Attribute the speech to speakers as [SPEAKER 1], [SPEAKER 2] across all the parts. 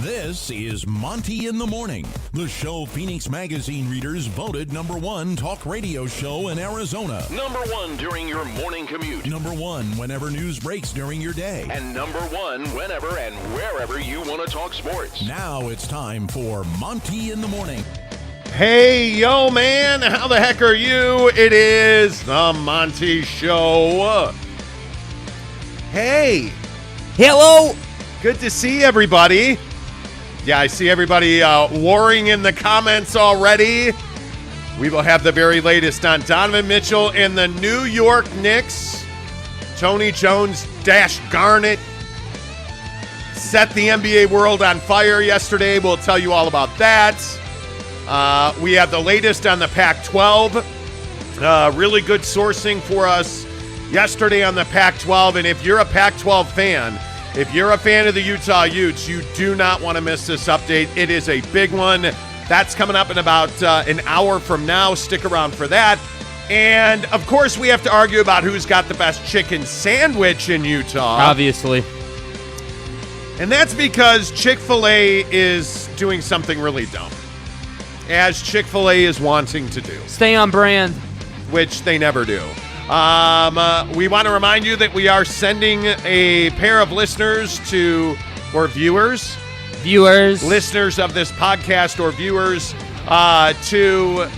[SPEAKER 1] This is Monty in the Morning, the show Phoenix Magazine readers voted #1 talk radio show in Arizona.
[SPEAKER 2] #1 during your morning commute.
[SPEAKER 1] #1 whenever news breaks during your day.
[SPEAKER 2] And #1 whenever and wherever you want to talk sports.
[SPEAKER 1] Now it's time for Monty in the Morning.
[SPEAKER 3] Hey, yo, man, how the heck are you? It is the Monty Show. Hey.
[SPEAKER 4] Hello.
[SPEAKER 3] Good to see everybody. Yeah, I see everybody warring in the comments already. We will have the very latest on Donovan Mitchell and the New York Knicks. Tony Jones, Garnett, set the NBA world on fire yesterday. We'll tell you all about that. We have the latest on the Pac-12. Really good sourcing for us yesterday on the Pac-12. And if you're a Pac-12 fan, if you're a fan of the Utah Utes, you do not want to miss this update. It is a big one. That's coming up in about an hour from now. Stick around for that. And, of course, we have to argue about who's got the best chicken sandwich in Utah.
[SPEAKER 4] Obviously.
[SPEAKER 3] And that's because Chick-fil-A is doing something really dumb, as Chick-fil-A is wanting to do.
[SPEAKER 4] Stay on brand.
[SPEAKER 3] Which they never do. We want to remind you that we are sending a pair of listeners viewers, listeners of this podcast or viewers to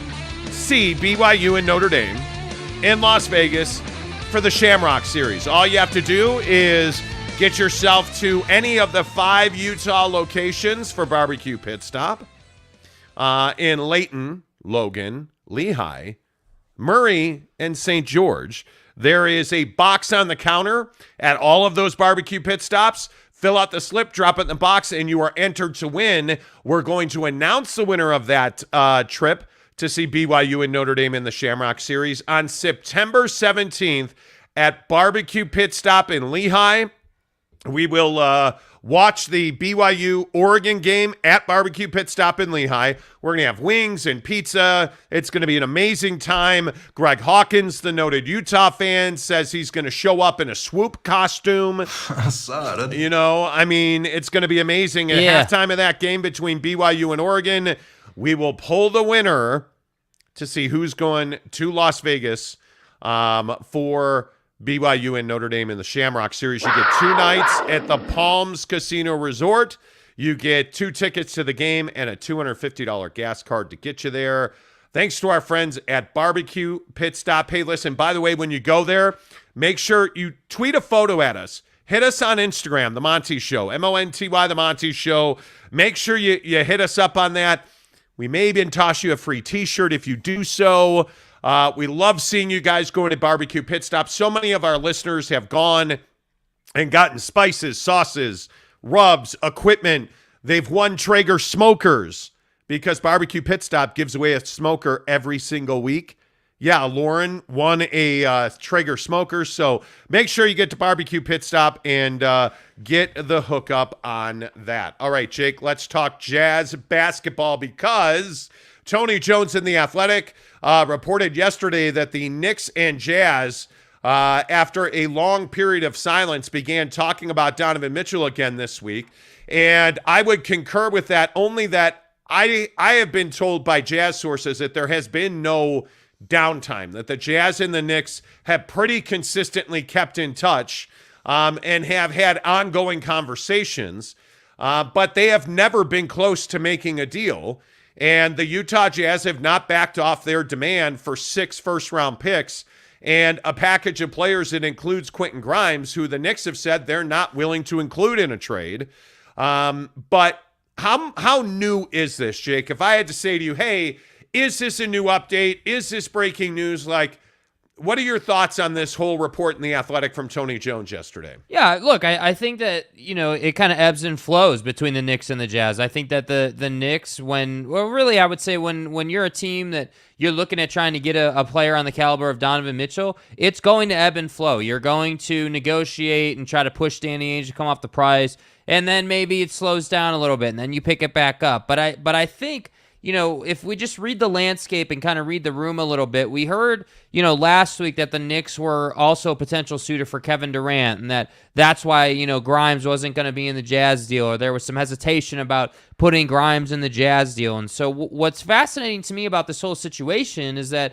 [SPEAKER 3] see BYU and Notre Dame in Las Vegas for the Shamrock Series. All you have to do is get yourself to any of the 5 Utah locations for Barbecue Pit Stop in Layton, Logan, Lehigh, Murray, and St. George. There is a box on the counter at all of those barbecue pit stops. Fill out the slip, drop it in the box, and you are entered to win. We're going to announce the winner of that trip to see BYU and Notre Dame in the Shamrock Series on September 17th at Barbecue Pit Stop in Lehigh. We will watch the BYU-Oregon game at Barbecue Pit Stop in Lehigh. We're going to have wings and pizza. It's going to be an amazing time. Greg Hawkins, the noted Utah fan, says he's going to show up in a swoop costume. You know, I mean, it's going to be amazing. At halftime of that game between BYU and Oregon, we will pull the winner to see who's going to Las Vegas for BYU and Notre Dame in the Shamrock Series. You get 2 nights at the Palms Casino Resort. You get 2 tickets to the game and a $250 gas card to get you there. Thanks to our friends at Barbecue Pit Stop. Hey, listen, by the way, when you go there, make sure you tweet a photo at us. Hit us on Instagram, The Monty Show, MONTY, The Monty Show. Make sure you hit us up on that. We may even toss you a free t-shirt if you do so. We love seeing you guys going to Barbecue Pit Stop. So many of our listeners have gone and gotten spices, sauces, rubs, equipment. They've won Traeger smokers because Barbecue Pit Stop gives away a smoker every single week. Yeah, Lauren won a Traeger smoker. So make sure you get to Barbecue Pit Stop and get the hookup on that. All right, Jake, let's talk Jazz basketball because Tony Jones in The Athletic reported yesterday that the Knicks and Jazz, after a long period of silence, began talking about Donovan Mitchell again this week. And I would concur with that, only that I have been told by Jazz sources that there has been no downtime, that the Jazz and the Knicks have pretty consistently kept in touch and have had ongoing conversations, but they have never been close to making a deal. And the Utah Jazz have not backed off their demand for 6 first-round picks and a package of players that includes Quentin Grimes, who the Knicks have said they're not willing to include in a trade. But how new is this, Jake? If I had to say to you, hey, is this a new update? Is this breaking news? Like, what are your thoughts on this whole report in The Athletic from Tony Jones yesterday?
[SPEAKER 4] Yeah, look, I think that, it kind of ebbs and flows between the Knicks and the Jazz. I think that the Knicks, I would say when you're a team that you're looking at trying to get a player on the caliber of Donovan Mitchell, it's going to ebb and flow. You're going to negotiate and try to push Danny Ainge to come off the price, and then maybe it slows down a little bit, and then you pick it back up. But I think if we just read the landscape and kind of read the room a little bit, we heard, last week that the Knicks were also a potential suitor for Kevin Durant, and that's why, Grimes wasn't going to be in the Jazz deal, or there was some hesitation about putting Grimes in the Jazz deal. And so what's fascinating to me about this whole situation is that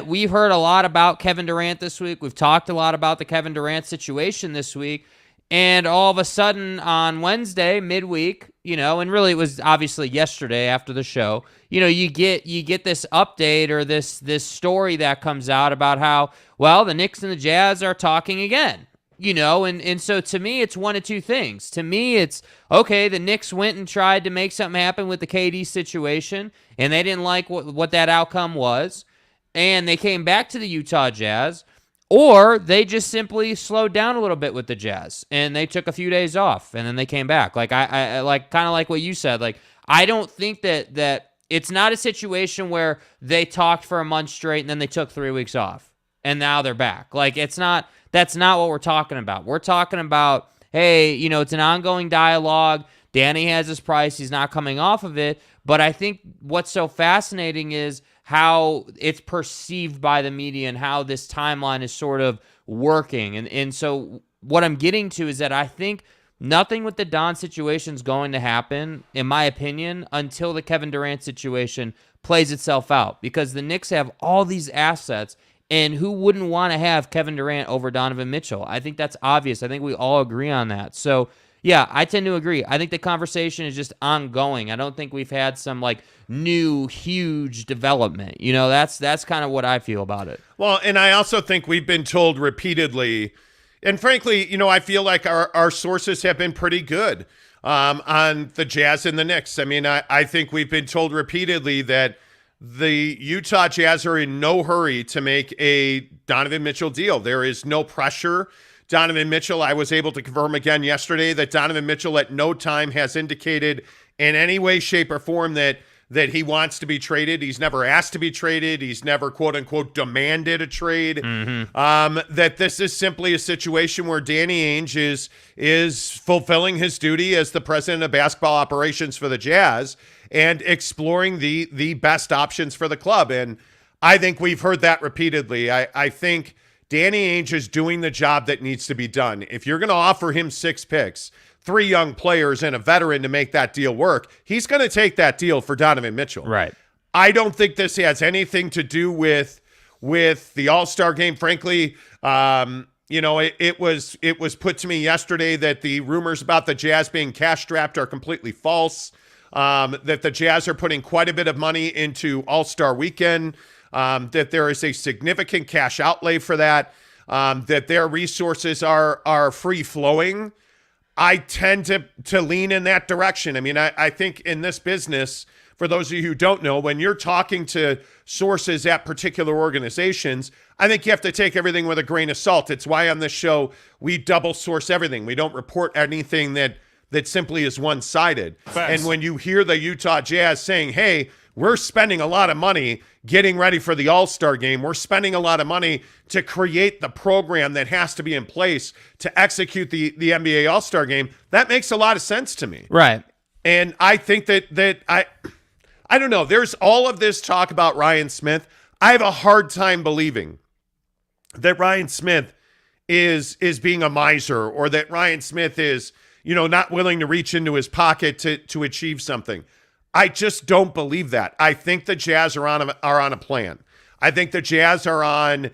[SPEAKER 4] we've heard a lot about Kevin Durant this week. We've talked a lot about the Kevin Durant situation this week. And all of a sudden on Wednesday, midweek, and really it was obviously yesterday after the show, you get this update or this story that comes out about how, well, the Knicks and the Jazz are talking again, and so to me, it's one of two things. To me, it's, okay, the Knicks went and tried to make something happen with the KD situation, and they didn't like what that outcome was, and they came back to the Utah Jazz. Or they just simply slowed down a little bit with the Jazz, and they took a few days off, and then they came back. Like I like kind of like what you said. Like, I don't think that it's not a situation where they talked for a month straight and then they took 3 weeks off and now they're back. Like, that's not what we're talking about. We're talking about, hey, it's an ongoing dialogue. Danny has his price. He's not coming off of it. But I think what's so fascinating is how it's perceived by the media and how this timeline is sort of working. And so what I'm getting to is that I think nothing with the Don situation is going to happen, in my opinion, until the Kevin Durant situation plays itself out. Because the Knicks have all these assets, and who wouldn't want to have Kevin Durant over Donovan Mitchell? I think that's obvious. I think we all agree on that. So, yeah, I tend to agree. I think the conversation is just ongoing. I don't think we've had some new huge development. That's kind of what I feel about it.
[SPEAKER 3] Well, and I also think we've been told repeatedly, and frankly, I feel like our sources have been pretty good on the Jazz and the Knicks. I mean, I think we've been told repeatedly that the Utah Jazz are in no hurry to make a Donovan Mitchell deal. There is no pressure. Donovan Mitchell, I was able to confirm again yesterday that Donovan Mitchell at no time has indicated in any way, shape, or form that he wants to be traded. He's never asked to be traded. He's never, quote unquote, demanded a trade. That this is simply a situation where Danny Ainge is fulfilling his duty as the president of basketball operations for the Jazz and exploring the best options for the club. And I think we've heard that repeatedly. I think Danny Ainge is doing the job that needs to be done. If you're going to offer him 6 picks, 3 young players, and a veteran to make that deal work, he's going to take that deal for Donovan Mitchell.
[SPEAKER 4] Right.
[SPEAKER 3] I don't think this has anything to do with the All-Star game. Frankly, it was put to me yesterday that the rumors about the Jazz being cash-strapped are completely false, that the Jazz are putting quite a bit of money into All-Star weekend, that there is a significant cash outlay for that, that their resources are free-flowing. I tend to lean in that direction. I mean, I think in this business, for those of you who don't know, when you're talking to sources at particular organizations, I think you have to take everything with a grain of salt. It's why on this show, we double source everything. We don't report anything that simply is one-sided.
[SPEAKER 5] Facts.
[SPEAKER 3] And when you hear the Utah Jazz saying, hey, we're spending a lot of money getting ready for the All-Star game. We're spending a lot of money to create the program that has to be in place to execute the NBA All-Star game. That makes a lot of sense to me.
[SPEAKER 4] Right.
[SPEAKER 3] And I think that I don't know. There's all of this talk about Ryan Smith. I have a hard time believing that Ryan Smith is being a miser, or that Ryan Smith is, not willing to reach into his pocket to achieve something. I just don't believe that. I think the Jazz are on a plan. I think the Jazz are on,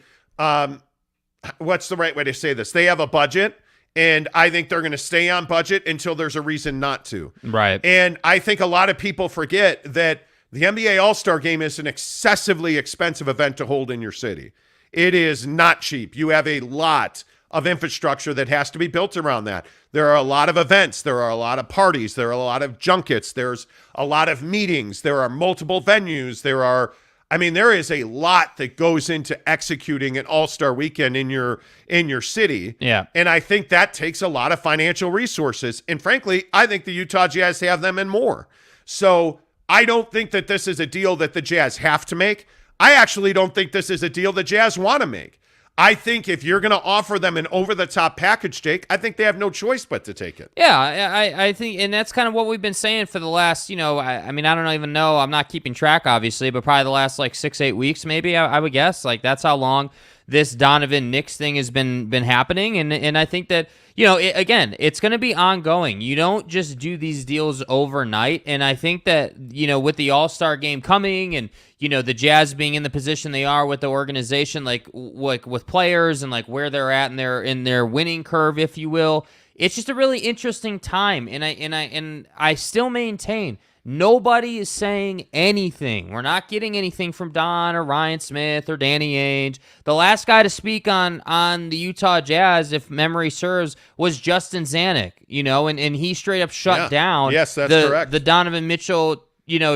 [SPEAKER 3] what's the right way to say this? They have a budget, and I think they're going to stay on budget until there's a reason not to.
[SPEAKER 4] Right.
[SPEAKER 3] And I think a lot of people forget that the NBA All-Star Game is an excessively expensive event to hold in your city. It is not cheap. You have a lot of infrastructure that has to be built around that. There are a lot of events. There are a lot of parties. There are a lot of junkets. There's a lot of meetings. There are multiple venues. There is a lot that goes into executing an All-Star weekend in your city.
[SPEAKER 4] Yeah.
[SPEAKER 3] And I think that takes a lot of financial resources. And frankly, I think the Utah Jazz have them and more. So I don't think that this is a deal that the Jazz have to make. I actually don't think this is a deal the Jazz want to make. I think if you're going to offer them an over-the-top package, Jake, I think they have no choice but to take it.
[SPEAKER 4] Yeah, I think, and that's kind of what we've been saying for the last, I mean, I don't even know. I'm not keeping track, obviously, but probably the last, 6-8 weeks, maybe, I would guess. That's how long this Donovan Knicks thing has been happening. And I think that, again, it's going to be ongoing. You don't just do these deals overnight. And I think that, with the All-Star game coming and, the Jazz being in the position they are with the organization, with players and where they're at in their winning curve, if you will, it's just a really interesting time. And I still maintain nobody is saying anything. We're not getting anything from Don or Ryan Smith or Danny Ainge. The last guy to speak on the Utah Jazz, if memory serves, was Justin Zanuck, and he straight up shut down
[SPEAKER 3] yes, that's correct.
[SPEAKER 4] The Donovan Mitchell,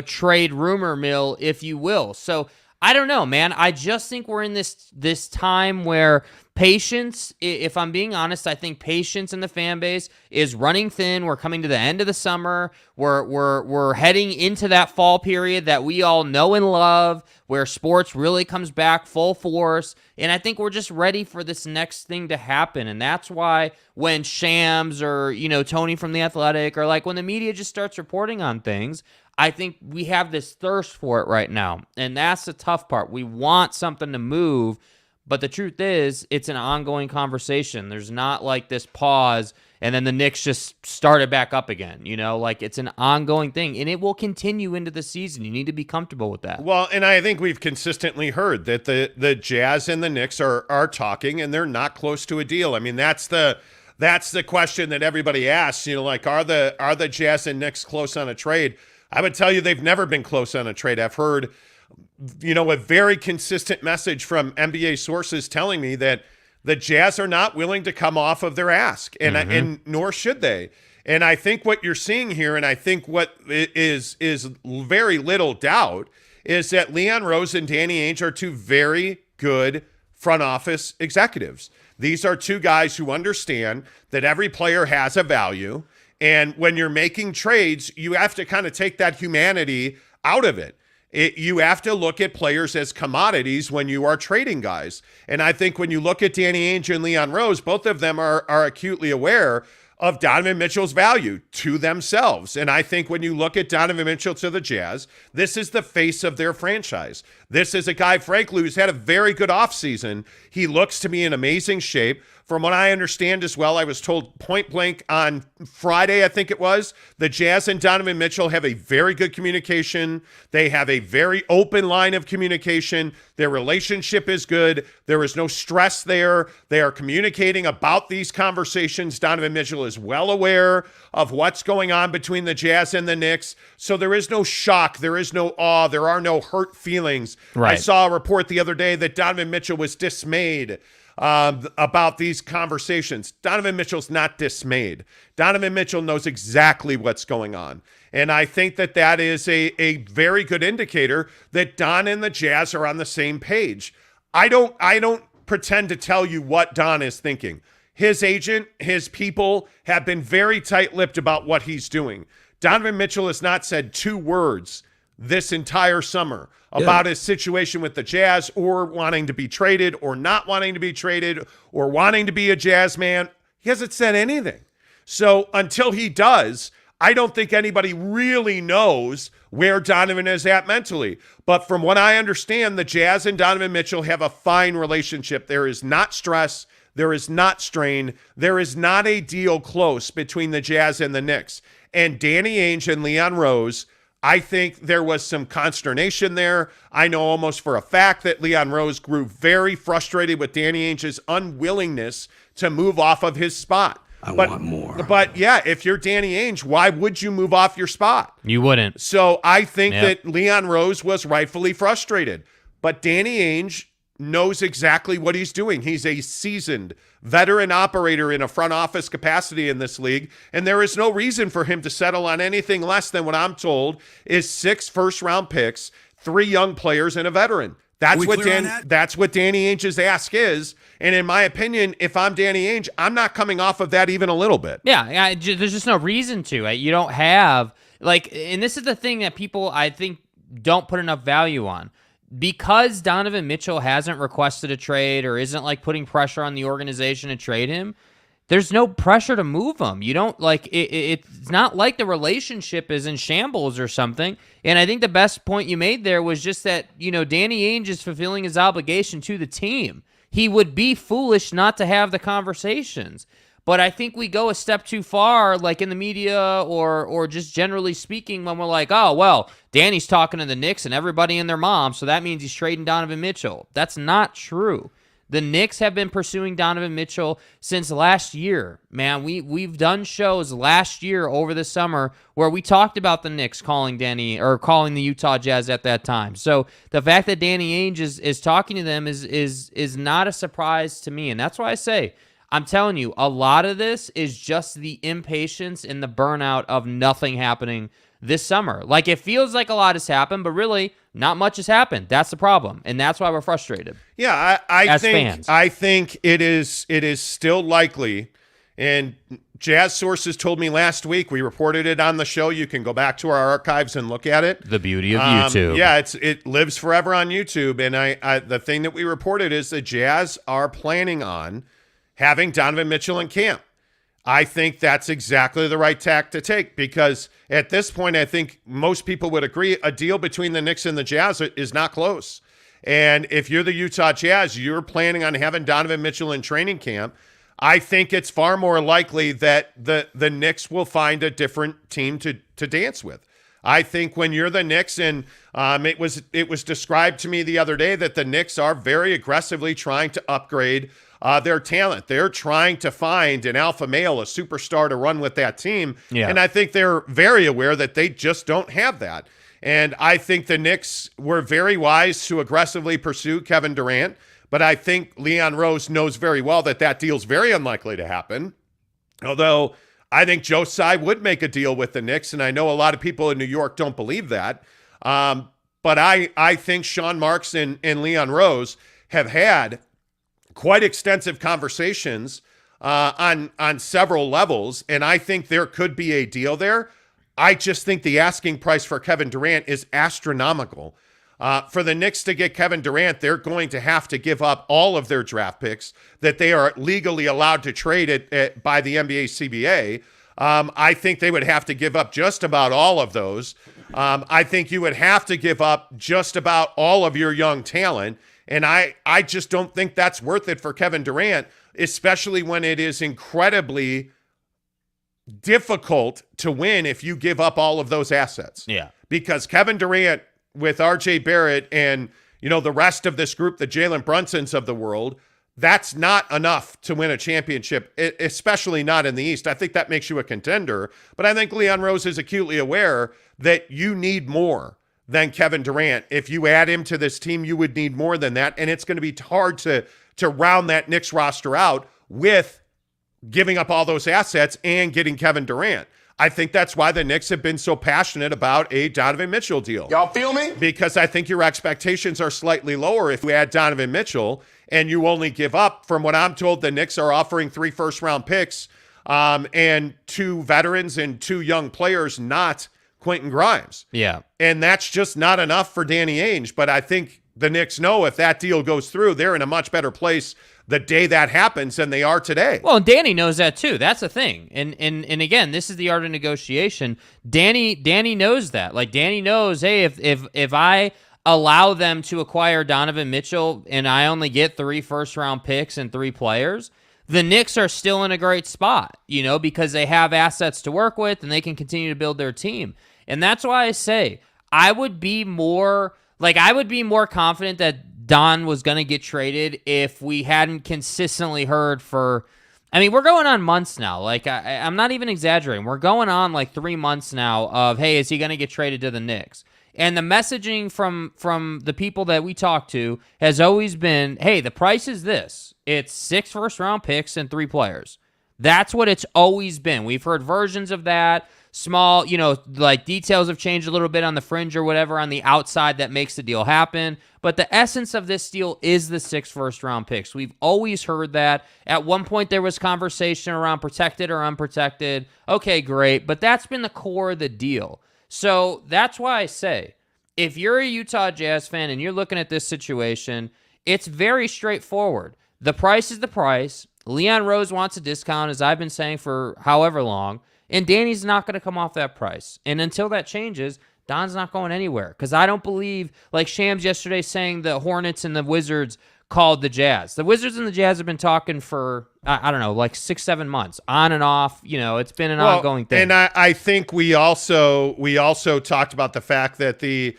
[SPEAKER 4] trade rumor mill, if you will. So I don't know, man. I just think we're in this time where patience, if I'm being honest, I think patience in the fan base is running thin. We're coming to the end of the summer. We're heading into that fall period that we all know and love, where sports really comes back full force. And I think we're just ready for this next thing to happen. And that's why when Shams or, Tony from The Athletic, or when the media just starts reporting on things, I think we have this thirst for it right now. And that's the tough part. We want something to move. But the truth is, it's an ongoing conversation. There's not this pause and then the Knicks just started back up again. It's an ongoing thing, and it will continue into the season. You need to be comfortable with that.
[SPEAKER 3] Well, and I think we've consistently heard that the Jazz and the Knicks are talking, and they're not close to a deal. I mean, that's the question that everybody asks. Are the Jazz and Knicks close on a trade? I would tell you they've never been close on a trade. I've heard a very consistent message from NBA sources telling me that the Jazz are not willing to come off of their ask, and nor should they. And I think what you're seeing here, and I think what is very little doubt, is that Leon Rose and Danny Ainge are two very good front office executives. These are two guys who understand that every player has a value, and when you're making trades, you have to kind of take that humanity out of it. You have to look at players as commodities when you are trading guys. And I think when you look at Danny Ainge and Leon Rose, both of them are acutely aware of Donovan Mitchell's value to themselves. And I think when you look at Donovan Mitchell to the Jazz, this is the face of their franchise. This is a guy, frankly, who's had a very good offseason. He looks to be in amazing shape. From what I understand as well, I was told point blank on Friday, I think it was, the Jazz and Donovan Mitchell have a very good communication. They have a very open line of communication. Their relationship is good. There is no stress there. They are communicating about these conversations. Donovan Mitchell is well aware of what's going on between the Jazz and the Knicks. So there is no shock. There is no awe. There are no hurt feelings.
[SPEAKER 4] Right.
[SPEAKER 3] I saw a report the other day that Donovan Mitchell was dismayed about these conversations. Donovan Mitchell's not dismayed. Donovan Mitchell knows exactly what's going on. And I think that is a very good indicator that Don and the Jazz are on the same page. I don't pretend to tell you what Don is thinking. His agent, his people have been very tight-lipped about what he's doing. Donovan Mitchell has not said two words this entire summer about his situation with the Jazz, or wanting to be traded, or not wanting to be traded, or wanting to be a Jazz man. He hasn't said anything. So until he does, I don't think anybody really knows where Donovan is at mentally. But from what I understand, the Jazz and Donovan Mitchell have a fine relationship. There is not stress. There is not strain. There is not a deal close between the Jazz and the Knicks. And Danny Ainge and Leon Rose, I think there was some consternation there. I know almost for a fact that Leon Rose grew very frustrated with Danny Ainge's unwillingness to move off of his spot.
[SPEAKER 5] I want more.
[SPEAKER 3] But yeah, if you're Danny Ainge, why would you move off your spot?
[SPEAKER 4] You wouldn't.
[SPEAKER 3] So I think that Leon Rose was rightfully frustrated. But Danny Ainge knows exactly what he's doing. He's a seasoned veteran operator in a front office capacity in this league, and there is no reason for him to settle on anything less than what I'm told is 6 first-round picks, 3 young players, and a veteran. That's what Danny Ainge's ask is. And in my opinion, if I'm Danny Ainge, I'm not coming off of that even a little bit.
[SPEAKER 4] Yeah, there's just no reason to. You don't have, and this is the thing that people, I think, don't put enough value on. because Donovan Mitchell hasn't requested a trade or isn't like putting pressure on the organization to trade him, there's no pressure to move him. You don't like it's not like the relationship is in shambles or something. And I think the best point you made there was just that, Danny Ainge is fulfilling his obligation to the team. He would be foolish not to have the conversations. But I think we go a step too far, like in the media or just generally speaking, when we're like, oh, well, Danny's talking to the Knicks and everybody and their mom, so that means he's trading Donovan Mitchell. That's not true. The Knicks have been pursuing Donovan Mitchell since last year, man. We've done shows last year over the summer where we talked about the Knicks calling the Utah Jazz at that time. So the fact that Danny Ainge is talking to them is not a surprise to me, and that's why I say, I'm telling you, a lot of this is just the impatience and the burnout of nothing happening this summer. Like, it feels like a lot has happened, but really not much has happened. That's the problem, and that's why we're frustrated.
[SPEAKER 3] Yeah, I think it is still likely, and Jazz sources told me last week. We reported it on the show. You can go back to our archives and look at it.
[SPEAKER 4] The beauty of YouTube.
[SPEAKER 3] Yeah, it lives forever on YouTube. And I the thing that we reported is the Jazz are planning on having Donovan Mitchell in camp. I think that's exactly the right tack to take, because at this point, I think most people would agree a deal between the Knicks and the Jazz is not close. And if you're the Utah Jazz, you're planning on having Donovan Mitchell in training camp, I think it's far more likely that the Knicks will find a different team to dance with. I think when you're the Knicks, and it was described to me the other day that the Knicks are very aggressively trying to upgrade their talent. They're trying to find an alpha male, a superstar to run with that team. Yeah. And I think they're very aware that they just don't have that. And I think the Knicks were very wise to aggressively pursue Kevin Durant. But I think Leon Rose knows very well that deal's very unlikely to happen. Although I think Joe Tsai would make a deal with the Knicks, and I know a lot of people in New York don't believe that. But I think Sean Marks and Leon Rose have had quite extensive conversations on several levels, and I think there could be a deal there. I just think the asking price for Kevin Durant is astronomical. For the Knicks to get Kevin Durant, they're going to have to give up all of their draft picks that they are legally allowed to trade by the NBA CBA. I think they would have to give up just about all of those. I think you would have to give up just about all of your young talent. And I just don't think that's worth it for Kevin Durant, especially when it is incredibly difficult to win if you give up all of those assets. Yeah. Because Kevin Durant with RJ Barrett and, the rest of this group, the Jalen Brunsons of the world, that's not enough to win a championship, especially not in the East. I think that makes you a contender. But I think Leon Rose is acutely aware that you need more than Kevin Durant. If you add him to this team, you would need more than that. And it's going to be hard to round that Knicks roster out with giving up all those assets and getting Kevin Durant. I think that's why the Knicks have been so passionate about a Donovan Mitchell deal.
[SPEAKER 5] Y'all feel me?
[SPEAKER 3] Because I think your expectations are slightly lower if you add Donovan Mitchell and you only give up, from what I'm told, the Knicks are offering 3 first-round picks and 2 veterans and 2 young players, not Quentin Grimes.
[SPEAKER 4] Yeah.
[SPEAKER 3] And that's just not enough for Danny Ainge. But I think the Knicks know if that deal goes through, they're in a much better place the day that happens than they are today.
[SPEAKER 4] Well, and Danny knows that too. That's the thing. And again, this is the art of negotiation. Danny knows that. Like, Danny knows, hey, if I allow them to acquire Donovan Mitchell and I only get 3 first-round picks and 3 players, the Knicks are still in a great spot, because they have assets to work with and they can continue to build their team. And that's why I say I would be more confident that Don was going to get traded if we hadn't consistently heard for, we're going on months now. Like, I'm not even exaggerating. We're going on like 3 months now of, hey, is he going to get traded to the Knicks? And the messaging from the people that we talk to has always been, hey, the price is this. It's 6 first-round picks and 3 players. That's what it's always been. We've heard versions of that. Small, like details have changed a little bit on the fringe or whatever on the outside that makes the deal happen. But the essence of this deal is the 6 first-round picks. We've always heard that. At one point, there was conversation around protected or unprotected. Okay, great. But that's been the core of the deal. So that's why I say, if you're a Utah Jazz fan and you're looking at this situation, it's very straightforward. The price is the price. Leon Rose wants a discount, as I've been saying for however long, and Danny's not going to come off that price. And until that changes, Don's not going anywhere, because I don't believe, like Shams yesterday saying the Hornets and the Wizards called the Jazz. The Wizards and the Jazz have been talking for, I don't know, like 6-7 months, on and off. It's been an ongoing thing.
[SPEAKER 3] And I think we also talked about the fact that the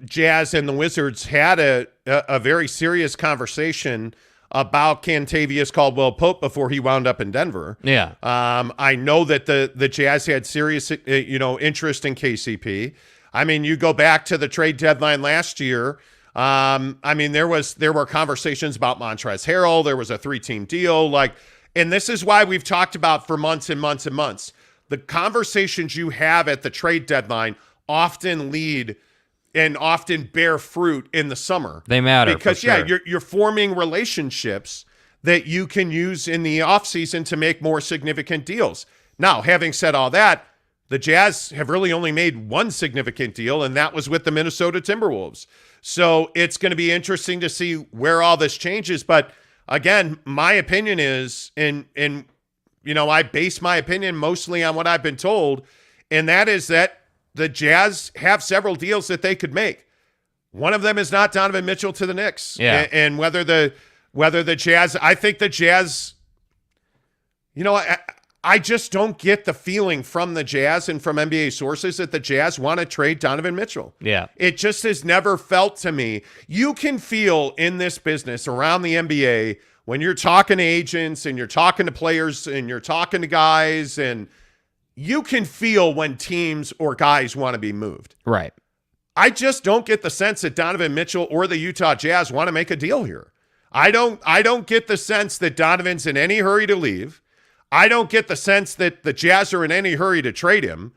[SPEAKER 3] Jazz and the Wizards had a very serious conversation about Kentavious Caldwell-Pope before he wound up in Denver.
[SPEAKER 4] Yeah.
[SPEAKER 3] I know that the Jazz had serious interest in KCP. I mean, you go back to the trade deadline last year. There were conversations about Montrezl Harrell. There was a 3-team deal. And this is why we've talked about for months and months and months. The conversations you have at the trade deadline often lead and often bear fruit in the summer.
[SPEAKER 4] They matter
[SPEAKER 3] because
[SPEAKER 4] for sure.
[SPEAKER 3] you're forming relationships that you can use in the offseason to make more significant deals. Now, having said all that, the Jazz have really only made one significant deal, and that was with the Minnesota Timberwolves. So it's going to be interesting to see where all this changes. But again, my opinion is, and I base my opinion mostly on what I've been told, and that is that the Jazz have several deals that they could make. One of them is not Donovan Mitchell to the Knicks.
[SPEAKER 4] Yeah.
[SPEAKER 3] And whether the Jazz, I think the Jazz, I just don't get the feeling from the Jazz and from NBA sources that the Jazz want to trade Donovan Mitchell.
[SPEAKER 4] Yeah.
[SPEAKER 3] It just has never felt to me. You can feel in this business around the NBA when you're talking to agents and you're talking to players and you're talking to guys, and you can feel when teams or guys want to be moved.
[SPEAKER 4] Right.
[SPEAKER 3] I just don't get the sense that Donovan Mitchell or the Utah Jazz want to make a deal here. I don't get the sense that Donovan's in any hurry to leave. I don't get the sense that the Jazz are in any hurry to trade him.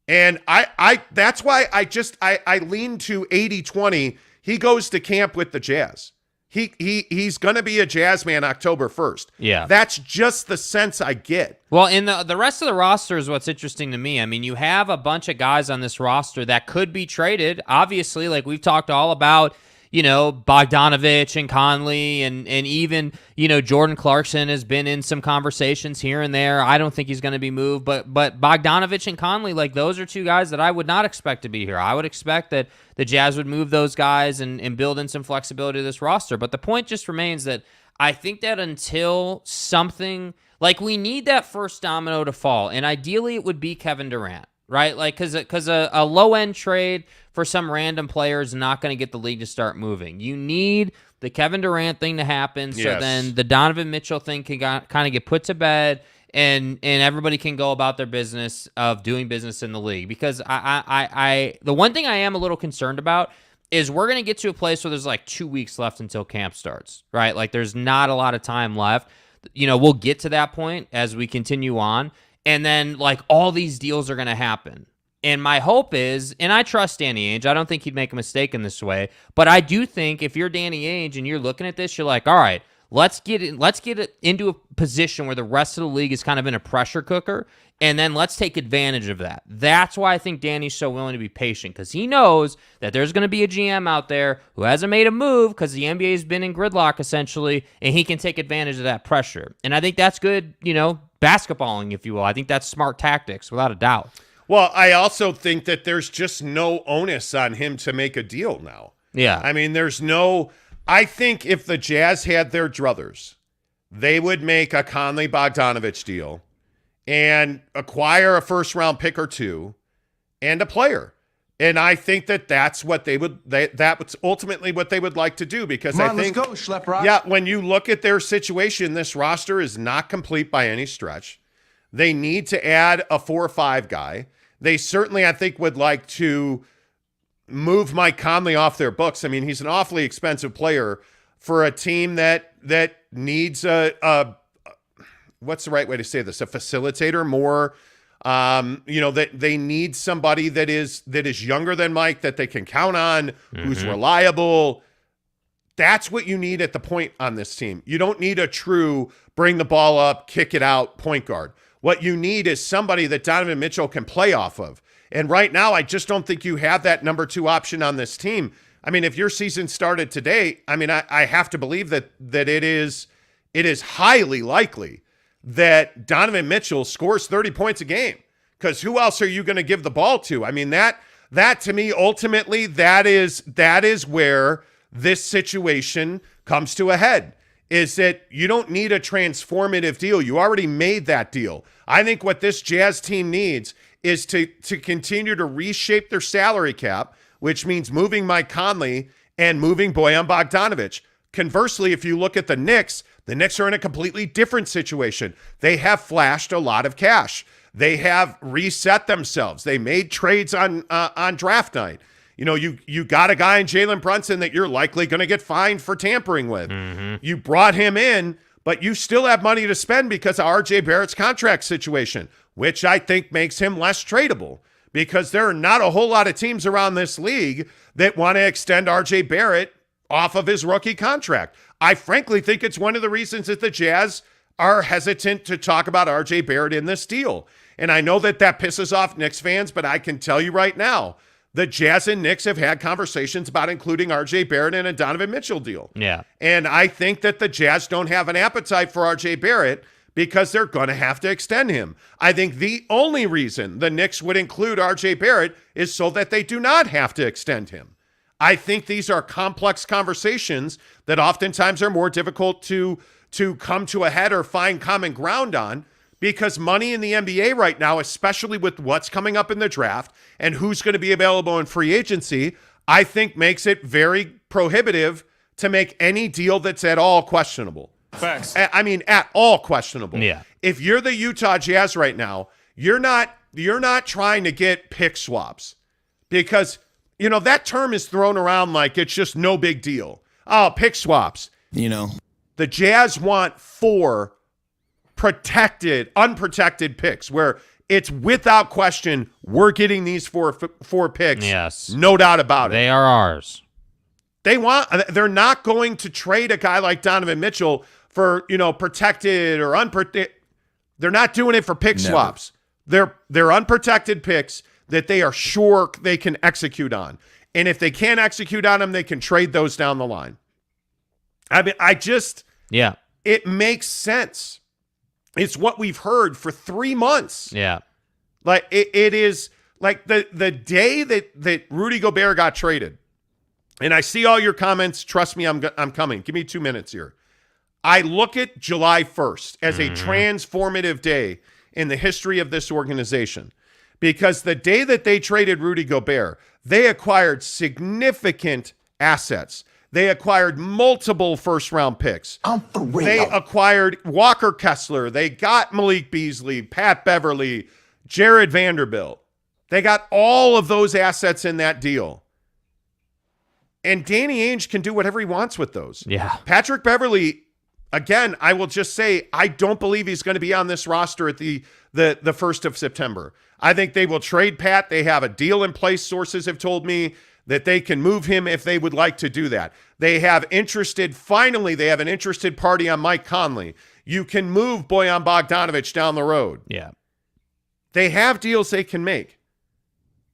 [SPEAKER 3] And I that's why I lean to 80-20. He goes to camp with the Jazz. He's going to be a Jazz man October 1st.
[SPEAKER 4] Yeah.
[SPEAKER 3] That's just the sense I get.
[SPEAKER 4] Well, in the rest of the roster is what's interesting to me. I mean, you have a bunch of guys on this roster that could be traded. Obviously, like we've talked all about, Bogdanovich and Conley and even, Jordan Clarkson has been in some conversations here and there. I don't think he's going to be moved, but Bogdanovich and Conley, like those are two guys that I would not expect to be here. I would expect that the Jazz would move those guys and build in some flexibility to this roster. But the point just remains that I think that until something, like we need that first domino to fall, and ideally it would be Kevin Durant, right? Like, because a low-end trade for some random player is not going to get the league to start moving. You need the Kevin Durant thing to happen, so then the Donovan Mitchell thing can kind of get put to bed, and everybody can go about their business of doing business in the league. Because I the one thing I am a little concerned about is we're going to get to a place where there's like 2 weeks left until camp starts, right? Like there's not a lot of time left. We'll get to that point as we continue on. And then, like, all these deals are going to happen. And my hope is, and I trust Danny Ainge. I don't think he'd make a mistake in this way. But I do think if you're Danny Ainge and you're looking at this, you're like, all right, let's get it into a position where the rest of the league is kind of in a pressure cooker. And then let's take advantage of that. That's why I think Danny's so willing to be patient, because he knows that there's going to be a GM out there who hasn't made a move because the NBA has been in gridlock, essentially, and he can take advantage of that pressure. And I think that's good, basketballing, if you will. I think that's smart tactics, without a doubt.
[SPEAKER 3] Well, I also think that there's just no onus on him to make a deal now.
[SPEAKER 4] Yeah.
[SPEAKER 3] I mean, I think if the Jazz had their druthers, they would make a Conley Bogdanovich deal and acquire a first-round pick or two and a player. And I think that's what that's ultimately what they would like to do, because I think,
[SPEAKER 5] let's go, Schlepp.
[SPEAKER 3] Yeah, when you look at their situation, this roster is not complete by any stretch. They need to add a 4 or 5 guy. They certainly, I think, would like to move Mike Conley off their books. I mean, he's an awfully expensive player for a team that needs a what's the right way to say this? A facilitator more. That they need somebody that is younger than Mike, that they can count on, who's reliable. That's what you need at the point on this team. You don't need a true bring the ball up, kick it out point guard. What you need is somebody that Donovan Mitchell can play off of. And right now, I just don't think you have that number 2 option on this team. I mean, if your season started today, I mean, I have to believe that it is highly likely that Donovan Mitchell scores 30 points a game, because who else are you going to give the ball to? I mean, that to me, ultimately, that is where this situation comes to a head, is that you don't need a transformative deal. You already made that deal. I think what this Jazz team needs is to continue to reshape their salary cap, which means moving Mike Conley and moving Bojan Bogdanovic. Conversely, if you look at the Knicks are in a completely different situation. They have flashed a lot of cash. They have reset themselves. They made trades on draft night. You know, you got a guy in Jalen Brunson that you're likely going to get fined for tampering with. Mm-hmm. You brought him in, but you still have money to spend because of RJ Barrett's contract situation, which I think makes him less tradable, because there are not a whole lot of teams around this league that want to extend RJ Barrett off of his rookie contract. I frankly think it's one of the reasons that the Jazz are hesitant to talk about RJ Barrett in this deal. And I know that pisses off Knicks fans, but I can tell you right now, the Jazz and Knicks have had conversations about including RJ Barrett in a Donovan Mitchell deal. Yeah. And I think that the Jazz don't have an appetite for RJ Barrett because they're going to have to extend him. I think the only reason the Knicks would include RJ Barrett is so that they do not have to extend him. I think these are complex conversations that oftentimes are more difficult to come to a head or find common ground on, because money in the NBA right now, especially with what's coming up in the draft and who's going to be available in free agency, I think makes it very prohibitive to make any deal that's at all questionable.
[SPEAKER 5] Facts.
[SPEAKER 3] I mean, at all questionable.
[SPEAKER 4] Yeah.
[SPEAKER 3] If you're the Utah Jazz right now, you're not trying to get pick swaps, because you know, that term is thrown around like it's just no big deal. Oh, pick swaps. You know, the Jazz want 4 unprotected picks where it's without question, we're getting these four picks.
[SPEAKER 4] Yes.
[SPEAKER 3] No doubt about it.
[SPEAKER 4] They are ours.
[SPEAKER 3] They're not going to trade a guy like Donovan Mitchell for, protected or unprotected. They're not doing it for pick swaps. They're unprotected picks that they are sure they can execute on. And if they can't execute on them, they can trade those down the line. I mean, it makes sense. It's what we've heard for 3 months.
[SPEAKER 4] Yeah.
[SPEAKER 3] Like it is like the day that Rudy Gobert got traded. And I see all your comments. Trust me, I'm coming. Give me 2 minutes here. I look at July 1st as a transformative day in the history of this organization. Because the day that they traded Rudy Gobert, they acquired significant assets. They acquired multiple first-round picks. For real. They acquired Walker Kessler. They got Malik Beasley, Pat Beverly, Jared Vanderbilt. They got all of those assets in that deal. And Danny Ainge can do whatever he wants with those.
[SPEAKER 4] Yeah.
[SPEAKER 3] Patrick Beverly, again, I will just say, I don't believe he's going to be on this roster at the 1st of September. I think they will trade Pat. They have a deal in place. Sources have told me that they can move him if they would like to do that. They have an interested party on Mike Conley. You can move Bojan Bogdanovic down the road.
[SPEAKER 4] Yeah.
[SPEAKER 3] They have deals they can make.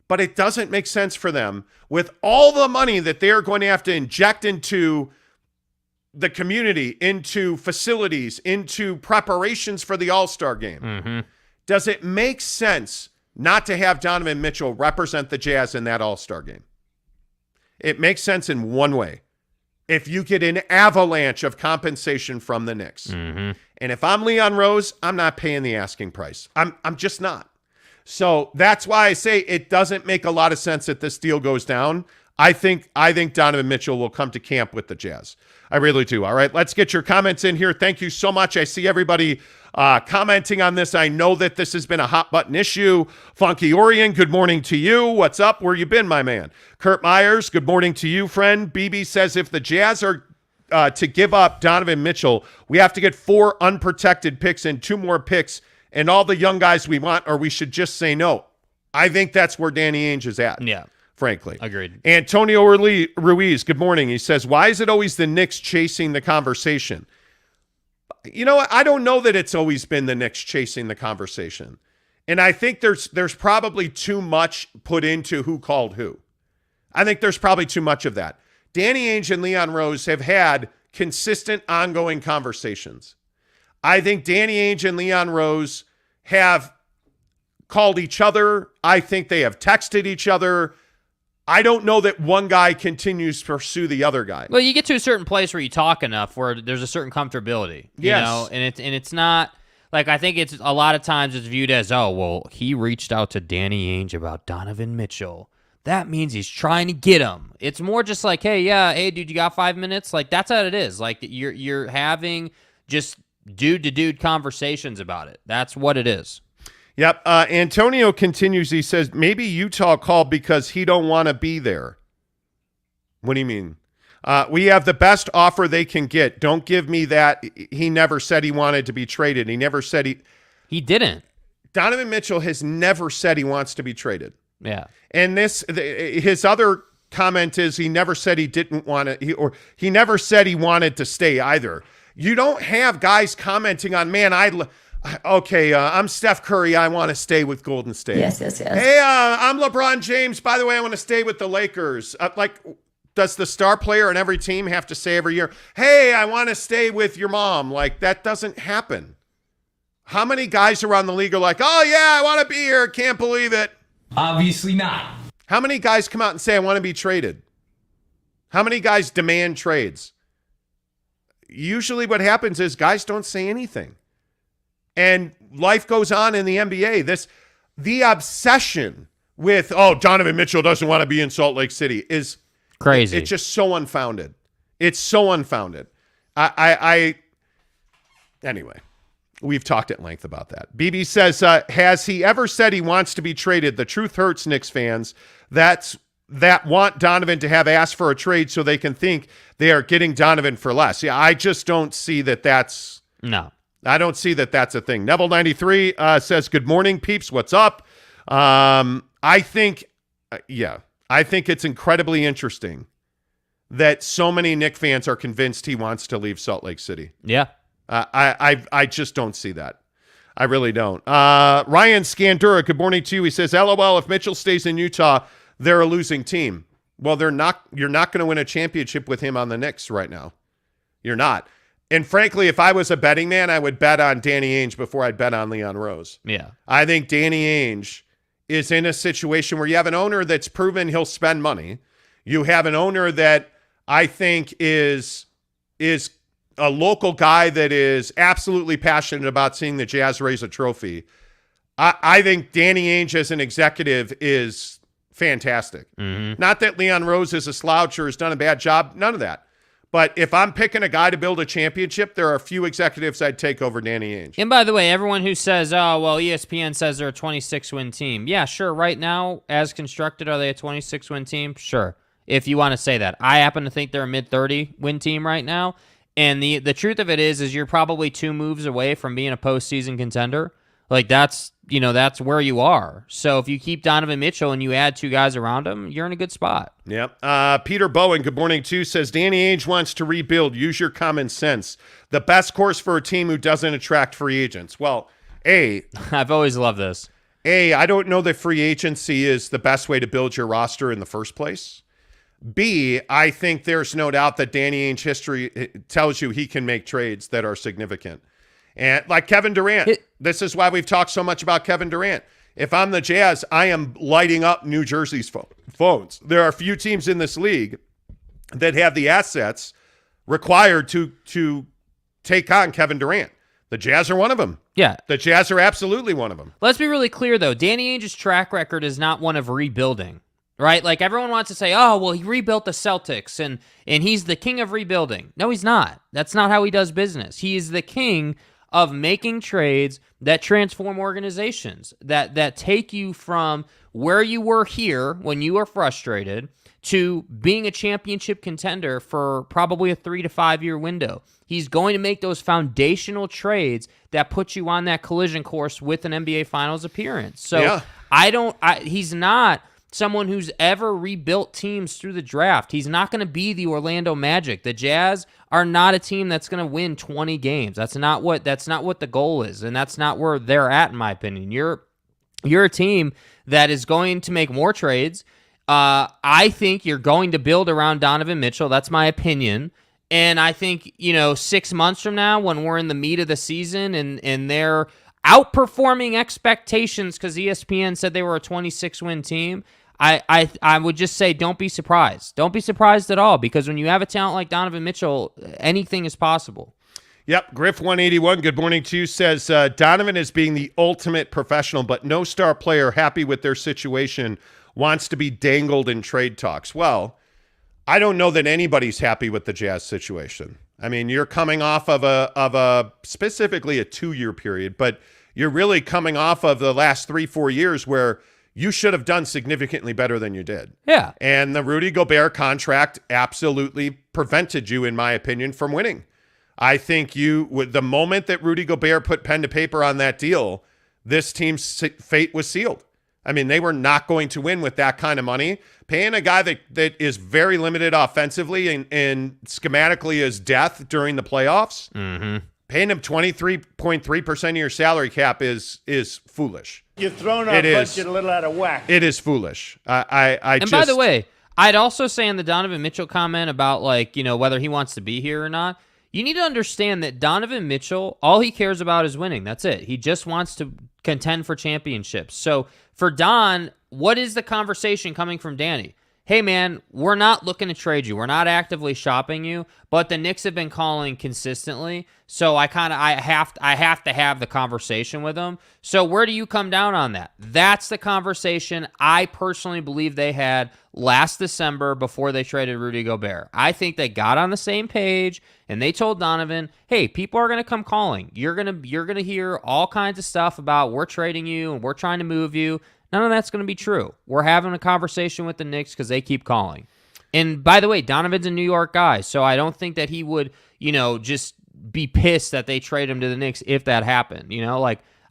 [SPEAKER 3] But it doesn't make sense for them with all the money that they're going to have to inject into the community, into facilities, into preparations for the All-Star game. Mm-hmm. Does it make sense not to have Donovan Mitchell represent the Jazz in that All-Star game? It makes sense in one way. If you get an avalanche of compensation from the Knicks. Mm-hmm. And if I'm Leon Rose, I'm not paying the asking price. I'm just not. So that's why I say it doesn't make a lot of sense that this deal goes down. I think Donovan Mitchell will come to camp with the Jazz. I really do. All right, let's get your comments in here. Thank you so much. I see everybody commenting on this. I know that this has been a hot button issue. Funky Orion, good morning to you. What's up? Where you been, my man? Kurt Myers, good morning to you, friend. BB says if the Jazz are to give up Donovan Mitchell, we have to get 4 unprotected picks and 2 more picks and all the young guys we want, or we should just say no. I think that's where Danny Ainge is at.
[SPEAKER 4] Yeah.
[SPEAKER 3] Frankly.
[SPEAKER 4] Agreed.
[SPEAKER 3] Antonio Ruiz, good morning. He says, why is it always the Knicks chasing the conversation? you know what? I don't know that it's always been the Knicks chasing the conversation. And I think there's probably too much put into who called who. I think there's probably too much of that. Danny Ainge and Leon Rose have had consistent, ongoing conversations. I think Danny Ainge and Leon Rose have called each other. I think they have texted each other. I don't know that one guy continues to pursue the other guy.
[SPEAKER 4] Well, you get to a certain place where you talk enough where there's a certain comfortability. You know? And it's not like, I think it's a lot of times it's viewed as, oh, well, he reached out to Danny Ainge about Donovan Mitchell. That means he's trying to get him. It's more just like, hey, dude, you got 5 minutes? Like, that's how it is. Like, you're having just dude-to-dude conversations about it. That's what it is.
[SPEAKER 3] Yep. Antonio continues. He says, maybe Utah called because he don't want to be there. What do you mean? We have the best offer they can get. Don't give me that. He never said he wanted to be traded. He never said
[SPEAKER 4] He didn't.
[SPEAKER 3] Donovan Mitchell has never said he wants to be traded.
[SPEAKER 4] Yeah.
[SPEAKER 3] And his other comment is he never said he didn't want to, he never said he wanted to stay either. You don't have guys commenting on, man, I'm Steph Curry. I want to stay with Golden State.
[SPEAKER 5] Yes.
[SPEAKER 3] Hey, I'm LeBron James. By the way, I want to stay with the Lakers. Does the star player on every team have to say every year, hey, I want to stay with your mom? Like, that doesn't happen. How many guys around the league are like, oh, yeah, I want to be here. Can't believe it.
[SPEAKER 6] Obviously not.
[SPEAKER 3] How many guys come out and say, I want to be traded? How many guys demand trades? Usually what happens is guys don't say anything. And life goes on in the NBA. The obsession with, Donovan Mitchell doesn't want to be in Salt Lake City is
[SPEAKER 4] crazy.
[SPEAKER 3] It's just so unfounded. It's so unfounded. Anyway, we've talked at length about that. BB says, has he ever said he wants to be traded? The truth hurts, Knicks fans. That want Donovan to have asked for a trade so they can think they are getting Donovan for less. Yeah, I just don't see that that's...
[SPEAKER 4] No.
[SPEAKER 3] I don't see that that's a thing. Neville93 says, good morning, peeps. What's up? I think it's incredibly interesting that so many Knick fans are convinced he wants to leave Salt Lake City.
[SPEAKER 4] Yeah.
[SPEAKER 3] I just don't see that. I really don't. Ryan Scandura, good morning to you. He says, LOL, if Mitchell stays in Utah, they're a losing team. Well, you're not going to win a championship with him on the Knicks right now. You're not. And frankly, if I was a betting man, I would bet on Danny Ainge before I'd bet on Leon Rose.
[SPEAKER 4] Yeah.
[SPEAKER 3] I think Danny Ainge is in a situation where you have an owner that's proven he'll spend money. You have an owner that I think is a local guy that is absolutely passionate about seeing the Jazz raise a trophy. I think Danny Ainge as an executive is fantastic. Mm-hmm. Not that Leon Rose is a slouch or has done a bad job. None of that. But if I'm picking a guy to build a championship, there are a few executives I'd take over Danny Ainge.
[SPEAKER 4] And by the way, everyone who says, oh, well, ESPN says they're a 26-win team. Yeah, sure. Right now, as constructed, are they a 26-win team? Sure. If you want to say that. I happen to think they're a mid-30-win team right now. And the truth of it is you're probably 2 moves away from being a postseason contender. Like, that's where you are. So if you keep Donovan Mitchell and you add 2 guys around him, you're in a good spot.
[SPEAKER 3] Yep. Peter Bowen, good morning, too, says, Danny Ainge wants to rebuild. Use your common sense. The best course for a team who doesn't attract free agents. Well,
[SPEAKER 4] I've always loved this.
[SPEAKER 3] I don't know that free agency is the best way to build your roster in the first place. B, I think there's no doubt that Danny Ainge history tells you he can make trades that are significant. And like Kevin Durant, this is why we've talked so much about Kevin Durant. If I'm the Jazz, I am lighting up New Jersey's phones. There are a few teams in this league that have the assets required to take on Kevin Durant. The Jazz are one of them.
[SPEAKER 4] Yeah.
[SPEAKER 3] The Jazz are absolutely one of them.
[SPEAKER 4] Let's be really clear, though. Danny Ainge's track record is not one of rebuilding, right? Like, everyone wants to say, oh, well, he rebuilt the Celtics, and he's the king of rebuilding. No, he's not. That's not how he does business. He is the king of making trades that transform organizations, that take you from where you were here when you were frustrated to being a championship contender for probably a 3 to 5 year window. He's going to make those foundational trades that put you on that collision course with an NBA Finals appearance. So yeah. He's not someone who's ever rebuilt teams through the draft. He's not going to be the Orlando Magic. The Jazz are not a team that's going to win 20 games. That's not what the goal is, and that's not where they're at, in my opinion. You're a team that is going to make more trades. I think you're going to build around Donovan Mitchell. That's my opinion. And I think, 6 months from now, when we're in the meat of the season and they're outperforming expectations because ESPN said they were a 26-win team, I would just say don't be surprised. Don't be surprised at all, because when you have a talent like Donovan Mitchell, anything is possible.
[SPEAKER 3] Yep, Griff181, good morning to you, says Donovan is being the ultimate professional, but no star player happy with their situation wants to be dangled in trade talks. Well, I don't know that anybody's happy with the Jazz situation. I mean, you're coming off of a specifically a 2-year period, but you're really coming off of the last 3-4 years where you should have done significantly better than you did.
[SPEAKER 4] Yeah.
[SPEAKER 3] And the Rudy Gobert contract absolutely prevented you, in my opinion, from winning. I think the moment that Rudy Gobert put pen to paper on that deal, this team's fate was sealed. I mean, they were not going to win with that kind of money. Paying a guy that is very limited offensively and schematically is death during the playoffs, paying him 23.3% of your salary cap is foolish.
[SPEAKER 5] You're throwing our budget a little out of whack.
[SPEAKER 3] It is foolish.
[SPEAKER 4] And by the way, I'd also say in the Donovan Mitchell comment about whether he wants to be here or not, you need to understand that Donovan Mitchell, all he cares about is winning. That's it. He just wants to contend for championships. So for Don, what is the conversation coming from Danny? Hey, man, we're not looking to trade you. We're not actively shopping you, but the Knicks have been calling consistently, so I have to have the conversation with them. So where do you come down on that? That's the conversation I personally believe they had last December before they traded Rudy Gobert. I think they got on the same page, and they told Donovan, hey, people are going to come calling. You're gonna hear all kinds of stuff about we're trading you and we're trying to move you. None of that's going to be true. We're having a conversation with the Knicks because they keep calling. And by the way, Donovan's a New York guy, so I don't think that he would, just be pissed that they trade him to the Knicks if that happened.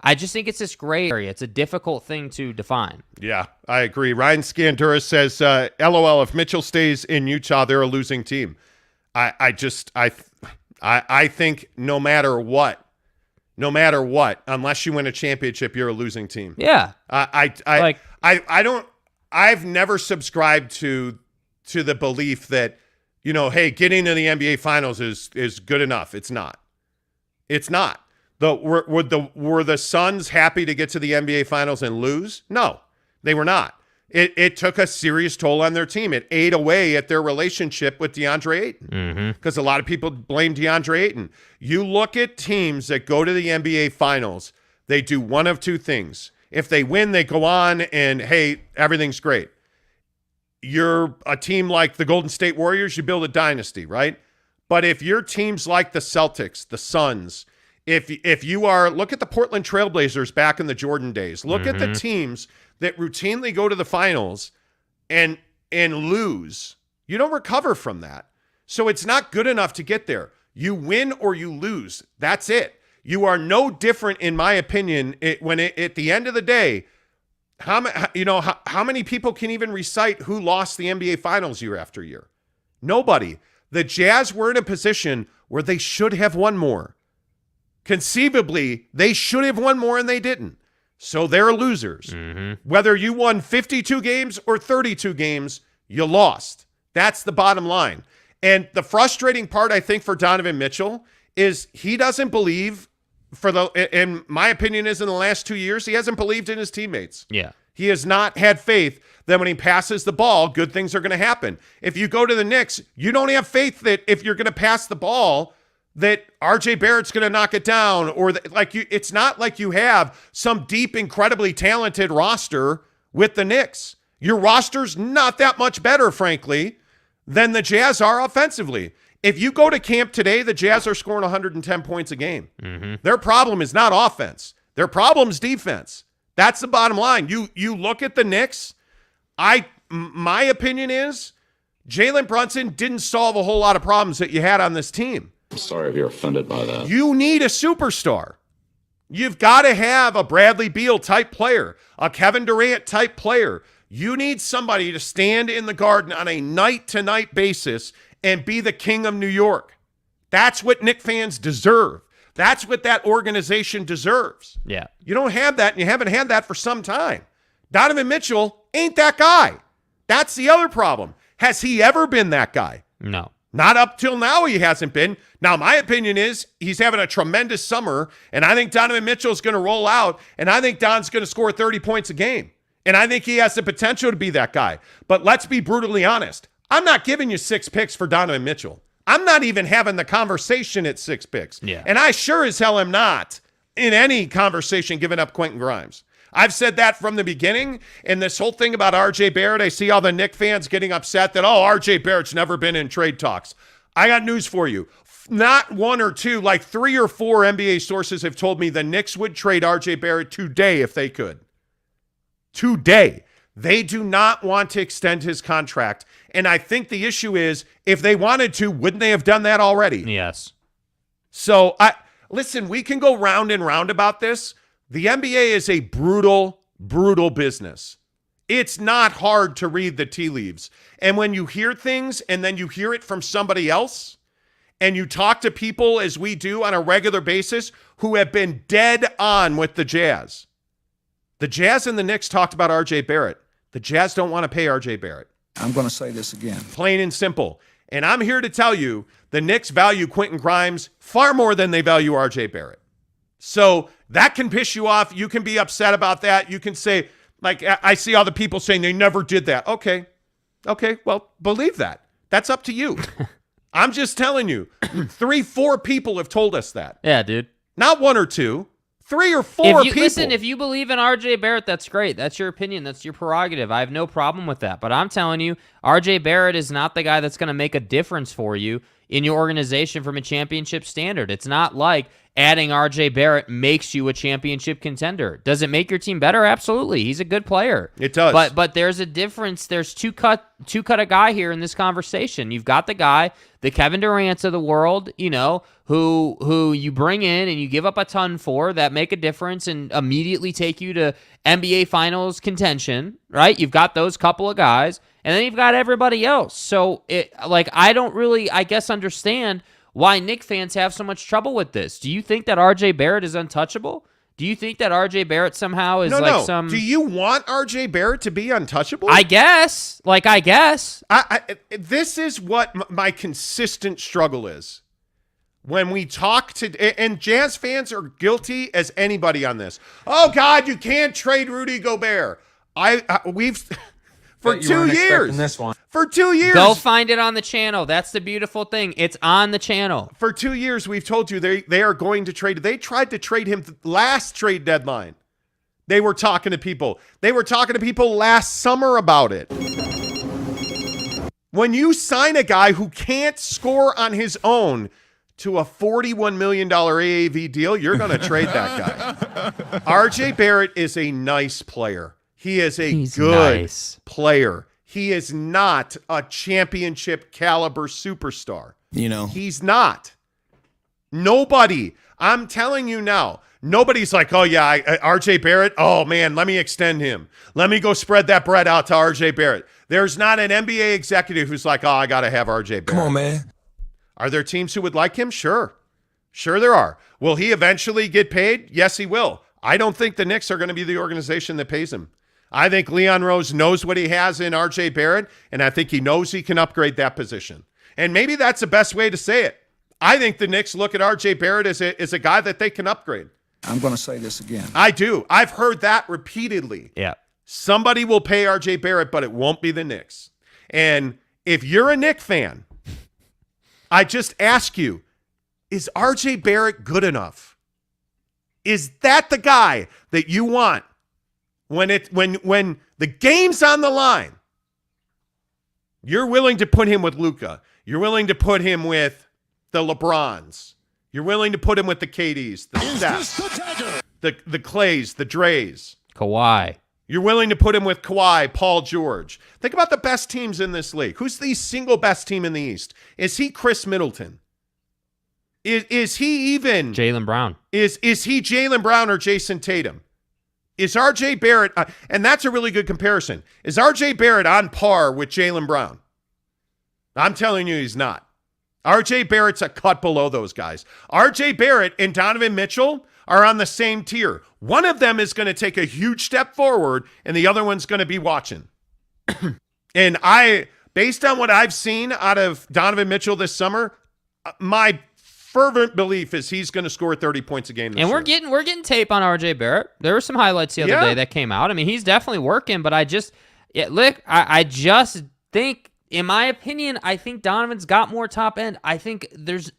[SPEAKER 4] I just think it's this gray area. It's a difficult thing to define.
[SPEAKER 3] Yeah, I agree. Ryan Scandura says, LOL, if Mitchell stays in Utah, they're a losing team. I think no matter what, unless you win a championship, you're a losing team.
[SPEAKER 4] Yeah.
[SPEAKER 3] I've never subscribed to the belief that, hey, getting to the NBA Finals is good enough. It's not. It's not. Were the Suns happy to get to the NBA Finals and lose? No, they were not. It took a serious toll on their team. It ate away at their relationship with DeAndre Ayton because a lot of people blame DeAndre Ayton. You look at teams that go to the NBA Finals, they do one of two things. If they win, they go on and, hey, everything's great. You're a team like the Golden State Warriors, you build a dynasty, right? But if you're teams like the Celtics, the Suns, if you are, look at the Portland Trailblazers back in the Jordan days. Look at the teams that routinely go to the finals and lose. You don't recover from that. So it's not good enough to get there. You win or you lose. That's it. You are no different, in my opinion, at the end of the day, how many people can even recite who lost the NBA Finals year after year? Nobody. The Jazz were in a position where they should have won more. Conceivably, they should have won more and they didn't. So they're losers. Whether you won 52 games or 32 games, you lost. That's the bottom line. And the frustrating part, I think, for Donovan Mitchell is he doesn't believe, in my opinion, is in the last 2 years, he hasn't believed in his teammates.
[SPEAKER 4] Yeah.
[SPEAKER 3] He has not had faith that when he passes the ball, good things are going to happen. If you go to the Knicks, you don't have faith that if you're going to pass the ball, that RJ Barrett's going to knock it down, or it's not like you have some deep, incredibly talented roster with the Knicks. Your roster's not that much better, frankly, than the Jazz are offensively. If you go to camp today, the Jazz are scoring 110 points a game. Their problem is not offense. Their problem is defense. That's the bottom line. You look at the Knicks, my opinion is Jalen Brunson didn't solve a whole lot of problems that you had on this team.
[SPEAKER 6] I'm sorry if you're offended by that.
[SPEAKER 3] You need a superstar. You've got to have a Bradley Beal type player, a Kevin Durant type player. You need somebody to stand in the Garden on a night-to-night basis and be the king of New York. That's what Knicks fans deserve. That's what that organization deserves.
[SPEAKER 4] Yeah.
[SPEAKER 3] You don't have that, and you haven't had that for some time. Donovan Mitchell ain't that guy. That's the other problem. Has he ever been that guy?
[SPEAKER 4] No.
[SPEAKER 3] Not up till now he hasn't been. Now, my opinion is he's having a tremendous summer, and I think Donovan Mitchell's going to roll out, and I think Don's going to score 30 points a game. And I think he has the potential to be that guy. But let's be brutally honest. I'm not giving you 6 picks for Donovan Mitchell. I'm not even having the conversation at 6 picks.
[SPEAKER 4] Yeah.
[SPEAKER 3] And I sure as hell am not in any conversation giving up Quentin Grimes. I've said that from the beginning. And this whole thing about RJ Barrett, I see all the Knicks fans getting upset that, RJ Barrett's never been in trade talks. I got news for you. Not 1 or 2, like 3 or 4 NBA sources have told me the Knicks would trade RJ Barrett today if they could. Today. They do not want to extend his contract. And I think the issue is, if they wanted to, wouldn't they have done that already?
[SPEAKER 4] Yes.
[SPEAKER 3] So, listen, we can go round and round about this. The NBA is a brutal, brutal business. It's not hard to read the tea leaves. And when you hear things and then you hear it from somebody else, and you talk to people, as we do on a regular basis, who have been dead on with the Jazz. The Jazz and the Knicks talked about RJ Barrett. The Jazz don't want to pay RJ Barrett.
[SPEAKER 7] I'm going to say this again.
[SPEAKER 3] Plain and simple. And I'm here to tell you the Knicks value Quentin Grimes far more than they value RJ Barrett. So that can piss you off. You can be upset about that. You can say, like, I see all the people saying they never did that. Okay, well, believe that. That's up to you. I'm just telling you, 3, 4 people have told us that.
[SPEAKER 4] Yeah, dude.
[SPEAKER 3] Not 1 or 2. 3 or 4 people.
[SPEAKER 4] Listen, if you believe in RJ Barrett, that's great. That's your opinion. That's your prerogative. I have no problem with that. But I'm telling you, RJ Barrett is not the guy that's going to make a difference for you in your organization from a championship standard. It's not like adding RJ Barrett makes you a championship contender. Does it make your team better? Absolutely. He's a good player.
[SPEAKER 3] It does.
[SPEAKER 4] But there's a difference. There's two cut a guy here in this conversation. You've got the guy, the Kevin Durant's of the world, who you bring in and you give up a ton for, that make a difference and immediately take you to NBA Finals contention, right? You've got those couple of guys, and then you've got everybody else. So I don't really, I guess, understand why Knicks fans have so much trouble with this. Do you think that RJ Barrett is untouchable? Do you think that RJ Barrett somehow is some...
[SPEAKER 3] Do you want RJ Barrett to be untouchable?
[SPEAKER 4] I guess.
[SPEAKER 3] This is what my consistent struggle is. When we talk to... And Jazz fans are guilty as anybody on this. Oh, God, you can't trade Rudy Gobert. We've... For 2 years.
[SPEAKER 8] This one.
[SPEAKER 3] For 2 years.
[SPEAKER 4] Go find it on the channel. That's the beautiful thing. It's on the channel.
[SPEAKER 3] For 2 years, we've told you they are going to trade. They tried to trade him last trade deadline. They were talking to people. They were talking to people last summer about it. When you sign a guy who can't score on his own to a $41 million AAV deal, you're going to trade that guy. RJ Barrett is a nice player. He is He's good nice. Player. He is not a championship caliber superstar. He's not. Nobody. I'm telling you now. Nobody's like, oh, yeah, RJ Barrett. Oh, man, let me extend him. Let me go spread that bread out to RJ Barrett. There's not an NBA executive who's like, oh, I got to have RJ Barrett.
[SPEAKER 8] Come on, man.
[SPEAKER 3] Are there teams who would like him? Sure. Sure there are. Will he eventually get paid? Yes, he will. I don't think the Knicks are going to be the organization that pays him. I think Leon Rose knows what he has in RJ Barrett, and I think he knows he can upgrade that position. And maybe that's the best way to say it. I think the Knicks look at RJ Barrett as a guy that they can upgrade.
[SPEAKER 7] I'm going to say this again.
[SPEAKER 3] I do. I've heard that repeatedly.
[SPEAKER 4] Yeah.
[SPEAKER 3] Somebody will pay RJ Barrett, but it won't be the Knicks. And if you're a Knicks fan, I just ask you, is RJ Barrett good enough? Is that the guy that you want? When the game's on the line, you're willing to put him with Luka. You're willing to put him with the LeBrons. You're willing to put him with the KDs, the Stephs, the Clays, the Drays.
[SPEAKER 4] Kawhi.
[SPEAKER 3] You're willing to put him with Kawhi, Paul George. Think about the best teams in this league. Who's the single best team in the East? Is he Chris Middleton? Is he even...
[SPEAKER 4] Jaylen Brown.
[SPEAKER 3] Is he Jaylen Brown or Jason Tatum? Is RJ Barrett, and that's a really good comparison, is RJ Barrett on par with Jalen Brown? I'm telling you he's not. RJ Barrett's a cut below those guys. RJ Barrett and Donovan Mitchell are on the same tier. One of them is going to take a huge step forward, and the other one's going to be watching. And based on what I've seen out of Donovan Mitchell this summer, my fervent belief is he's going to score 30 points a game this year.
[SPEAKER 4] And we're getting tape on RJ Barrett. There were some highlights the other day that came out. I mean, he's definitely working, but I just think, in my opinion, I think Donovan's got more top end. I think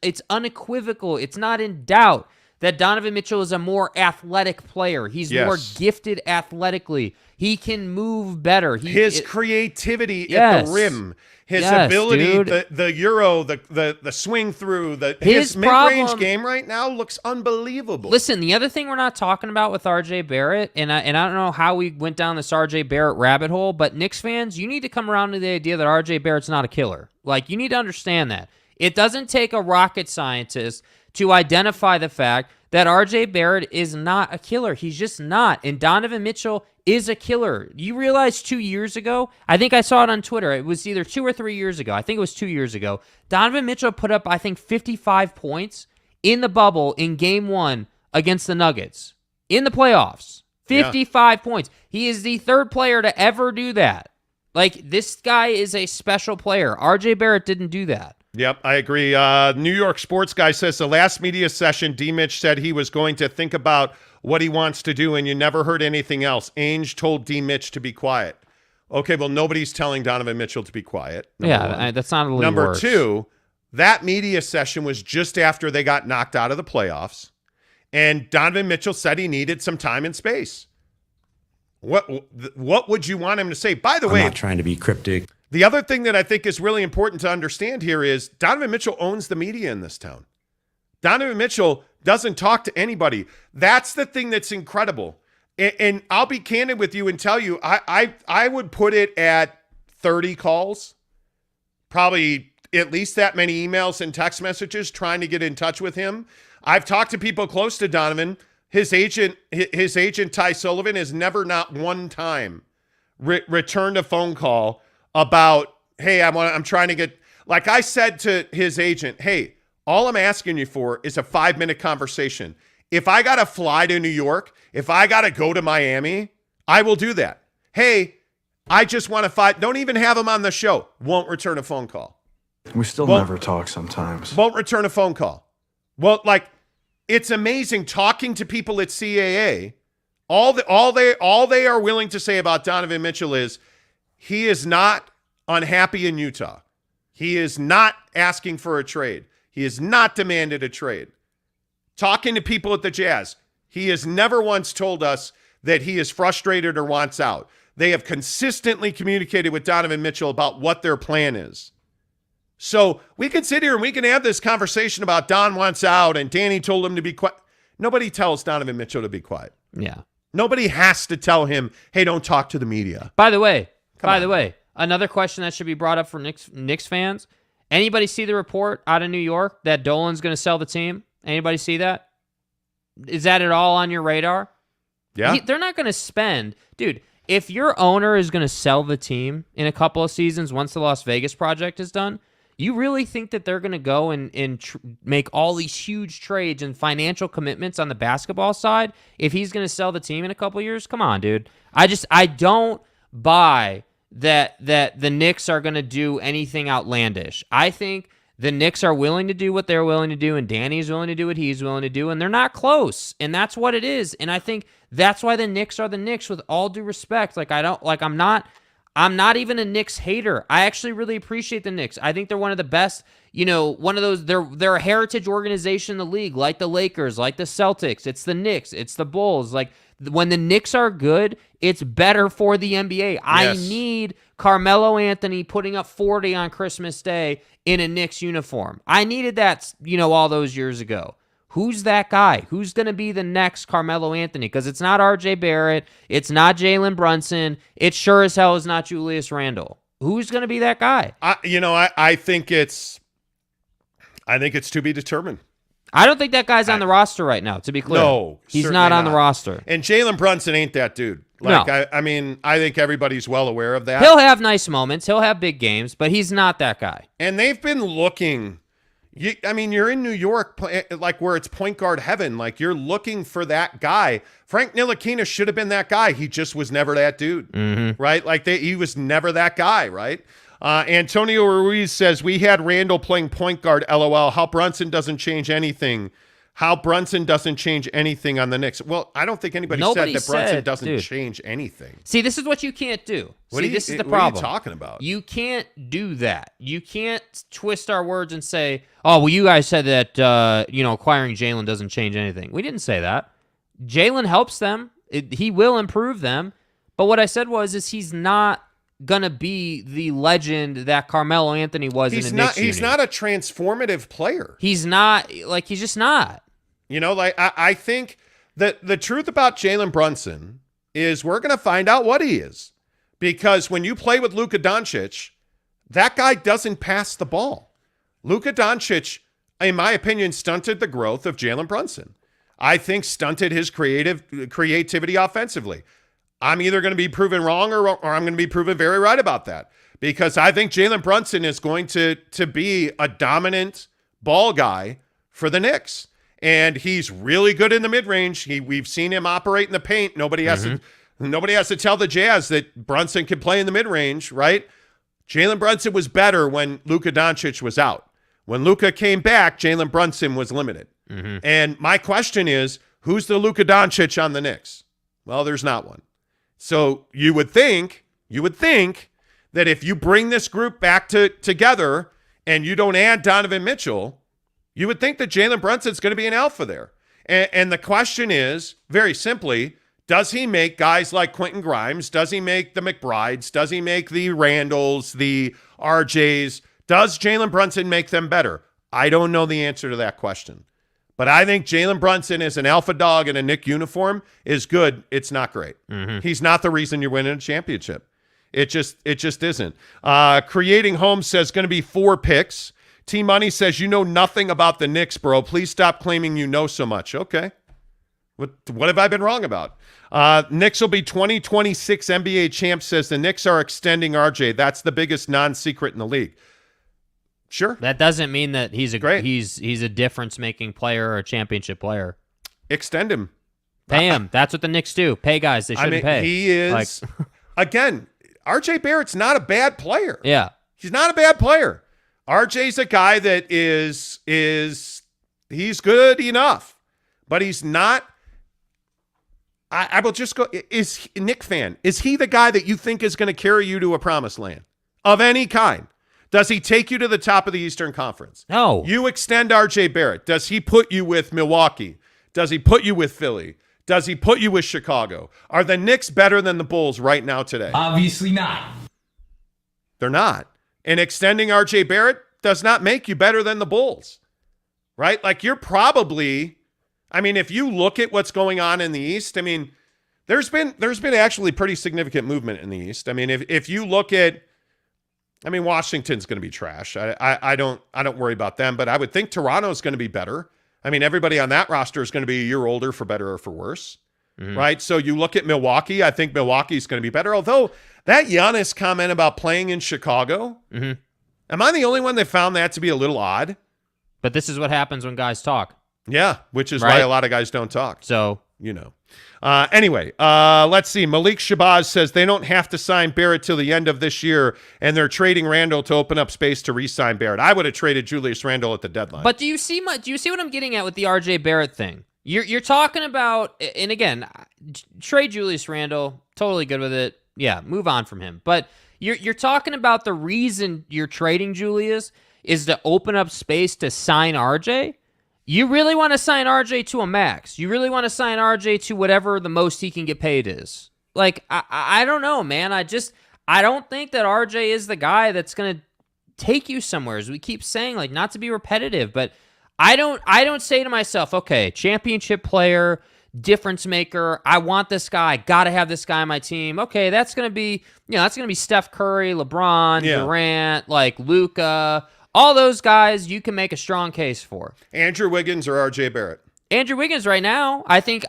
[SPEAKER 4] it's unequivocal. It's not in doubt that Donovan Mitchell is a more athletic player. He's more gifted athletically. He can move better. His creativity at the rim, his ability, the euro, the swing through, his mid-range game right now looks unbelievable. Listen, the other thing we're not talking about with RJ Barrett, and I don't know how we went down this RJ Barrett rabbit hole, but Knicks fans, you need to come around to the idea that RJ Barrett's not a killer. Like, you need to understand that. It doesn't take a rocket scientist to identify the fact that RJ Barrett is not a killer. He's just not. And Donovan Mitchell is a killer. You realize 2 years ago, I think I saw it on Twitter, it was either 2 or 3 years ago, I think it was 2 years ago, Donovan Mitchell put up, I think, 55 points in the bubble in Game 1 against the Nuggets. In the playoffs. 55 points. He is the third player to ever do that. Like, this guy is a special player. RJ Barrett didn't do that. Yep, I agree. New York sports guy says the last media session, D-Mitch said he was going to think about what he wants to do, and you never heard anything else. Ainge told D-Mitch to be quiet. Okay, well, nobody's telling Donovan Mitchell to be quiet. That's not a little Number worse. 2, that media session was just after they got knocked out of the playoffs, and Donovan Mitchell said he needed some time and space. What would you want him to say? By the way, I'm not trying to be cryptic. The other thing that I think is really important to understand here is Donovan Mitchell owns the media in this town. Donovan Mitchell doesn't talk to anybody. That's the thing that's incredible. And I'll be candid with you and tell you, I would put it at 30 calls, probably at least that many emails and text messages trying to get in touch with him. I've talked to people close to Donovan. His agent, Ty Sullivan, has never, not one time, returned a phone call about, hey, I'm trying to get, like I said to his agent, hey, all I'm asking you for is a 5-minute conversation. If I got to fly to New York, if I got to go to Miami, I will do that. Hey, I just want to fight. Don't even have him on the show. Won't return a phone call.
[SPEAKER 8] We still never talk sometimes.
[SPEAKER 3] Won't return a phone call. Well, like, it's amazing talking to people at CAA. All they are willing to say about Donovan Mitchell is, he is not unhappy in Utah. He is not asking for a trade. He has not demanded a trade. Talking to people at the Jazz, he has never once told us that he is frustrated or wants out. They have consistently communicated with Donovan Mitchell about what their plan is. So we can sit here and we can have this conversation about Don wants out and Danny told him to be quiet. Nobody tells Donovan Mitchell to be quiet. Yeah. Nobody has to tell him, hey, don't talk to the media. By the way, another question that should be brought up for Knicks fans. Anybody see the report out of New York that Dolan's going to sell the team? Anybody see that? Is that at all on your radar? Yeah. They're not going to spend. Dude, if your owner is going to sell the team in a couple of seasons once the Las Vegas project is done, you really think that they're going to go and make all these huge trades and financial commitments on the basketball side if he's going to sell the team in a couple of years? Come on, dude. I don't buy that the Knicks are going to do anything outlandish. I think the Knicks are willing to do what they're willing to do, and Danny's willing to do what he's willing to do, and they're not close, and that's what it is. And I think that's why the Knicks are the Knicks, with all due respect. I'm not even a Knicks hater. I actually really appreciate the Knicks. I think they're one of the best, one of those, they're a heritage organization in the league, like the Lakers, like the Celtics. It's the Knicks, it's the Bulls. Like, when the Knicks are good, it's better for the NBA. Yes. I need Carmelo Anthony putting up 40 on Christmas Day in a Knicks uniform. I needed that, all those years ago. Who's that guy? Who's going to be the next Carmelo Anthony? Because it's not RJ Barrett. It's not Jalen Brunson. It sure as hell is not Julius Randle. Who's going to be that guy? I think it's to be determined.
[SPEAKER 4] I don't think that guy's on the roster right now, to be clear.
[SPEAKER 3] No,
[SPEAKER 4] he's not on the roster.
[SPEAKER 3] And Jalen Brunson ain't that dude. Like, no. I mean, I think everybody's well aware of that.
[SPEAKER 4] He'll have nice moments. He'll have big games, but he's not that guy.
[SPEAKER 3] And they've been looking. You're in New York, like where it's point guard heaven. Like, you're looking for that guy. Frank Ntilikina should have been that guy. He just was never that dude, right? Like, he was never that guy, right? Antonio Ruiz says, we had Randall playing point guard, LOL. How Brunson doesn't change anything. How Brunson doesn't change anything on the Knicks. Well, I don't think nobody said that Brunson doesn't change anything.
[SPEAKER 4] See, this is what you can't do. This is the problem.
[SPEAKER 3] What are you talking about?
[SPEAKER 4] You can't do that. You can't twist our words and say, oh, well, you guys said that, acquiring Jalen doesn't change anything. We didn't say that. Jalen helps them. He will improve them. But what I said is he's not going to be the legend that Carmelo Anthony was in the Knicks.
[SPEAKER 3] He's not a transformative player.
[SPEAKER 4] He's not. He's just not.
[SPEAKER 3] I think that the truth about Jalen Brunson is we're going to find out what he is. Because when you play with Luka Doncic, that guy doesn't pass the ball. Luka Doncic, in my opinion, stunted the growth of Jalen Brunson. I think stunted his creativity offensively. I'm either going to be proven wrong or I'm going to be proven very right about that. Because I think Jalen Brunson is going to be a dominant ball guy for the Knicks. And he's really good in the mid-range. We've seen him operate in the paint. Nobody has to tell the Jazz that Brunson can play in the mid-range, right? Jalen Brunson was better when Luka Doncic was out. When Luka came back, Jalen Brunson was limited. And my question is, who's the Luka Doncic on the Knicks? Well, there's not one. So you would think that if you bring this group back together and you don't add Donovan Mitchell, you would think that Jalen Brunson's going to be an alpha there. And the question is, very simply, does he make guys like Quentin Grimes? Does he make the McBrides? Does he make the Randalls, the RJs? Does Jalen Brunson make them better? I don't know the answer to that question. But I think Jalen Brunson as an alpha dog in a Knick uniform is good. It's not great. He's not the reason you're winning a championship. It just isn't. Creating Homes says going to be 4 picks. T-Money says, you know nothing about the Knicks, bro. Please stop claiming you know so much. Okay. What have I been wrong about? Knicks will be 2026 NBA champs, says the Knicks are extending RJ. That's the biggest non-secret in the league. Sure.
[SPEAKER 4] That doesn't mean that he's a difference-making player or a championship player.
[SPEAKER 3] Extend him.
[SPEAKER 4] Pay him. That's what the Knicks do. Pay guys they shouldn't pay.
[SPEAKER 3] He is, again, RJ Barrett's not a bad player.
[SPEAKER 4] Yeah.
[SPEAKER 3] He's not a bad player. RJ's a guy that he's good enough, but he's not. I will just go, is Knick fan, is he the guy that you think is going to carry you to a promised land of any kind? Does he take you to the top of the Eastern Conference?
[SPEAKER 4] No.
[SPEAKER 3] You extend RJ Barrett. Does he put you with Milwaukee? Does he put you with Philly? Does he put you with Chicago? Are the Knicks better than the Bulls right now today?
[SPEAKER 9] Obviously not.
[SPEAKER 3] They're not. And extending RJ Barrett does not make you better than the Bulls, right? Like, you're probably, if you look at what's going on in the East, there's been actually pretty significant movement in the East. If you look at, Washington's going to be trash. I don't worry about them, but I would think Toronto's going to be better. Everybody on that roster is going to be a year older for better or for worse, right? So you look at Milwaukee, I think Milwaukee's going to be better, although that Giannis comment about playing in Chicago, am I the only one that found that to be a little odd?
[SPEAKER 4] But this is what happens when guys talk.
[SPEAKER 3] Yeah, which is why a lot of guys don't talk.
[SPEAKER 4] So,
[SPEAKER 3] anyway, let's see. Malik Shabazz says they don't have to sign Barrett till the end of this year, and they're trading Randall to open up space to re-sign Barrett. I would have traded Julius Randle at the deadline.
[SPEAKER 4] But do you see what I'm getting at with the RJ Barrett thing? You're talking about, and again, trade Julius Randle, totally good with it. Yeah, move on from him. But you're talking about the reason you're trading Julius is to open up space to sign RJ. You really want to sign RJ to a max. You really want to sign RJ to whatever the most he can get paid is. I don't know, man. I don't think that RJ is the guy that's going to take you somewhere. As we keep saying, not to be repetitive, but I don't say to myself, okay, championship player, difference maker. I want this guy. Got to have this guy on my team. Okay, that's going to be, Steph Curry, LeBron, Durant, Luka, All those guys you can make a strong case for.
[SPEAKER 3] Andrew Wiggins or RJ Barrett?
[SPEAKER 4] Andrew Wiggins right now, I think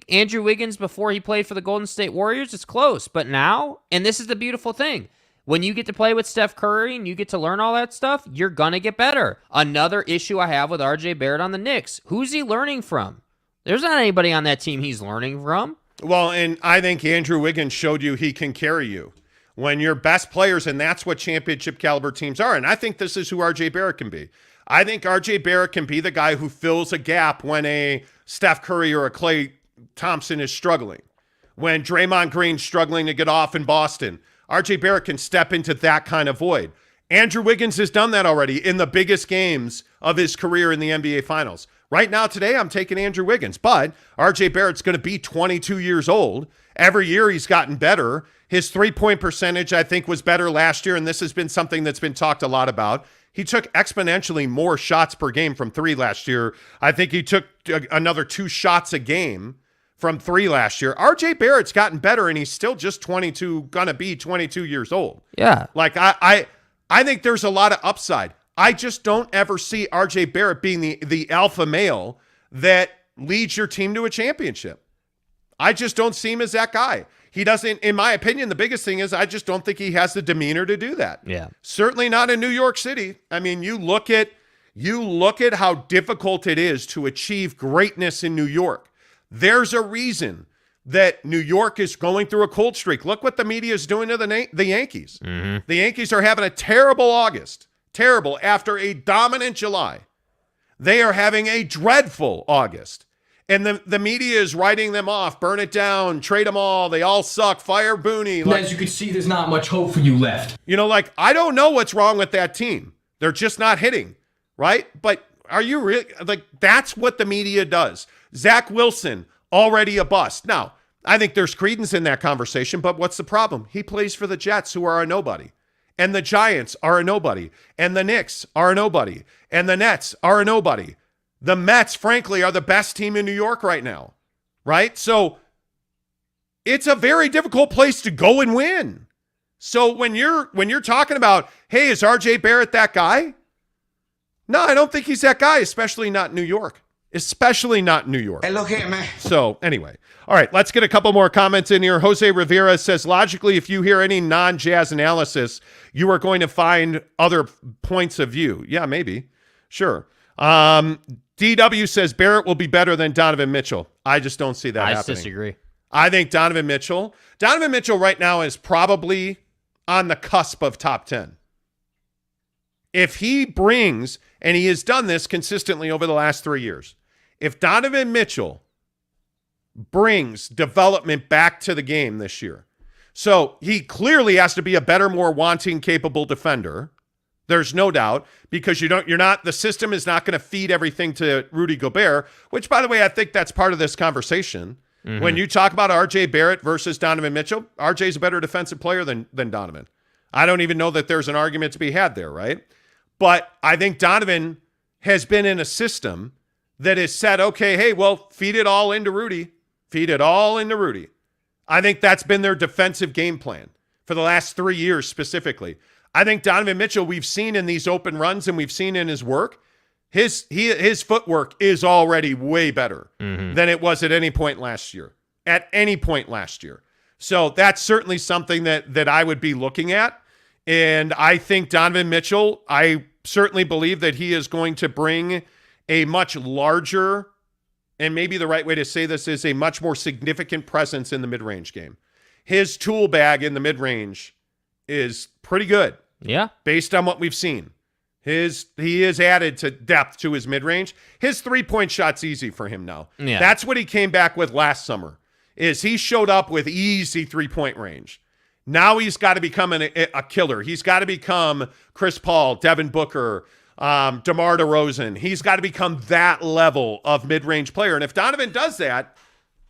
[SPEAKER 4] Andrew Wiggins before he played for the Golden State Warriors is close. But now, and this is the beautiful thing, when you get to play with Steph Curry and you get to learn all that stuff, you're going to get better. Another issue I have with RJ Barrett on the Knicks, who's he learning from? There's not anybody on that team he's learning from.
[SPEAKER 3] Well, and I think Andrew Wiggins showed you he can carry you when your best players, and that's what championship caliber teams are. And I think this is who RJ Barrett can be. I think RJ Barrett can be the guy who fills a gap when a Steph Curry or a Klay Thompson is struggling. When Draymond Green's struggling to get off in Boston, RJ Barrett can step into that kind of void. Andrew Wiggins has done that already in the biggest games of his career in the NBA Finals. Right now, today, I'm taking Andrew Wiggins, but RJ Barrett's going to be 22 years old. Every year he's gotten better. His three-point percentage, I think, was better last year, and this has been something that's been talked a lot about. He took exponentially more shots per game from three last year. I think he took another 2 shots a game from three last year. RJ Barrett's gotten better, and he's still just 22, gonna be 22 years old.
[SPEAKER 4] Yeah.
[SPEAKER 3] Like, I think there's a lot of upside. I just don't ever see RJ Barrett being the alpha male that leads your team to a championship. I just don't see him as that guy. He doesn't, in my opinion, the biggest thing is I just don't think he has the demeanor to do that.
[SPEAKER 4] Yeah.
[SPEAKER 3] Certainly not in New York City. I mean, you look at how difficult it is to achieve greatness in New York. There's a reason that New York is going through a cold streak. Look what the media is doing to the Yankees. Mm-hmm. The Yankees are having a terrible August. Terrible after a dominant July. They are having a dreadful August. And the media is writing them off. Burn it down. Trade them all. They all suck. Fire Booney.
[SPEAKER 9] As you can see, there's not much hope for you left.
[SPEAKER 3] You know, like, I don't know what's wrong with that team. They're just not hitting, right? But are you really, like, that's what the media does. Zach Wilson, already a bust. Now, I think there's credence in that conversation, but what's the problem? He plays for the Jets, who are a nobody. And the Giants are a nobody. And the Knicks are a nobody. And the Nets are a nobody. The Mets, frankly, are the best team in New York right now, right? So it's a very difficult place to go and win. So when you're talking about, hey, is RJ Barrett that guy? No, I don't think he's that guy, especially not in New York. Especially not in New York. So anyway, all right, let's get a couple more comments in here. Jose Rivera says, logically, if you hear any non-Jazz analysis, you are going to find other points of view. Yeah, maybe. Sure. DW says Barrett will be better than Donovan Mitchell. I just don't see that happening.
[SPEAKER 4] I disagree.
[SPEAKER 3] I think Donovan Mitchell right now is probably on the cusp of top 10. If he brings, and he has done this consistently over the last 3 years, if Donovan Mitchell brings development back to the game this year, so he clearly has to be a better, more wanting, capable defender. There's no doubt, because the system is not going to feed everything to Rudy Gobert, which, by the way, I think that's part of this conversation. Mm-hmm. When you talk about RJ Barrett versus Donovan Mitchell, RJ's a better defensive player than Donovan. I don't even know that there's an argument to be had there, right? But I think Donovan has been in a system that has said, okay, hey, well, feed it all into Rudy. Feed it all into Rudy. I think that's been their defensive game plan for the last 3 years specifically. I think Donovan Mitchell, we've seen in these open runs and we've seen in his work, his footwork is already way better than it was at any point last year. At any point last year. So that's certainly something that I would be looking at. And I think Donovan Mitchell, I certainly believe that he is going to bring a much larger, and maybe the right way to say this is a much more significant presence in the mid-range game. His tool bag in the mid-range is pretty good.
[SPEAKER 4] Yeah.
[SPEAKER 3] Based on what we've seen. He is added to depth to his mid-range. His three-point shot's easy for him now.
[SPEAKER 4] Yeah.
[SPEAKER 3] That's what he came back with last summer, is he showed up with easy three-point range. Now he's got to become a killer. He's got to become Chris Paul, Devin Booker, DeMar DeRozan. He's got to become that level of mid-range player. And if Donovan does that,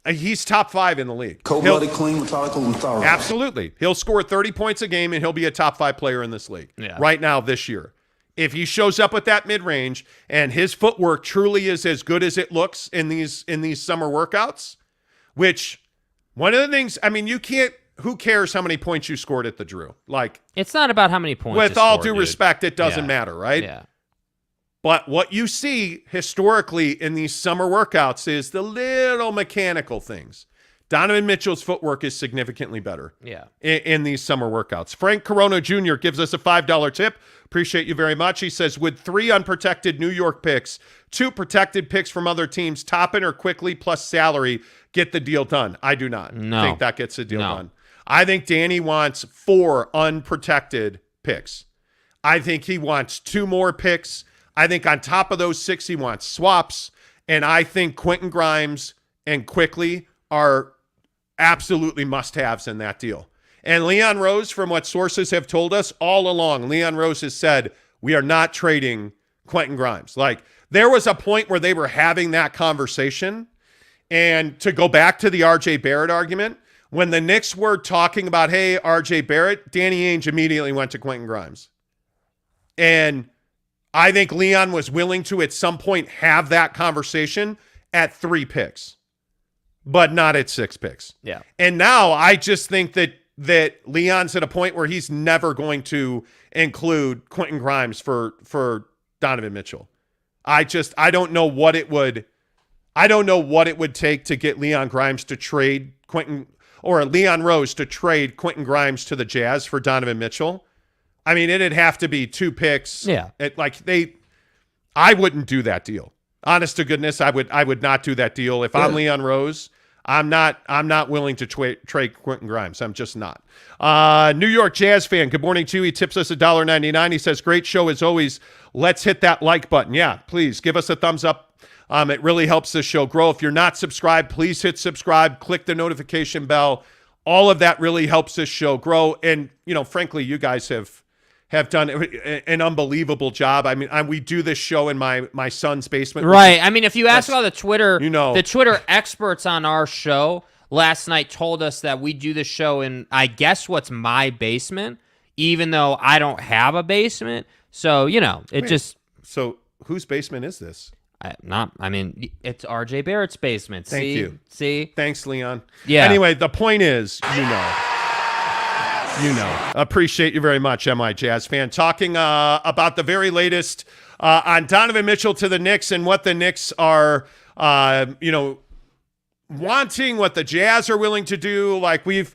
[SPEAKER 3] he's top 5 in the league.
[SPEAKER 7] Cold-blooded, clean, methodical, and thorough.
[SPEAKER 3] Absolutely. He'll score 30 points a game, and he'll be a top 5 player in this league right now this year. If he shows up with that mid-range and his footwork truly is as good as it looks in these summer workouts, which one of the things, I mean, you can't who cares how many points you scored at the Drew? Like,
[SPEAKER 4] it's not about how many points.
[SPEAKER 3] With all due respect, it doesn't matter, right?
[SPEAKER 4] Yeah.
[SPEAKER 3] But what you see historically in these summer workouts is the little mechanical things. Donovan Mitchell's footwork is significantly better in these summer workouts. Frank Corona Jr. gives us a $5 tip. Appreciate you very much. He says, would 3 unprotected New York picks, 2 protected picks from other teams, Toppin or Quickly plus salary, get the deal done? I do not think that gets the deal done. I think Danny wants 4 unprotected picks. I think he wants 2 more picks. I think on top of those 6, he wants swaps. And I think Quentin Grimes and Quickly are absolutely must-haves in that deal. And Leon Rose, from what sources have told us all along, Leon Rose has said, we are not trading Quentin Grimes. Like, there was a point where they were having that conversation. And to go back to the RJ Barrett argument, when the Knicks were talking about, hey, RJ Barrett, Danny Ainge immediately went to Quentin Grimes. And I think Leon was willing to, at some point, have that conversation at 3 picks, but not at 6 picks.
[SPEAKER 4] Yeah.
[SPEAKER 3] And now I just think that Leon's at a point where he's never going to include Quentin Grimes for Donovan Mitchell. I don't know what it would take to get Leon Grimes to trade Quentin, or Leon Rose to trade Quentin Grimes to the Jazz for Donovan Mitchell. I mean, it'd have to be 2 picks.
[SPEAKER 4] Yeah.
[SPEAKER 3] I wouldn't do that deal. Honest to goodness, I would not do that deal. If I'm Leon Rose, I'm not willing to trade Quentin Grimes. I'm just not. New York Jazz fan, good morning to you. He tips us $1.99. He says, great show as always. Let's hit that like button. Yeah, please give us a thumbs up. It really helps this show grow. If you're not subscribed, please hit subscribe, click the notification bell. All of that really helps this show grow. And, frankly, you guys have done an unbelievable job. I mean, we do this show in my son's basement.
[SPEAKER 4] Right. I mean, if you ask all the Twitter experts on our show last night told us that we do this show in, I guess, what's my basement, even though I don't have a basement. So,
[SPEAKER 3] So whose basement is this?
[SPEAKER 4] It's RJ Barrett's basement.
[SPEAKER 3] Thank you.
[SPEAKER 4] See?
[SPEAKER 3] Thanks, Leon.
[SPEAKER 4] Yeah.
[SPEAKER 3] Anyway, the point is, appreciate you very much, MI Jazz fan. Talking about the very latest on Donovan Mitchell to the Knicks and what the Knicks are, wanting, what the Jazz are willing to do. Like we've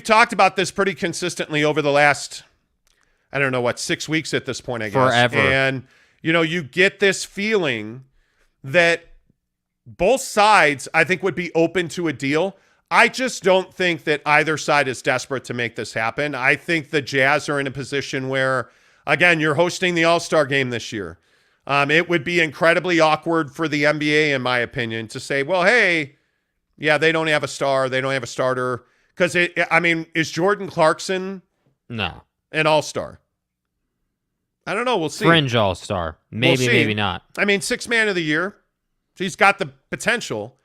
[SPEAKER 3] talked about this pretty consistently over the last, 6 weeks at this point, I guess.
[SPEAKER 4] Forever.
[SPEAKER 3] And, you get this feeling that both sides, I think, would be open to a deal. I just don't think that either side is desperate to make this happen. I think the Jazz are in a position where, again, you're hosting the All-Star game this year. It would be incredibly awkward for the NBA, in my opinion, to say, well, hey, yeah, they don't have a star. They don't have a starter. Because, is Jordan Clarkson an All-Star? I don't know. We'll see.
[SPEAKER 4] Fringe All-Star. Maybe, maybe not.
[SPEAKER 3] 6th man of the year. He's got the potential.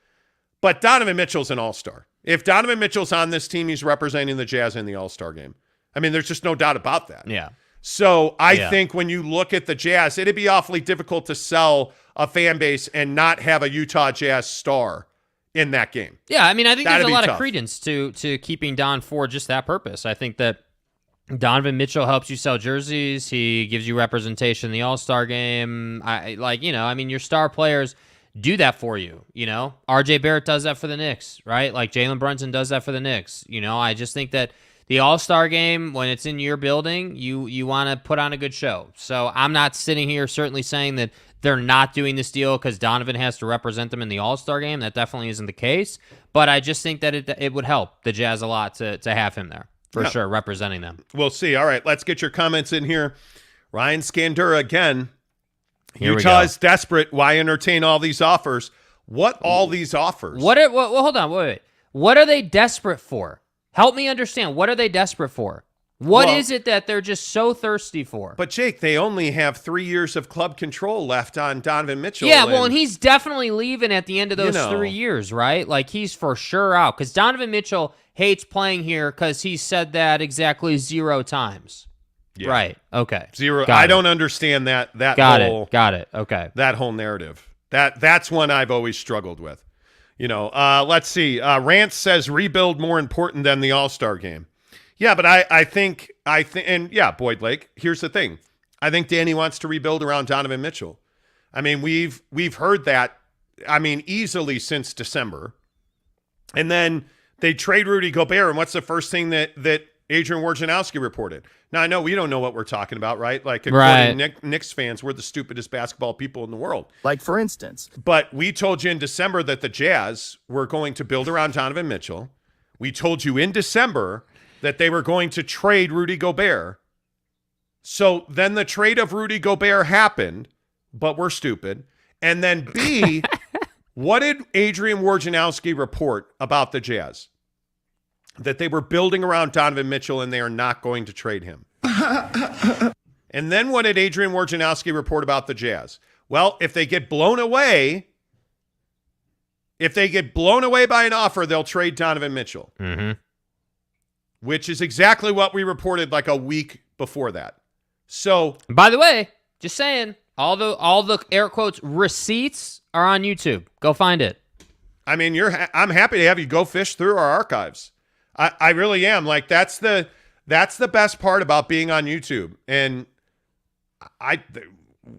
[SPEAKER 3] But Donovan Mitchell's an All-Star. If Donovan Mitchell's on this team, he's representing the Jazz in the All-Star game. There's just no doubt about that.
[SPEAKER 4] Yeah.
[SPEAKER 3] So I think when you look at the Jazz, it'd be awfully difficult to sell a fan base and not have a Utah Jazz star in that game.
[SPEAKER 4] Yeah, I think there's a lot of credence to keeping Don for just that purpose. I think that Donovan Mitchell helps you sell jerseys. He gives you representation in the All-Star game. Your star players do that for you. RJ Barrett does that for the Knicks, right? Like Jalen Brunson does that for the Knicks. I just think that the All-Star game, when it's in your building, you want to put on a good show. So I'm not sitting here certainly saying that they're not doing this deal because Donovan has to represent them in the All-Star game. That definitely isn't the case. But I just think that it would help the Jazz a lot to have him there. For sure, representing them.
[SPEAKER 3] We'll see. All right, let's get your comments in here. Ryan Scandura again.
[SPEAKER 4] Here
[SPEAKER 3] Utah is desperate. Why entertain all these offers? What all these offers?
[SPEAKER 4] Hold on. Wait. What are they desperate for? Help me understand. What are they desperate for? What is it that they're just so thirsty for?
[SPEAKER 3] But, Jake, they only have 3 years of club control left on Donovan Mitchell.
[SPEAKER 4] Yeah, and he's definitely leaving at the end of those 3 years, right? Like, he's for sure out. Because Donovan Mitchell hates playing here because he said that exactly 0 times. Yeah. Right. Okay.
[SPEAKER 3] 0. I don't understand that
[SPEAKER 4] Got it. Okay.
[SPEAKER 3] That whole narrative. That's one I've always struggled with. Let's see. Rance says rebuild more important than the All-Star game. Yeah, but I think, Boyd Lake, here's the thing. I think Danny wants to rebuild around Donovan Mitchell. I mean, we've heard that, easily since December. And then they trade Rudy Gobert, and what's the first thing that Adrian Wojnarowski reported? Now, I know we don't know what we're talking about, right? Like, according to Knicks fans, we're the stupidest basketball people in the world.
[SPEAKER 10] Like, for instance.
[SPEAKER 3] But we told you in December that the Jazz were going to build around Donovan Mitchell. We told you in December that they were going to trade Rudy Gobert. So then the trade of Rudy Gobert happened, but we're stupid. And then B, what did Adrian Wojnarowski report about the Jazz? That they were building around Donovan Mitchell and they are not going to trade him. And then what did Adrian Wojnarowski report about the Jazz? Well, if they get blown away by an offer, they'll trade Donovan Mitchell.
[SPEAKER 4] Mm-hmm.
[SPEAKER 3] Which is exactly what we reported like a week before that. So,
[SPEAKER 4] by the way, just saying, all the air quotes receipts are on YouTube. Go find it.
[SPEAKER 3] I mean, I'm happy to have you go fish through our archives. I really am. Like, that's the best part about being on YouTube. And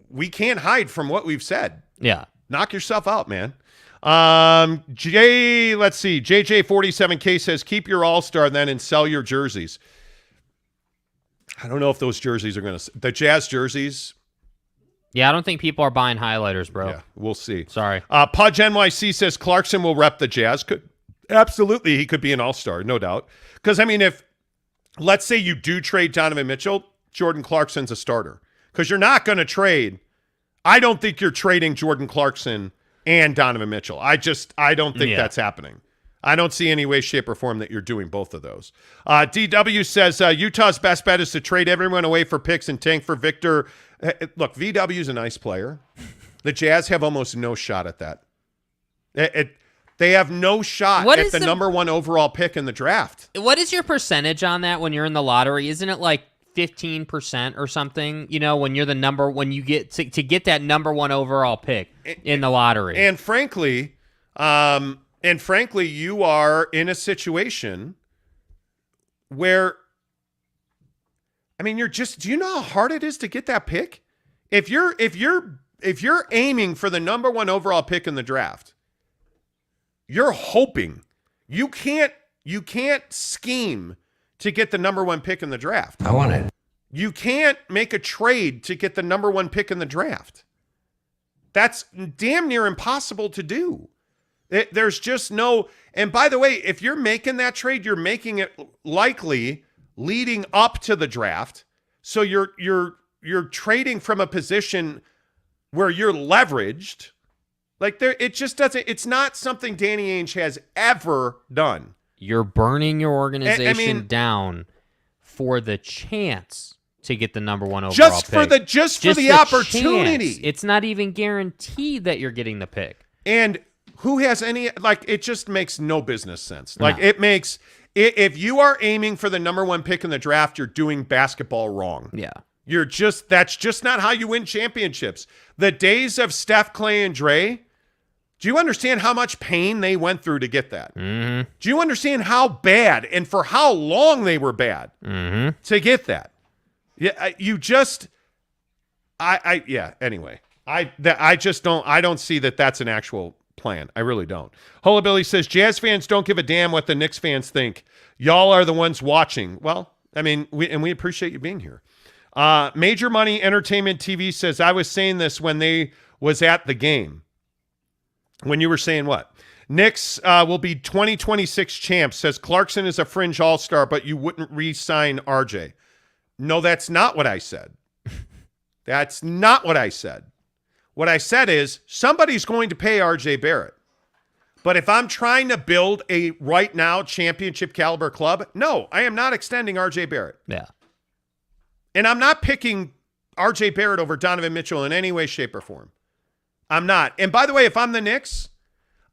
[SPEAKER 3] we can't hide from what we've said.
[SPEAKER 4] Yeah.
[SPEAKER 3] Knock yourself out, man. Let's see. JJ47K says, keep your all-star then and sell your jerseys. I don't know if those jerseys are going to... The Jazz jerseys...
[SPEAKER 4] Yeah, I don't think people are buying highlighters, bro.
[SPEAKER 3] Yeah, we'll see.
[SPEAKER 4] Sorry.
[SPEAKER 3] Pudge NYC says Clarkson will rep the Jazz. Absolutely, he could be an all-star, no doubt. Because, if, let's say you do trade Donovan Mitchell, Jordan Clarkson's a starter. Because you're not going to trade... I don't think you're trading Jordan Clarkson and Donovan Mitchell. I don't think that's happening. I don't see any way, shape, or form that you're doing both of those. DW says Utah's best bet is to trade everyone away for picks and tank for Victor. Look, VW's a nice player. The Jazz have almost no shot at that. They have no shot at the number one overall pick in the draft.
[SPEAKER 4] What is your percentage on that when you're in the lottery? Isn't it like 15% or something? When you're when you get to get that number one overall pick in the lottery.
[SPEAKER 3] And frankly, you are in a situation where, do you know how hard it is to get that pick? If you're aiming for the number one overall pick in the draft, you're hoping. You can't scheme to get the number one pick in the draft.
[SPEAKER 10] I want it.
[SPEAKER 3] You can't make a trade to get the number one pick in the draft. That's damn near impossible to do. There's just no, and by the way, if you're making that trade, you're making it likely leading up to the draft. So you're trading from a position where you're leveraged. Like it just doesn't, it's not something Danny Ainge has ever done.
[SPEAKER 4] You're burning your organization down for the chance to get the number one overall
[SPEAKER 3] just
[SPEAKER 4] pick.
[SPEAKER 3] For the opportunity.
[SPEAKER 4] Chance. It's not even guaranteed that you're getting the pick.
[SPEAKER 3] And who has any, it just makes no business sense. It makes, if you are aiming for the number one pick in the draft, you're doing basketball wrong.
[SPEAKER 4] Yeah.
[SPEAKER 3] That's just not how you win championships. The days of Steph, Clay, and Dre, do you understand how much pain they went through to get that?
[SPEAKER 4] Mm-hmm.
[SPEAKER 3] Do you understand how bad and for how long they were bad to get that? Yeah, anyway. I don't see that that's an actual plan. I really don't. Hola Billy says, Jazz fans don't give a damn what the Knicks fans think. Y'all are the ones watching. Well, we appreciate you being here. Major Money Entertainment TV says, I was saying this when they was at the game. When you were saying what? Knicks will be 2026 champs, says Clarkson is a fringe all-star, but you wouldn't re-sign RJ. No, that's not what I said. That's not what I said. What I said is somebody's going to pay RJ Barrett. But if I'm trying to build a right now championship caliber club, no, I am not extending RJ Barrett.
[SPEAKER 4] Yeah.
[SPEAKER 3] And I'm not picking RJ Barrett over Donovan Mitchell in any way, shape, or form. I'm not. And by the way, if I'm the Knicks,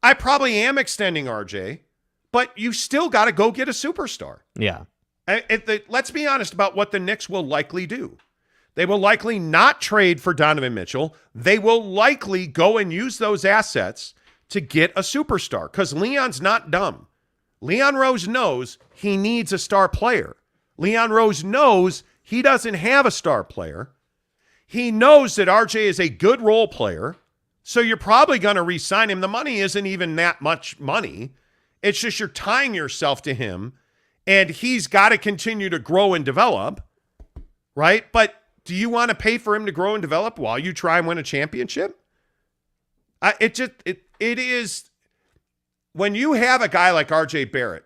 [SPEAKER 3] I probably am extending RJ, but you still got to go get a superstar.
[SPEAKER 4] Yeah.
[SPEAKER 3] Let's be honest about what the Knicks will likely do. They will likely not trade for Donovan Mitchell. They will likely go and use those assets to get a superstar because Leon's not dumb. Leon Rose knows he needs a star player. Leon Rose knows he doesn't have a star player. He knows that RJ is a good role player, so you're probably going to re-sign him. The money isn't even that much money. It's just you're tying yourself to him, and he's got to continue to grow and develop, right? But do you want to pay for him to grow and develop while you try and win a championship? It is when you have a guy like RJ Barrett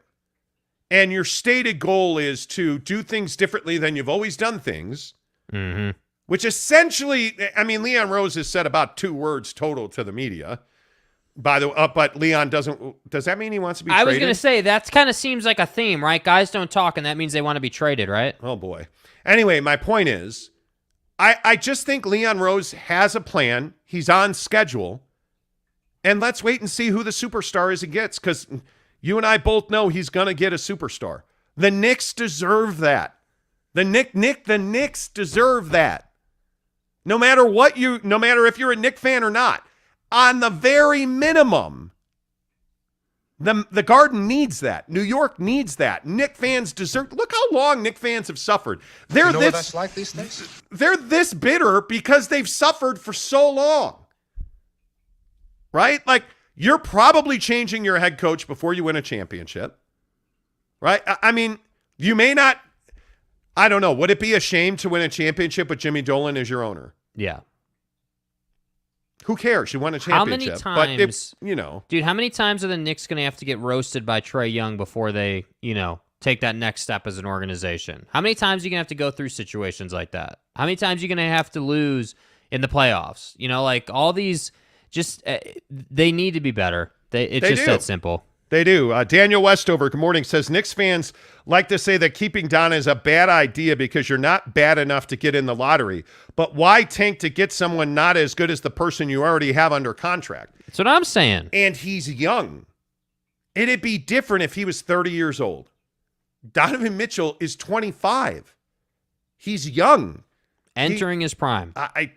[SPEAKER 3] and your stated goal is to do things differently than you've always done things, which essentially, I mean, Leon Rose has said about 2 words total to the media. By the way, but Leon doesn't. Does that mean he wants to be traded?
[SPEAKER 4] I was going to say, that kind of seems like a theme, right? Guys don't talk, and that means they want to be traded, right?
[SPEAKER 3] Oh, boy. Anyway, my point is, I just think Leon Rose has a plan. He's on schedule. And let's wait and see who the superstar is he gets, because you and I both know he's going to get a superstar. The Knicks deserve that. The Knicks deserve that. No matter if you're a Knicks fan or not, on the very minimum, the Garden needs that. New York needs that. Knicks fans deserve. Look how long Knicks fans have suffered. They're
[SPEAKER 10] what that's like these days?
[SPEAKER 3] They're this bitter because they've suffered for so long. Right? Like, you're probably changing your head coach before you win a championship. Right? I mean, you may not. I don't know. Would it be a shame to win a championship with Jimmy Dolan as your owner?
[SPEAKER 4] Yeah.
[SPEAKER 3] Who cares? You won a championship.
[SPEAKER 4] How many times,
[SPEAKER 3] but
[SPEAKER 4] dude, how many times are the Knicks going to have to get roasted by Trae Young before they, take that next step as an organization? How many times are you going to have to go through situations like that? How many times are you going to have to lose in the playoffs? Like all these, just, they need to be better. It's just that simple.
[SPEAKER 3] They do. Daniel Westover, good morning, says Knicks fans like to say that keeping Donna is a bad idea because you're not bad enough to get in the lottery. But why tank to get someone not as good as the person you already have under contract?
[SPEAKER 4] That's what I'm saying.
[SPEAKER 3] And he's young. It'd be different if he was 30 years old. Donovan Mitchell is 25. He's young.
[SPEAKER 4] Entering his prime.
[SPEAKER 3] I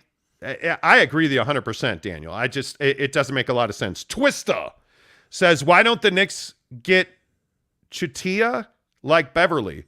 [SPEAKER 3] agree with you 100%, Daniel. It doesn't make a lot of sense. Twista says, why don't the Knicks get Chitia like Beverly?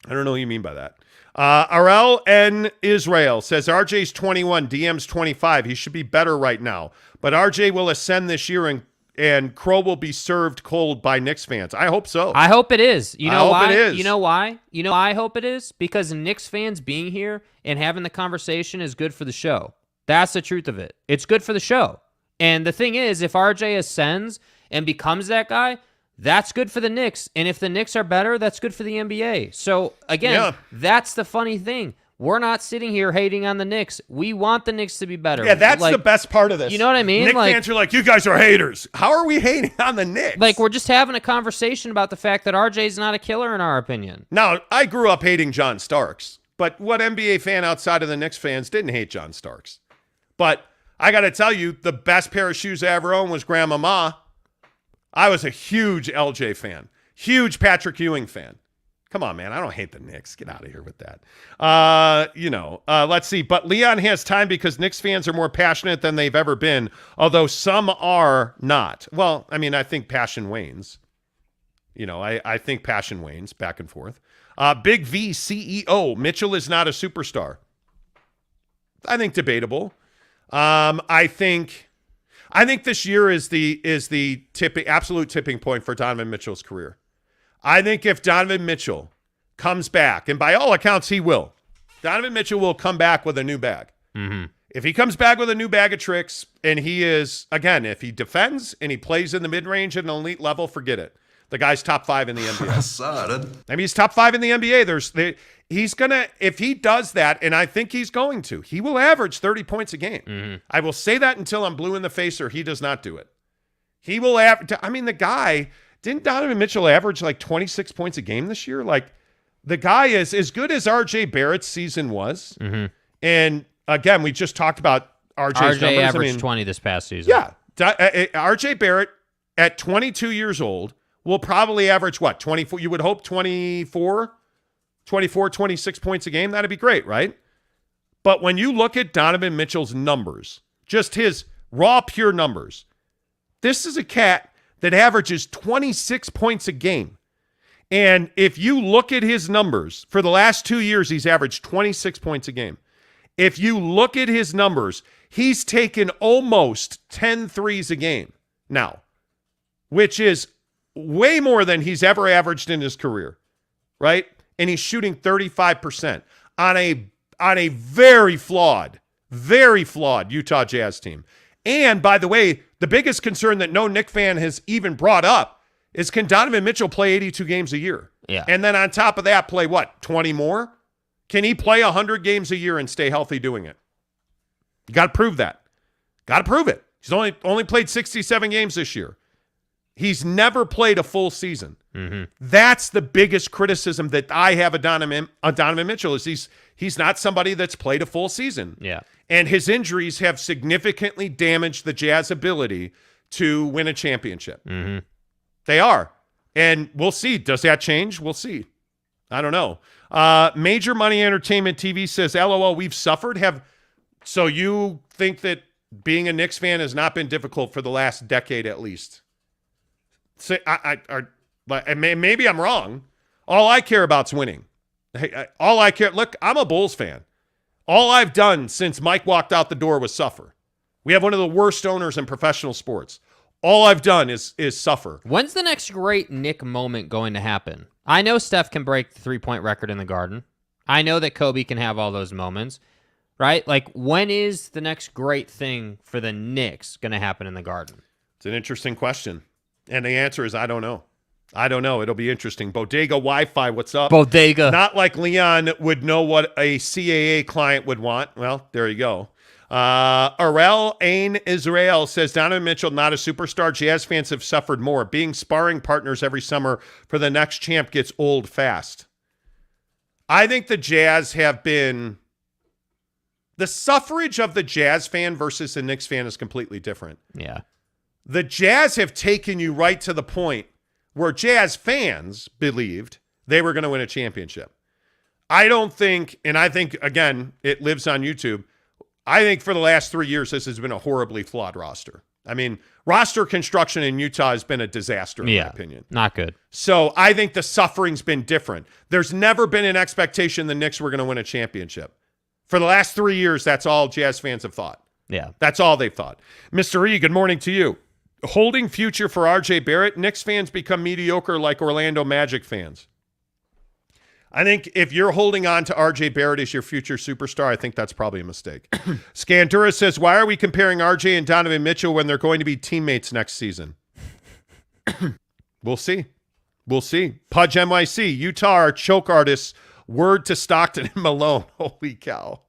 [SPEAKER 3] I don't know what you mean by that. RL N. Israel says, RJ's 21, DM's 25. He should be better right now. But RJ will ascend this year and Crow will be served cold by Knicks fans. I hope so.
[SPEAKER 4] I hope it is. You know why?
[SPEAKER 3] It is.
[SPEAKER 4] You know why? You know why I hope it is? Because Knicks fans being here and having the conversation is good for the show. That's the truth of it. It's good for the show. And the thing is, if RJ ascends and becomes that guy, that's good for the Knicks. And if the Knicks are better, that's good for the NBA. So, again, That's the funny thing. We're not sitting here hating on the Knicks. We want the Knicks to be better.
[SPEAKER 3] Yeah, that's the best part of this.
[SPEAKER 4] You know what I mean?
[SPEAKER 3] Knicks fans are like, you guys are haters. How are we hating on the Knicks?
[SPEAKER 4] Like, we're just having a conversation about the fact that RJ's not a killer in our opinion.
[SPEAKER 3] Now, I grew up hating John Starks. But what NBA fan outside of the Knicks fans didn't hate John Starks? But I got to tell you, the best pair of shoes I ever owned was Grandmama. I was a huge LJ fan. Huge Patrick Ewing fan. Come on, man. I don't hate the Knicks. Get out of here with that. Let's see. But Leon has time because Knicks fans are more passionate than they've ever been, although some are not. Well, I mean, I think passion wanes. I think passion wanes back and forth. Big V CEO. Mitchell is not a superstar. I think debatable. I think this year is the absolute tipping point for Donovan Mitchell's career. I think if Donovan Mitchell comes back, and by all accounts he will, Donovan Mitchell will come back with a new bag.
[SPEAKER 4] Mm-hmm.
[SPEAKER 3] If he comes back with a new bag of tricks, and he is, again, if he defends and he plays in the mid-range at an elite level, forget it. The guy's top 5 in the NBA. I mean, he's top 5 in the NBA. He's going to, if he does that, and I think he's going to, he will average 30 points a game.
[SPEAKER 4] Mm-hmm.
[SPEAKER 3] I will say that until I'm blue in the face or he does not do it. He will average, I mean, the guy, didn't Donovan Mitchell average like 26 points a game this year? Like, the guy is as good as RJ Barrett's season was.
[SPEAKER 4] Mm-hmm.
[SPEAKER 3] And again, we just talked about RJ's numbers.
[SPEAKER 4] Averaged 20 this past season.
[SPEAKER 3] Yeah. RJ Barrett at 22 years old will probably average what? 24? You would hope 24, 26 points a game. That'd be great, right? But when you look at Donovan Mitchell's numbers, just his raw, pure numbers, This is a cat that averages 26 points a game. And if you look at his numbers, for the last 2 years, he's averaged 26 points a game. If you look at his numbers, he's taken almost 10 threes a game now, which is way more than he's ever averaged in his career, right? And he's shooting 35% on a very flawed Utah Jazz team. And by the way, the biggest concern that no Knick fan has even brought up is, can Donovan Mitchell play 82 games a year?
[SPEAKER 4] Yeah.
[SPEAKER 3] And then on top of that, play what, 20 more? Can he play 100 games a year and stay healthy doing it? You got to prove that. Got to prove it. He's only played 67 games this year. He's never played a full season. Mm-hmm. That's the biggest criticism that I have of Donovan Mitchell, is he's not somebody that's played a full season.
[SPEAKER 4] Yeah.
[SPEAKER 3] And his injuries have significantly damaged the Jazz ability to win a championship.
[SPEAKER 4] Mm-hmm.
[SPEAKER 3] They are. And we'll see. Does that change? We'll see. I don't know. Major Money Entertainment TV says, LOL, we've suffered. So you think that being a Knicks fan has not been difficult for the last decade at least? So maybe I'm wrong. All I care about is winning. Look, I'm a Bulls fan. All I've done since Mike walked out the door was suffer. We have one of the worst owners in professional sports. All I've done is suffer.
[SPEAKER 4] When's the next great Knick moment going to happen? I know Steph can break the three-point record in the Garden. I know that Kobe can have all those moments, right? Like, when is the next great thing for the Knicks going to happen in the Garden?
[SPEAKER 3] It's an interesting question. And the answer is, I don't know. I don't know. It'll be interesting. Bodega Wi-Fi, what's up?
[SPEAKER 4] Bodega.
[SPEAKER 3] Not like Leon would know what a CAA client would want. Well, there you go. Arel Ain Israel says, Donovan Mitchell, not a superstar. Jazz fans have suffered more. Being sparring partners every summer for the next champ gets old fast. I think the Jazz have been... The suffrage of the Jazz fan versus the Knicks fan is completely different.
[SPEAKER 4] Yeah.
[SPEAKER 3] The Jazz have taken you right to the point where Jazz fans believed they were going to win a championship. I don't think, and I think, again, it lives on YouTube, I think for the last 3 years, this has been a horribly flawed roster. I mean, roster construction in Utah has been a disaster, in my opinion.
[SPEAKER 4] Not good.
[SPEAKER 3] So I think the suffering's been different. There's never been an expectation the Knicks were going to win a championship. For the last 3 years, that's all Jazz fans have thought.
[SPEAKER 4] Yeah.
[SPEAKER 3] That's all they've thought. Mr. E, good morning to you. Holding future for RJ Barrett, Knicks fans become mediocre like Orlando Magic fans. I think if you're holding on to RJ Barrett as your future superstar, I think that's probably a mistake. Scandura says, why are we comparing RJ and Donovan Mitchell when they're going to be teammates next season? We'll see. We'll see. Pudge NYC, Utah are choke artists. Word to Stockton and Malone. Holy cow.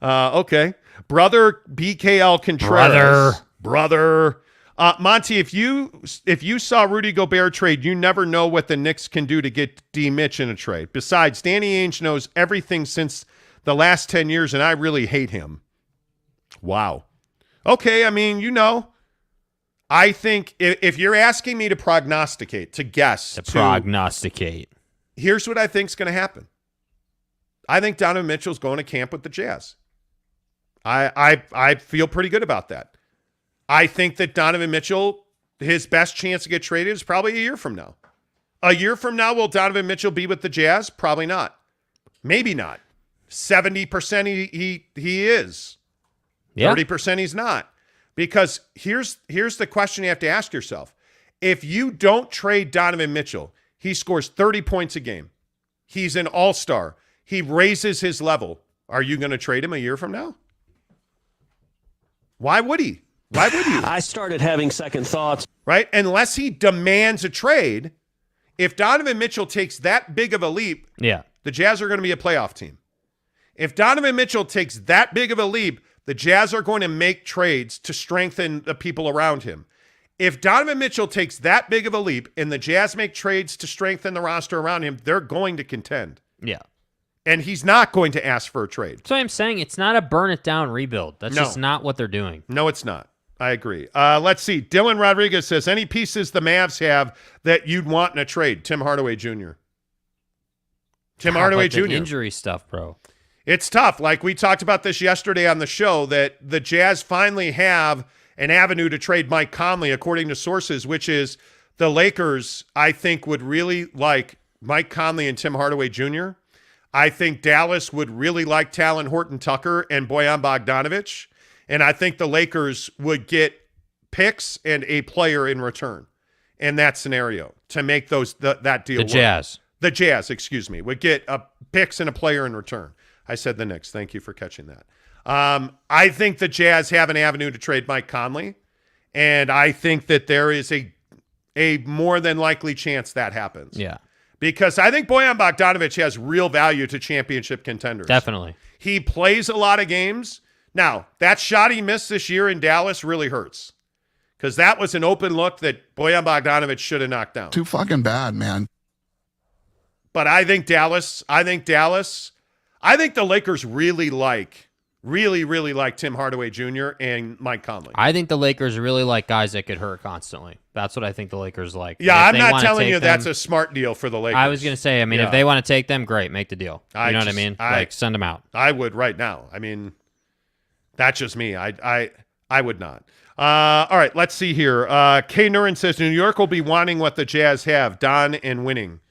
[SPEAKER 3] Okay. Brother BKL Contreras. Brother. Monty, if you saw Rudy Gobert trade, you never know what the Knicks can do to get D. Mitch in a trade. Besides, Danny Ainge knows everything since the last 10 years, and I really hate him. Wow. Okay, I mean, I think if you're asking me to prognosticate, to guess.
[SPEAKER 4] Prognosticate.
[SPEAKER 3] Here's what I think's going to happen. I think Donovan Mitchell's going to camp with the Jazz. I feel pretty good about that. I think that Donovan Mitchell, his best chance to get traded is probably a year from now. A year from now, will Donovan Mitchell be with the Jazz? Probably not. Maybe not. 70% he is. Yeah. 30% he's not. Because here's the question you have to ask yourself. If you don't trade Donovan Mitchell, he scores 30 points a game. He's an all-star. He raises his level. Are you going to trade him a year from now? Why would he? Why would you?
[SPEAKER 10] I started having second thoughts.
[SPEAKER 3] Right? Unless he demands a trade, if Donovan Mitchell takes that big of a leap, the Jazz are going to be a playoff team. If Donovan Mitchell takes that big of a leap, the Jazz are going to make trades to strengthen the people around him. If Donovan Mitchell takes that big of a leap and the Jazz make trades to strengthen the roster around him, they're going to contend.
[SPEAKER 4] Yeah.
[SPEAKER 3] And he's not going to ask for a trade.
[SPEAKER 4] So I'm saying it's not a burn it down rebuild. That's just not what they're doing.
[SPEAKER 3] No, it's not. I agree. Let's see. Dylan Rodriguez says, any pieces the Mavs have that you'd want in a trade? Tim Hardaway Jr. Hardaway Jr.
[SPEAKER 4] Injury stuff, bro.
[SPEAKER 3] It's tough. Like we talked about this yesterday on the show, that the Jazz finally have an avenue to trade Mike Conley, according to sources, which is the Lakers, I think, would really like Mike Conley and Tim Hardaway Jr. I think Dallas would really like Talon Horton-Tucker and Bojan Bogdanovic. And I think the Lakers would get picks and a player in return in that scenario to make that deal work. The Jazz, excuse me, would get picks and a player in return. I said the Knicks. Thank you for catching that. I think the Jazz have an avenue to trade Mike Conley, and I think that there is a more than likely chance that happens.
[SPEAKER 4] Yeah.
[SPEAKER 3] Because I think Bojan Bogdanovic has real value to championship contenders.
[SPEAKER 4] Definitely.
[SPEAKER 3] He plays a lot of games. Now, that shot he missed this year in Dallas really hurts because that was an open look that Bojan Bogdanovic should have knocked down.
[SPEAKER 11] Too fucking bad, man.
[SPEAKER 3] But I think the Lakers really like Tim Hardaway Jr. and Mike Conley.
[SPEAKER 4] I think the Lakers really like guys that get hurt constantly. That's what I think the Lakers like.
[SPEAKER 3] Yeah, I'm not telling you that's a smart deal for the Lakers.
[SPEAKER 4] I was going to say, if they want to take them, great, make the deal. You know what I mean? Send them out.
[SPEAKER 3] I would right now. I mean, that's just me. I would not. All right, let's see here. Kay Nurin says New York will be wanting what the Jazz have, Don, and winning.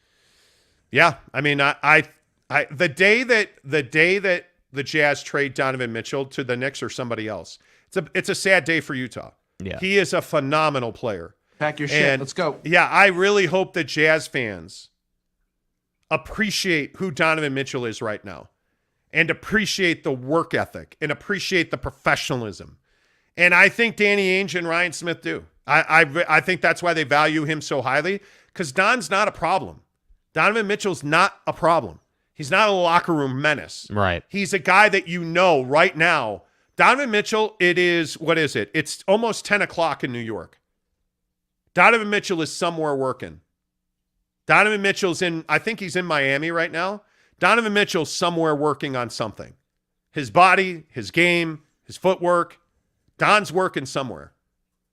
[SPEAKER 3] Yeah, I mean, the day that the Jazz trade Donovan Mitchell to the Knicks or somebody else, it's a sad day for Utah.
[SPEAKER 4] Yeah,
[SPEAKER 3] he is a phenomenal player.
[SPEAKER 11] Pack your shit. Let's go.
[SPEAKER 3] Yeah, I really hope that Jazz fans appreciate who Donovan Mitchell is right now, and appreciate the work ethic and appreciate the professionalism. And I think Danny Ainge and Ryan Smith do. I think that's why they value him so highly, because Don's not a problem. Donovan Mitchell's not a problem. He's not a locker room menace.
[SPEAKER 4] Right.
[SPEAKER 3] He's a guy that you know right now. Donovan Mitchell, what is it? It's almost 10 o'clock in New York. Donovan Mitchell is somewhere working. Donovan Mitchell's I think he's in Miami right now. Donovan Mitchell's somewhere working on something. His body, his game, his footwork. Don's working somewhere.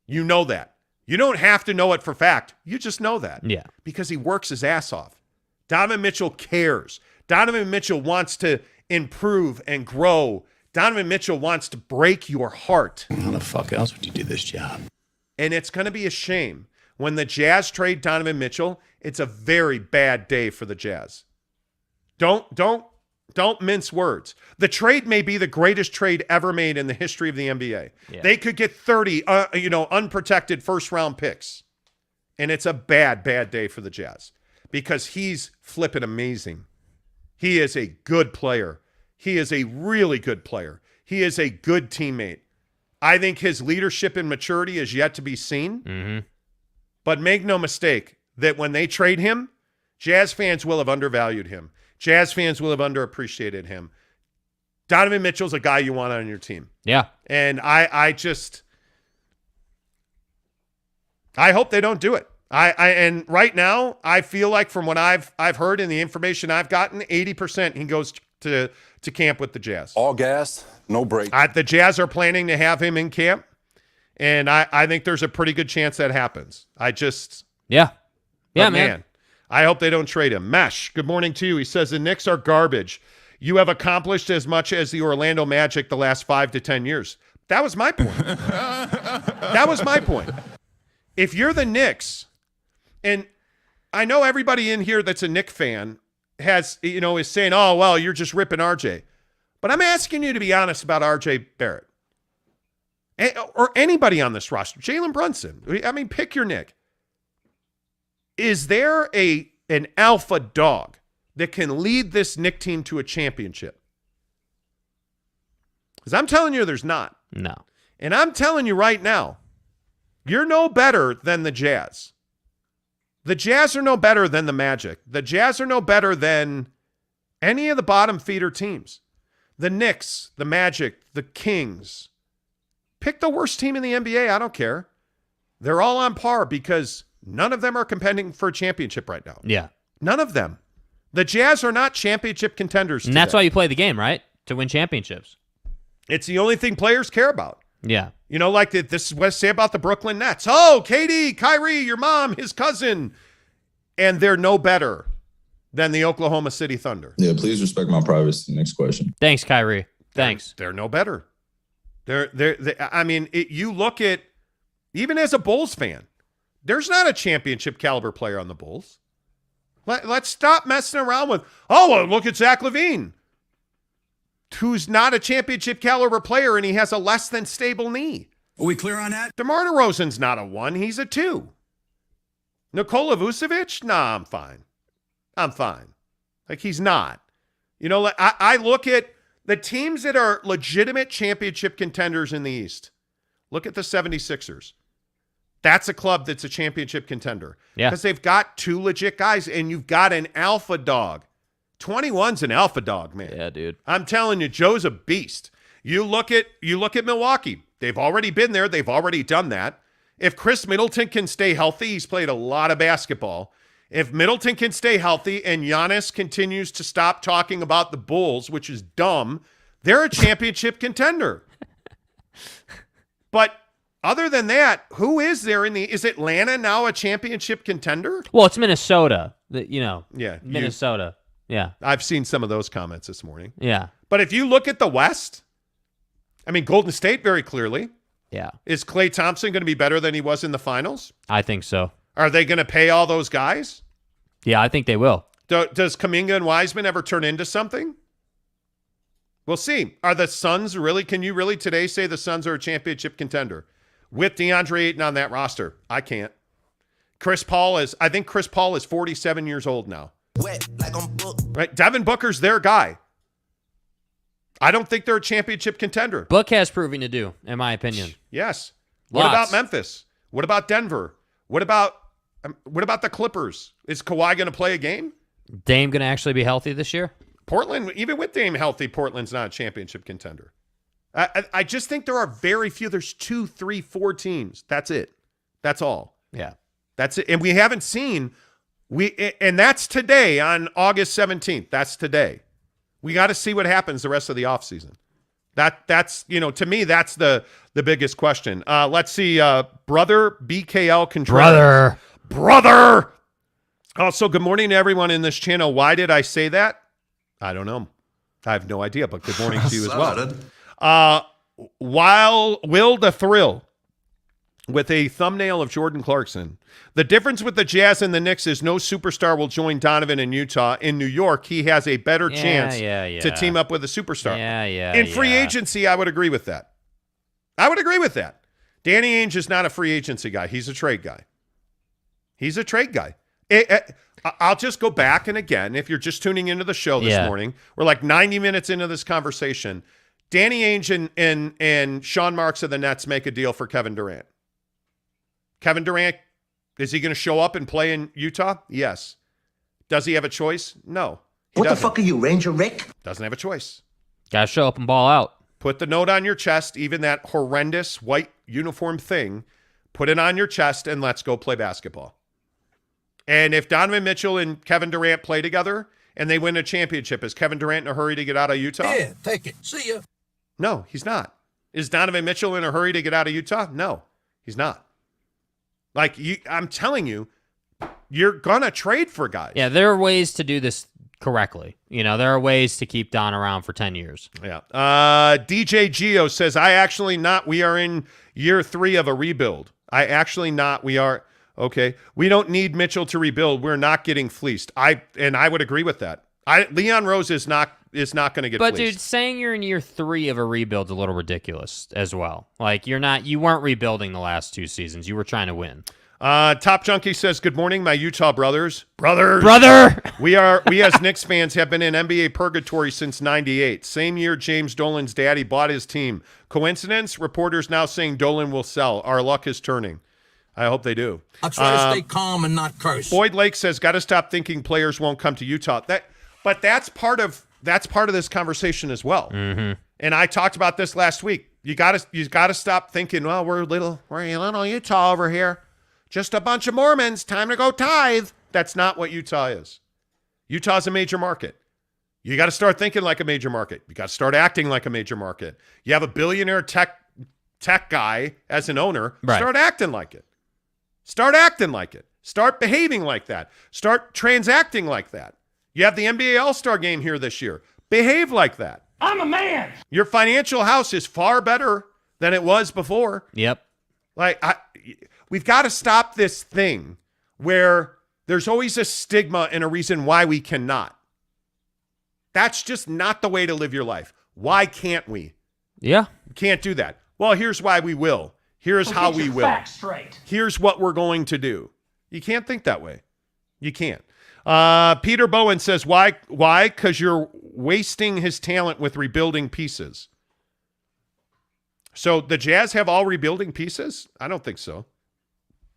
[SPEAKER 3] You know that. You don't have to know it for fact. You just know that.
[SPEAKER 4] Yeah.
[SPEAKER 3] Because he works his ass off. Donovan Mitchell cares. Donovan Mitchell wants to improve and grow. Donovan Mitchell wants to break your heart.
[SPEAKER 6] How the fuck else would you do this job?
[SPEAKER 3] And it's going to be a shame. When the Jazz trade Donovan Mitchell, it's a very bad day for the Jazz. Don't mince words. The trade may be the greatest trade ever made in the history of the NBA. Yeah. They could get 30, unprotected first-round picks. And it's a bad, bad day for the Jazz because he's flipping amazing. He is a good player. He is a really good player. He is a good teammate. I think his leadership and maturity is yet to be seen.
[SPEAKER 4] Mm-hmm.
[SPEAKER 3] But make no mistake that when they trade him, Jazz fans will have undervalued him. Jazz fans will have underappreciated him. Donovan Mitchell's a guy you want on your team.
[SPEAKER 4] Yeah.
[SPEAKER 3] And I hope they don't do it. And right now, I feel like from what I've heard and the information I've gotten, 80% he goes to camp with the Jazz.
[SPEAKER 7] All gas, no break.
[SPEAKER 3] The Jazz are planning to have him in camp, and I think there's a pretty good chance that happens.
[SPEAKER 4] Yeah,
[SPEAKER 3] man. I hope they don't trade him. Mesh, good morning to you. He says, the Knicks are garbage. You have accomplished as much as the Orlando Magic the last 5 to 10 years. That was my point. That was my point. If you're the Knicks, and I know everybody in here that's a Knicks fan is saying, oh, well, you're just ripping RJ. But I'm asking you to be honest about RJ Barrett. Or anybody on this roster. Jalen Brunson. I mean, pick your Knick. Is there an alpha dog that can lead this Knicks team to a championship? Because I'm telling you there's not.
[SPEAKER 4] No.
[SPEAKER 3] And I'm telling you right now, you're no better than the Jazz. The Jazz are no better than the Magic. The Jazz are no better than any of the bottom feeder teams. The Knicks, the Magic, the Kings. Pick the worst team in the NBA. I don't care. They're all on par because none of them are contending for a championship right now.
[SPEAKER 4] Yeah.
[SPEAKER 3] None of them. The Jazz are not championship contenders
[SPEAKER 4] And that's why you play the game, right? To win championships.
[SPEAKER 3] It's the only thing players care about.
[SPEAKER 4] Yeah.
[SPEAKER 3] Like this is what I say about the Brooklyn Nets. Oh, KD, Kyrie, your mom, his cousin. And they're no better than the Oklahoma City Thunder.
[SPEAKER 6] Yeah, please respect my privacy. Next question.
[SPEAKER 4] Thanks, Kyrie. Thanks.
[SPEAKER 3] They're no better. You look at, even as a Bulls fan, there's not a championship caliber player on the Bulls. Let's stop messing around with, look at Zach LaVine, who's not a championship caliber player, and he has a less than stable knee.
[SPEAKER 6] Are we clear on that?
[SPEAKER 3] DeMar DeRozan's not a 1. He's a 2. Nikola Vucevic? Nah, I'm fine. Like, he's not. I look at the teams that are legitimate championship contenders in the East. Look at the 76ers. That's a club that's a championship contender.
[SPEAKER 4] Yeah.
[SPEAKER 3] Because they've got 2 legit guys, and you've got an alpha dog. 21's an alpha dog, man.
[SPEAKER 4] Yeah, dude.
[SPEAKER 3] I'm telling you, Joe's a beast. You look at Milwaukee. They've already been there. They've already done that. If Chris Middleton can stay healthy, he's played a lot of basketball. If Middleton can stay healthy and Giannis continues to stop talking about the Bulls, which is dumb, they're a championship contender. But other than that, who is there is Atlanta now a championship contender?
[SPEAKER 4] Well, it's Minnesota.
[SPEAKER 3] Yeah,
[SPEAKER 4] Minnesota. Yeah.
[SPEAKER 3] I've seen some of those comments this morning.
[SPEAKER 4] Yeah.
[SPEAKER 3] But if you look at the West, Golden State very clearly.
[SPEAKER 4] Yeah.
[SPEAKER 3] Is Klay Thompson going to be better than he was in the finals?
[SPEAKER 4] I think so.
[SPEAKER 3] Are they going to pay all those guys?
[SPEAKER 4] Yeah, I think they will.
[SPEAKER 3] Does Kuminga and Wiseman ever turn into something? We'll see. Are the Suns can you really today say the Suns are a championship contender? With DeAndre Ayton on that roster? I can't. I think Chris Paul is 47 years old now. Right? Devin Booker's their guy. I don't think they're a championship contender.
[SPEAKER 4] Book has proving to do, in my opinion.
[SPEAKER 3] Yes. What about Memphis? What about Denver? What about the Clippers? Is Kawhi going to play a game?
[SPEAKER 4] Dame going to actually be healthy this year?
[SPEAKER 3] Portland, even with Dame healthy, Portland's not a championship contender. I just think there are very few. There's 2, 3, 4 teams. That's it. That's all.
[SPEAKER 4] Yeah.
[SPEAKER 3] That's it. And we haven't seen and that's today on August 17th. That's today. We got to see what happens the rest of the offseason. That's to me, that's the biggest question. Let's see. Brother BKL Contreras. Brother. Also, good morning to everyone in this channel. Why did I say that? I don't know. I have no idea, but good morning to you as well. While Will the Thrill with a thumbnail of Jordan Clarkson. The difference with the Jazz and the Knicks is no superstar will join Donovan in Utah. In New York, he has a better chance to team up with a superstar. In free agency, I would agree with that. Danny Ainge is not a free agency guy. He's a trade guy. I'll just go back, and again, if you're just tuning into the show this morning, we're like 90 minutes into this conversation. Danny Ainge and Sean Marks of the Nets make a deal for Kevin Durant. Kevin Durant, is he going to show up and play in Utah? Yes. Does he have a choice? No.
[SPEAKER 7] What the fuck are you, Ranger Rick?
[SPEAKER 3] Doesn't have a choice.
[SPEAKER 4] Got to show up and ball out.
[SPEAKER 3] Put the note on your chest, even that horrendous white uniform thing, put it on your chest, and let's go play basketball. And if Donovan Mitchell and Kevin Durant play together and they win a championship, is Kevin Durant in a hurry to get out of Utah?
[SPEAKER 6] Yeah, take it. See ya.
[SPEAKER 3] No, he's not. Is Donovan Mitchell in a hurry to get out of Utah? No, he's not. I'm telling you, you're going to trade for guys.
[SPEAKER 4] Yeah, there are ways to do this correctly. There are ways to keep Don around for 10 years.
[SPEAKER 3] Yeah. DJ Geo says, we are in year 3 of a rebuild. We are. Okay. We don't need Mitchell to rebuild. We're not getting fleeced. I would agree with that. Leon Rose is not going to get fleeced.
[SPEAKER 4] But dude, saying you're in year 3 of a rebuild is a little ridiculous as well. Like you weren't rebuilding the last 2 seasons. You were trying to win.
[SPEAKER 3] Top Junkie says, good morning, my Utah brothers.
[SPEAKER 4] Brother!
[SPEAKER 3] We as Knicks fans have been in NBA purgatory since 98. Same year James Dolan's daddy bought his team. Coincidence? Reporters now saying Dolan will sell. Our luck is turning. I hope they do.
[SPEAKER 6] I'll try to stay calm and not curse.
[SPEAKER 3] Boyd Lake says, got to stop thinking players won't come to Utah. But that's part of this conversation as well.
[SPEAKER 4] Mm-hmm.
[SPEAKER 3] And I talked about this last week. You got to stop thinking, well, we're a little Utah over here. Just a bunch of Mormons. Time to go tithe. That's not what Utah is. Utah's a major market. You got to start thinking like a major market. You got to start acting like a major market. You have a billionaire tech guy as an owner.
[SPEAKER 4] Right.
[SPEAKER 3] Start acting like it. Start behaving like that. Start transacting like that. You have the NBA All-Star game here this year. Behave like that.
[SPEAKER 5] I'm a man.
[SPEAKER 3] Your financial house is far better than it was before.
[SPEAKER 4] Yep.
[SPEAKER 3] Like, we've got to stop this thing where there's always a stigma and a reason why we cannot. That's just not the way to live your life. Why can't we?
[SPEAKER 4] Yeah.
[SPEAKER 3] Can't do that. Well, here's why we will. Here's how we will.
[SPEAKER 5] Facts straight.
[SPEAKER 3] Here's what we're going to do. You can't think that way. You can't. Peter Bowen says, why? Because you're wasting his talent with rebuilding pieces. So the Jazz have all rebuilding pieces? I don't think so.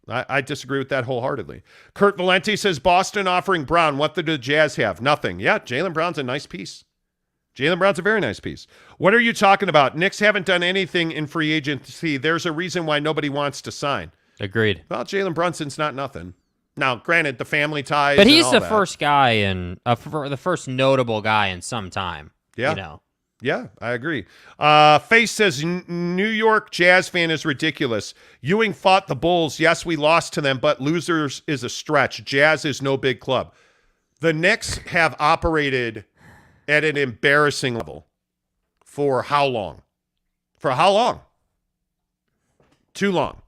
[SPEAKER 3] I disagree with that wholeheartedly. Kurt Valenti says, Boston offering Brown. What do the Jazz have? Nothing. Yeah, Jalen Brown's a nice piece. Jalen Brown's a very nice piece. What are you talking about? Knicks haven't done anything in free agency. There's a reason why nobody wants to sign.
[SPEAKER 4] Agreed.
[SPEAKER 3] Well, Jalen Brunson's not nothing. Now, granted, the family ties.
[SPEAKER 4] But he's the first guy the first notable guy in some time.
[SPEAKER 3] Yeah.
[SPEAKER 4] You know.
[SPEAKER 3] Yeah, I agree. Face says, New York Jazz fan is ridiculous. Ewing fought the Bulls. Yes, we lost to them, but losers is a stretch. Jazz is no big club. The Knicks have operated at an embarrassing level. For how long? For how long? Too long.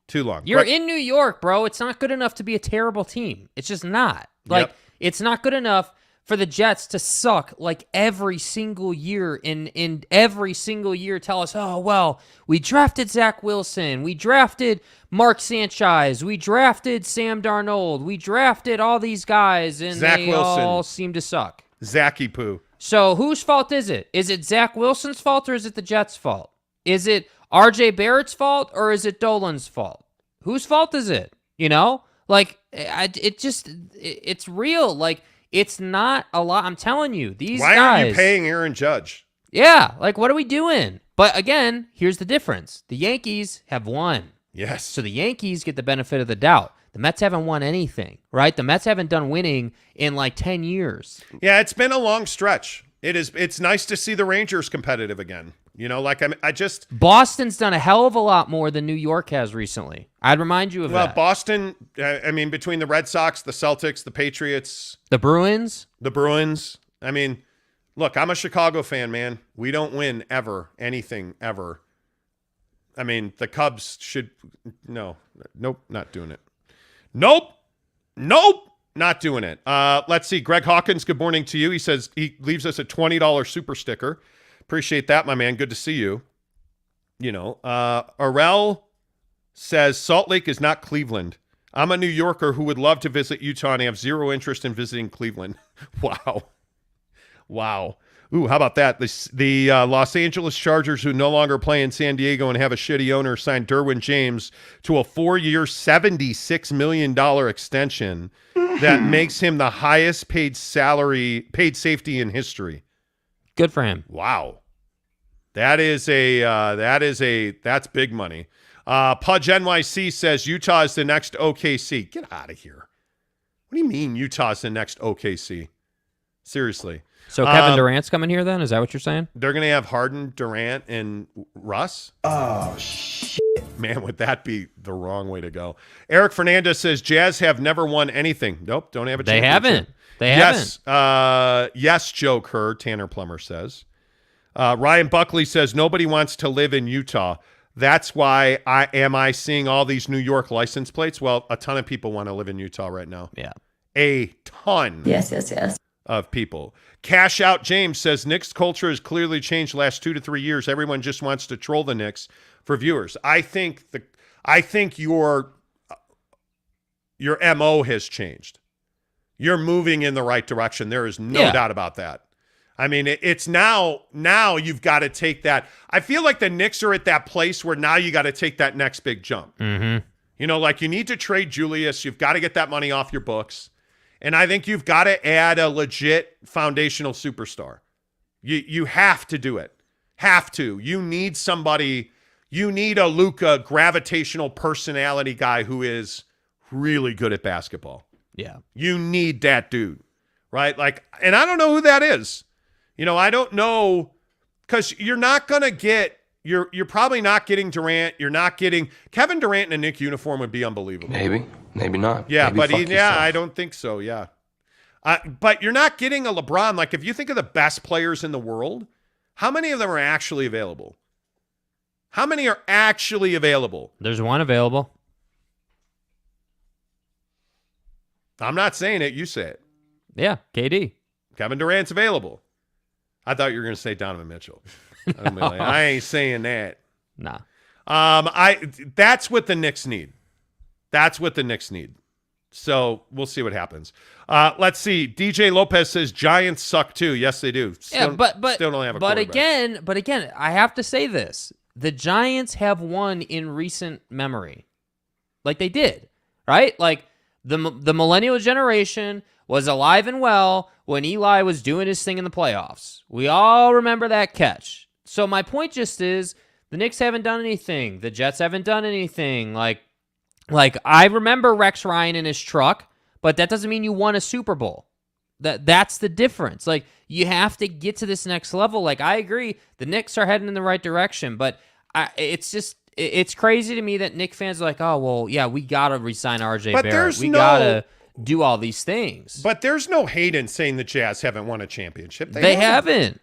[SPEAKER 3] Too long.
[SPEAKER 4] You're in New York, bro. It's not good enough to be a terrible team. It's just not. Like, It's not good enough for the Jets to suck like every single year in every single year tell us, oh, well, we drafted Zach Wilson. We drafted Mark Sanchez. We drafted Sam Darnold. We drafted all these guys, and they all seem to suck.
[SPEAKER 3] Zachy Poo.
[SPEAKER 4] So whose fault is it? Is it Zach Wilson's fault or is it the Jets' fault? Is it RJ Barrett's fault or is it Dolan's fault? Whose fault is it? You know? Like, it's real. Like, it's not a lot. I'm telling you, these guys.
[SPEAKER 3] Why are you paying Aaron Judge?
[SPEAKER 4] Yeah, like, what are we doing? But again, here's the difference. The Yankees have won.
[SPEAKER 3] Yes.
[SPEAKER 4] So the Yankees get the benefit of the doubt. The Mets haven't won anything, right? The Mets haven't done winning in like 10 years.
[SPEAKER 3] Yeah, it's been a long stretch. It's nice to see the Rangers competitive again. You know, like Boston's
[SPEAKER 4] done a hell of a lot more than New York has recently. I'd remind you of that.
[SPEAKER 3] Well, Boston, I mean, between the Red Sox, the Celtics, the Patriots.
[SPEAKER 4] The Bruins.
[SPEAKER 3] I mean, look, I'm a Chicago fan, man. We don't win ever, anything, ever. I mean, the Cubs should, nope, not doing it. Nope, not doing it. Let's see. Greg Hawkins, good morning to you. He says he leaves us a $20 super sticker. Appreciate that, my man. Good to see you. You know, Arel says Salt Lake is not Cleveland. I'm a New Yorker who would love to visit Utah and have zero interest in visiting Cleveland. Wow. Ooh, how about that? The Los Angeles Chargers, who no longer play in San Diego and have a shitty owner, signed Derwin James to a 4-year, $76 million extension that makes him the highest paid safety in history.
[SPEAKER 4] Good for him.
[SPEAKER 3] Wow. That's big money. Pudge NYC says Utah is the next OKC. Get out of here. What do you mean Utah is the next OKC? Seriously.
[SPEAKER 4] So Kevin Durant's coming here then? Is that what you're saying?
[SPEAKER 3] They're going to have Harden, Durant, and Russ? Oh, shit. Man, would that be the wrong way to go? Eric Fernandez says Jazz have never won anything. Nope, don't have a championship.
[SPEAKER 4] They haven't.
[SPEAKER 3] Yes, Joe Kerr, Tanner Plummer says. Ryan Buckley says nobody wants to live in Utah. That's why I seeing all these New York license plates? Well, a ton of people want to live in Utah right now.
[SPEAKER 4] Yeah.
[SPEAKER 3] A ton.
[SPEAKER 12] Yes.
[SPEAKER 3] Of people. Cash Out James says Knicks culture has clearly changed the last 2 to 3 years. Everyone just wants to troll the Knicks for viewers. I think your MO has changed. You're moving in the right direction. There is no doubt about that. I mean, it's now you've got to take that. I feel like the Knicks are at that place where now you got to take that next big jump.
[SPEAKER 4] Mm-hmm.
[SPEAKER 3] You know, like you need to trade Julius. You've got to get that money off your books. And I think you've got to add a legit foundational superstar. You have to do it. Have to. You need somebody. You need a Luka gravitational personality guy who is really good at basketball.
[SPEAKER 4] Yeah.
[SPEAKER 3] You need that dude, right? Like, and I don't know who that is. You know, I don't know, because you're not going to get, you're probably not getting Durant. You're not getting Kevin Durant in a Knicks uniform would be unbelievable.
[SPEAKER 10] Maybe not.
[SPEAKER 3] Yeah,
[SPEAKER 10] maybe
[SPEAKER 3] but I don't think so. Yeah. But you're not getting a LeBron. Like, if you think of the best players in the world, how many of them are actually available? How many are actually available?
[SPEAKER 4] There's one available.
[SPEAKER 3] I'm not saying it. You say it.
[SPEAKER 4] Yeah, KD.
[SPEAKER 3] Kevin Durant's available. I thought you were going to say Donovan Mitchell.
[SPEAKER 4] No.
[SPEAKER 3] I ain't saying that.
[SPEAKER 4] Nah.
[SPEAKER 3] That's what the Knicks need. That's what the Knicks need. So we'll see what happens. Let's see. DJ Lopez says Giants suck too. Yes, they do. Still don't have a quarterback.
[SPEAKER 4] But again, I have to say this: the Giants have won in recent memory, like they did, right? Like the millennial generation was alive and well when Eli was doing his thing in the playoffs. We all remember that catch. So my point just is the Knicks haven't done anything. The Jets haven't done anything. Like I remember Rex Ryan in his truck, but that doesn't mean you won a Super Bowl. That's the difference. Like you have to get to this next level. Like I agree, the Knicks are heading in the right direction, but it's crazy to me that Knicks fans are like, oh well, yeah, we gotta re-sign RJ Barrett. We gotta do all these things.
[SPEAKER 3] But there's no hate in saying the Jazz haven't won a championship.
[SPEAKER 4] They haven't.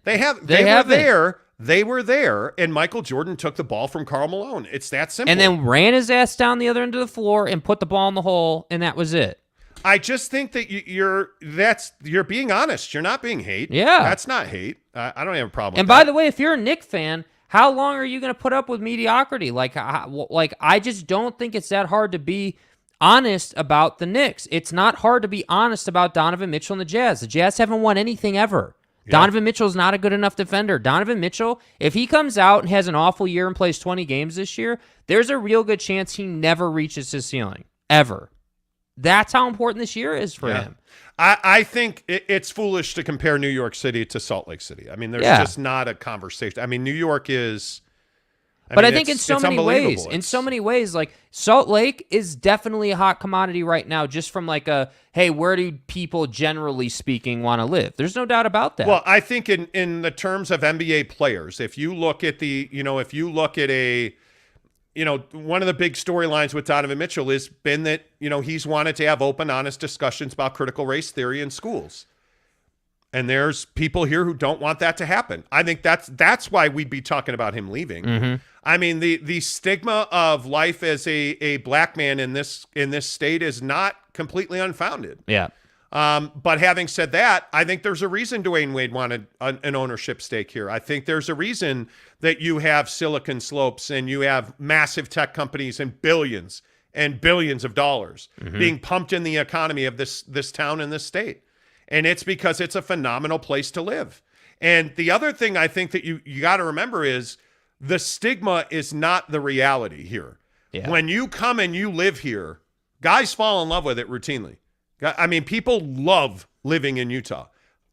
[SPEAKER 3] They were there, and Michael Jordan took the ball from Karl Malone. It's that simple.
[SPEAKER 4] And then ran his ass down the other end of the floor and put the ball in the hole, and that was it.
[SPEAKER 3] I just think that you're being honest. You're not being hate.
[SPEAKER 4] Yeah.
[SPEAKER 3] That's not hate. I don't have a problem
[SPEAKER 4] and
[SPEAKER 3] with that.
[SPEAKER 4] by the way, if you're a Knicks fan, how long are you going to put up with mediocrity? Like I just don't think it's that hard to be honest about the Knicks. It's not hard to be honest about Donovan Mitchell and the Jazz. The Jazz haven't won anything ever. Yeah. Donovan Mitchell's not a good enough defender. Donovan Mitchell, if he comes out and has an awful year and plays 20 games this year, there's a real good chance he never reaches his ceiling, ever. That's how important this year is for him.
[SPEAKER 3] I think it's foolish to compare New York City to Salt Lake City. I mean, there's just not a conversation. I mean, New York is...
[SPEAKER 4] I think in so many ways, like Salt Lake is definitely a hot commodity right now, just from like hey, where do people generally speaking want to live? There's no doubt about that.
[SPEAKER 3] Well, I think in the terms of NBA players, if you look at one of the big storylines with Donovan Mitchell has been that, he's wanted to have open, honest discussions about critical race theory in schools. And there's people here who don't want that to happen. I think that's why we'd be talking about him leaving.
[SPEAKER 4] Mm-hmm.
[SPEAKER 3] I mean, the stigma of life as a black man in this state is not completely unfounded.
[SPEAKER 4] Yeah.
[SPEAKER 3] But having said that, I think there's a reason Dwayne Wade wanted an ownership stake here. I think there's a reason that you have Silicon Slopes and you have massive tech companies and billions of dollars being pumped in the economy of this town and this state. And it's because it's a phenomenal place to live. And the other thing I think that you got to remember is the stigma is not the reality here.
[SPEAKER 4] Yeah.
[SPEAKER 3] When you come and you live here, guys fall in love with it routinely. I mean, people love living in Utah,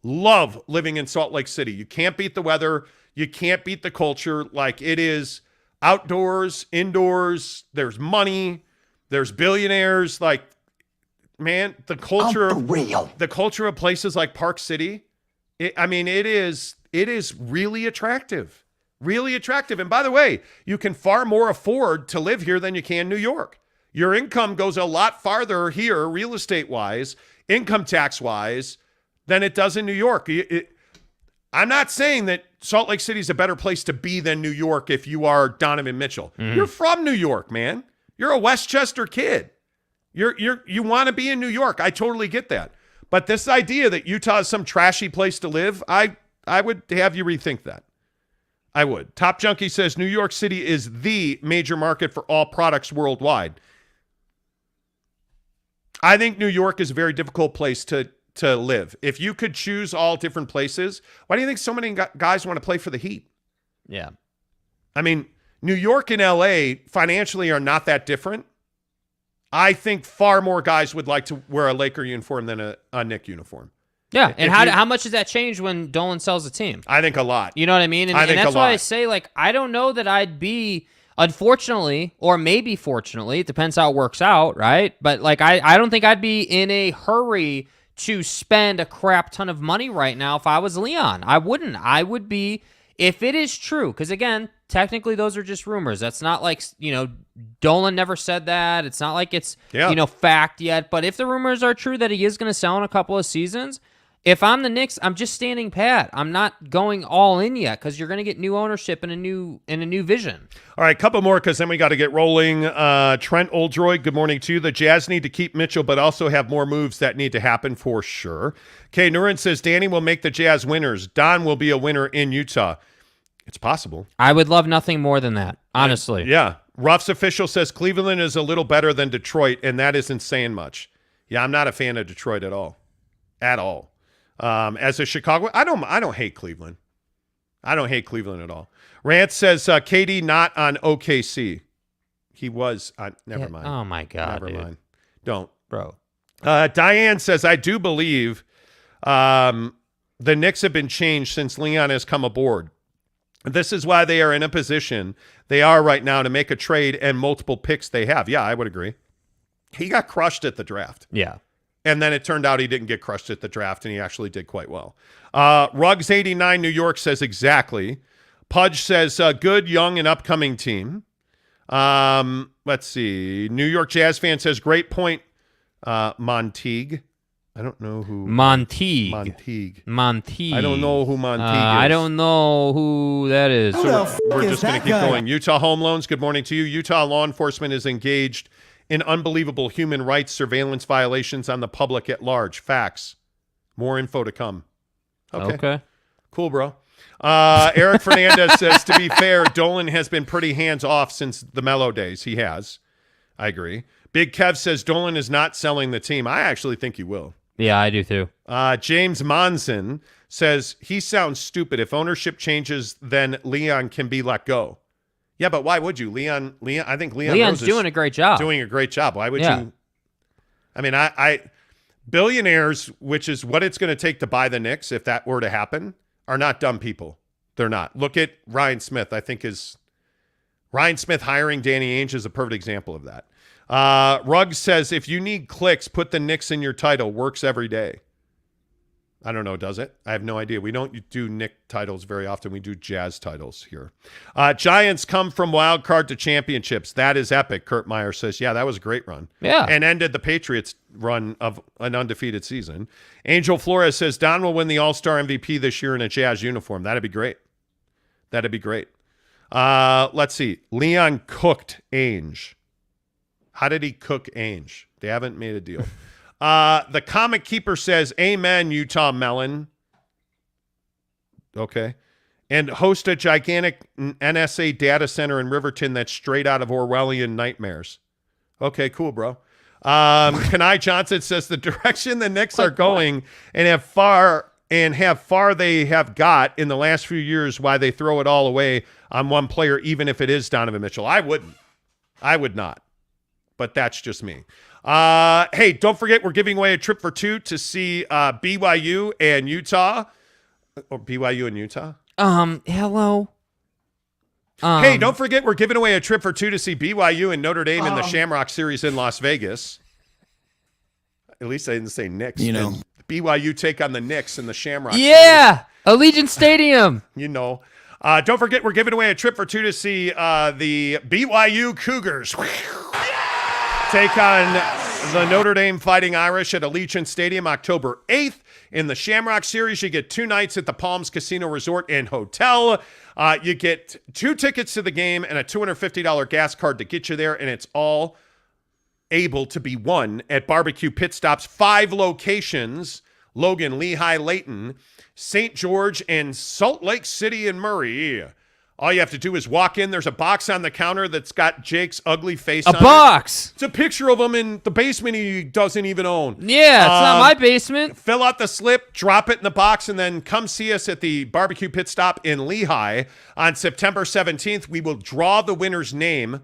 [SPEAKER 3] love living in Salt Lake City. You can't beat the weather. You can't beat the culture. Like it is outdoors, indoors. There's money. There's billionaires. Like, man, the culture of places like Park City, it is really attractive. Really attractive. And by the way, you can far more afford to live here than you can New York. Your income goes a lot farther here, real estate-wise, income tax-wise, than it does in New York. I'm not saying that Salt Lake City is a better place to be than New York if you are Donovan Mitchell. Mm-hmm. You're from New York, man. You're a Westchester kid. You want to be in New York. I totally get that. But this idea that Utah is some trashy place to live, I would have you rethink that. I would. Top Junkie says New York City is the major market for all products worldwide. I think New York is a very difficult place to live. If you could choose all different places, why do you think so many guys want to play for the Heat?
[SPEAKER 4] Yeah.
[SPEAKER 3] I mean, New York and LA financially are not that different. I think far more guys would like to wear a Laker uniform than a Knick uniform.
[SPEAKER 4] Yeah, and how much does that change when Dolan sells a team?
[SPEAKER 3] I think a lot.
[SPEAKER 4] You know what I mean? And that's why I say, like, I don't know that I'd be, unfortunately, or maybe fortunately, it depends how it works out, right? But, like, I don't think I'd be in a hurry to spend a crap ton of money right now if I was Leon. I wouldn't. I would be, if it is true, because, again, technically those are just rumors. That's not like, Dolan never said that. It's not like it's, fact yet. But if the rumors are true that he is going to sell in a couple of seasons, If I'm the Knicks, I'm just standing pat. I'm not going all in yet because you're going to get new ownership and a new vision.
[SPEAKER 3] All right, couple more because then we got to get rolling. Trent Oldroyd, good morning to you. The Jazz need to keep Mitchell, but also have more moves that need to happen for sure. Kay Nurin says Danny will make the Jazz winners. Don will be a winner in Utah. It's possible.
[SPEAKER 4] I would love nothing more than that, honestly.
[SPEAKER 3] Yeah. Ruff's official says Cleveland is a little better than Detroit, and that isn't saying much. Yeah, I'm not a fan of Detroit at all. At all. As a Chicago, I don't hate Cleveland. I don't hate Cleveland at all. Rance says KD not on OKC. He was on. Never mind.
[SPEAKER 4] Oh my God.
[SPEAKER 3] Never mind. Don't,
[SPEAKER 4] bro.
[SPEAKER 3] Diane says I do believe the Knicks have been changed since Leon has come aboard. This is why they are in a position they are right now to make a trade and multiple picks they have. Yeah, I would agree. He got crushed at the draft.
[SPEAKER 4] Yeah.
[SPEAKER 3] And then it turned out he didn't get crushed at the draft, and he actually did quite well. Ruggs89 New York says exactly. Pudge says good, young, and upcoming team. Let's see. New York Jazz fan says great point, Montague. I don't know who.
[SPEAKER 4] Montague.
[SPEAKER 3] I don't know who Montague is.
[SPEAKER 4] I don't know who that is.
[SPEAKER 3] So we're just going to keep going. Utah Home Loans, good morning to you. Utah law enforcement is engaged in unbelievable human rights surveillance violations on the public at large. Facts. More info to come. Okay. Cool, bro. Eric Fernandez says, to be fair, Dolan has been pretty hands-off since the Melo days. He has. I agree. Big Kev says Dolan is not selling the team. I actually think he will.
[SPEAKER 4] Yeah, I do too.
[SPEAKER 3] James Monson says, he sounds stupid. If ownership changes, then Leon can be let go. Yeah, but why would you? Leon, I think
[SPEAKER 4] Leon's doing a great job.
[SPEAKER 3] Doing a great job. Why would you? I mean, I billionaires, which is what it's going to take to buy the Knicks, if that were to happen, are not dumb people. They're not. Look at Ryan Smith. I think Ryan Smith hiring Danny Ainge is a perfect example of that. Ruggs says, if you need clicks, put the Knicks in your title. Works every day. I don't know, does it? I have no idea. We don't do Knick titles very often. We do Jazz titles here. Giants come from wild card to championships. That is epic, Kurt Meyer says. Yeah, that was a great run.
[SPEAKER 4] Yeah.
[SPEAKER 3] And ended the Patriots' run of an undefeated season. Angel Flores says, Don will win the All-Star MVP this year in a Jazz uniform. That'd be great. That'd be great. Let's see. Leon cooked Ainge. How did he cook Ainge? They haven't made a deal. The Comic Keeper says, amen, Utah Melon. Okay. And host a gigantic NSA data center in Riverton that's straight out of Orwellian nightmares. Okay, cool, bro. Kenai Johnson says the direction the Knicks are going and have far they have got in the last few years, why they throw it all away on one player, even if it is Donovan Mitchell. I wouldn't. I would not. But that's just me. Hey, don't forget we're giving away a trip for two to see BYU and Utah. Or BYU and Utah?
[SPEAKER 4] Hello.
[SPEAKER 3] Hey, don't forget we're giving away a trip for two to see BYU and Notre Dame in the Shamrock Series in Las Vegas. At least I didn't say Knicks.
[SPEAKER 6] You know.
[SPEAKER 3] And BYU take on the Knicks in the Shamrock
[SPEAKER 4] Series. Allegiant Stadium.
[SPEAKER 3] You know. Don't forget we're giving away a trip for two to see the BYU Cougars. Take on the Notre Dame Fighting Irish at Allegiant Stadium October 8th. In the Shamrock Series, you get 2 nights at the Palms Casino Resort and Hotel. You get 2 tickets to the game and a $250 gas card to get you there, and it's all able to be won at Barbecue Pit Stops. 5 locations, Logan, Lehigh, Layton, St. George, and Salt Lake City and Murray. All you have to do is walk in. There's a box on the counter that's got Jake's ugly face on it.
[SPEAKER 4] A box!
[SPEAKER 3] It's a picture of him in the basement he doesn't even own.
[SPEAKER 4] Yeah, it's not my basement.
[SPEAKER 3] Fill out the slip, drop it in the box, and then come see us at the Barbecue Pit Stop in Lehigh on September 17th. We will draw the winner's name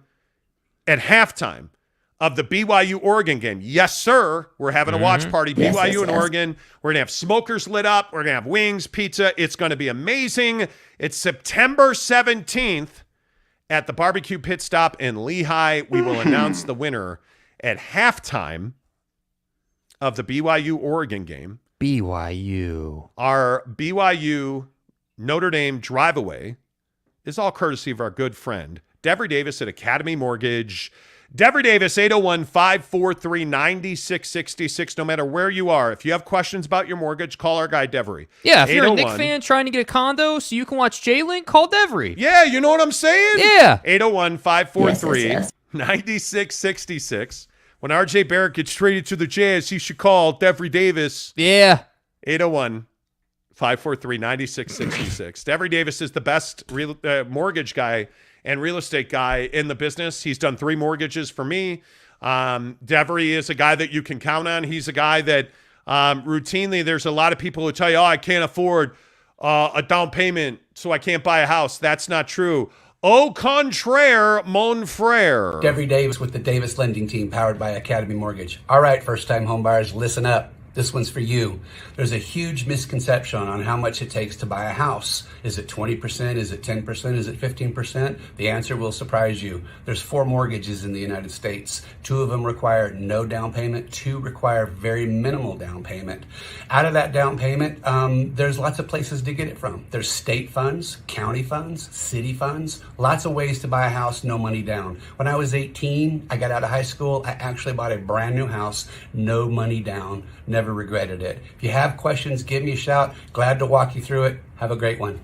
[SPEAKER 3] at halftime of the BYU-Oregon game. Yes, sir. We're having a watch party. BYU and Oregon. We're going to have smokers lit up. We're going to have wings, pizza. It's going to be amazing. It's September 17th at the Barbecue Pit Stop in Lehigh. We will announce the winner at halftime of the BYU-Oregon game.
[SPEAKER 4] BYU.
[SPEAKER 3] Our BYU Notre Dame drive-away is all courtesy of our good friend, Devery Davis at Academy Mortgage. Devery Davis, 801-543-9666. No matter where you are, if you have questions about your mortgage, call our guy Devery.
[SPEAKER 4] Yeah, if you're a Knicks fan trying to get a condo so you can watch Jalen, call Devery.
[SPEAKER 3] Yeah, you know what I'm saying?
[SPEAKER 4] Yeah.
[SPEAKER 3] 801-543-9666. When RJ Barrett gets traded to the Jazz, he should call Devery Davis.
[SPEAKER 4] Yeah.
[SPEAKER 3] 801-543-9666. Devery Davis is the best mortgage guy and real estate guy in the business. He's done 3 mortgages for me. Devery is a guy that you can count on. He's a guy that routinely there's a lot of people who tell you, I can't afford a down payment, so I can't buy a house. That's not true. Au contraire, mon frere.
[SPEAKER 12] Devery Davis with the Davis Lending Team, powered by Academy Mortgage. All right, first-time homebuyers, listen up. This one's for you. There's a huge misconception on how much it takes to buy a house. Is it 20%? Is it 10%? Is it 15%? The answer will surprise you. There's 4 mortgages in the United States. 2 of them require no down payment. 2 require very minimal down payment. Out of that down payment, there's lots of places to get it from. There's state funds, county funds, city funds, lots of ways to buy a house, no money down. When I was 18, I got out of high school. I actually bought a brand new house, no money down. Never regretted it. If you have questions, give me a shout. Glad to walk you through it. Have a great one.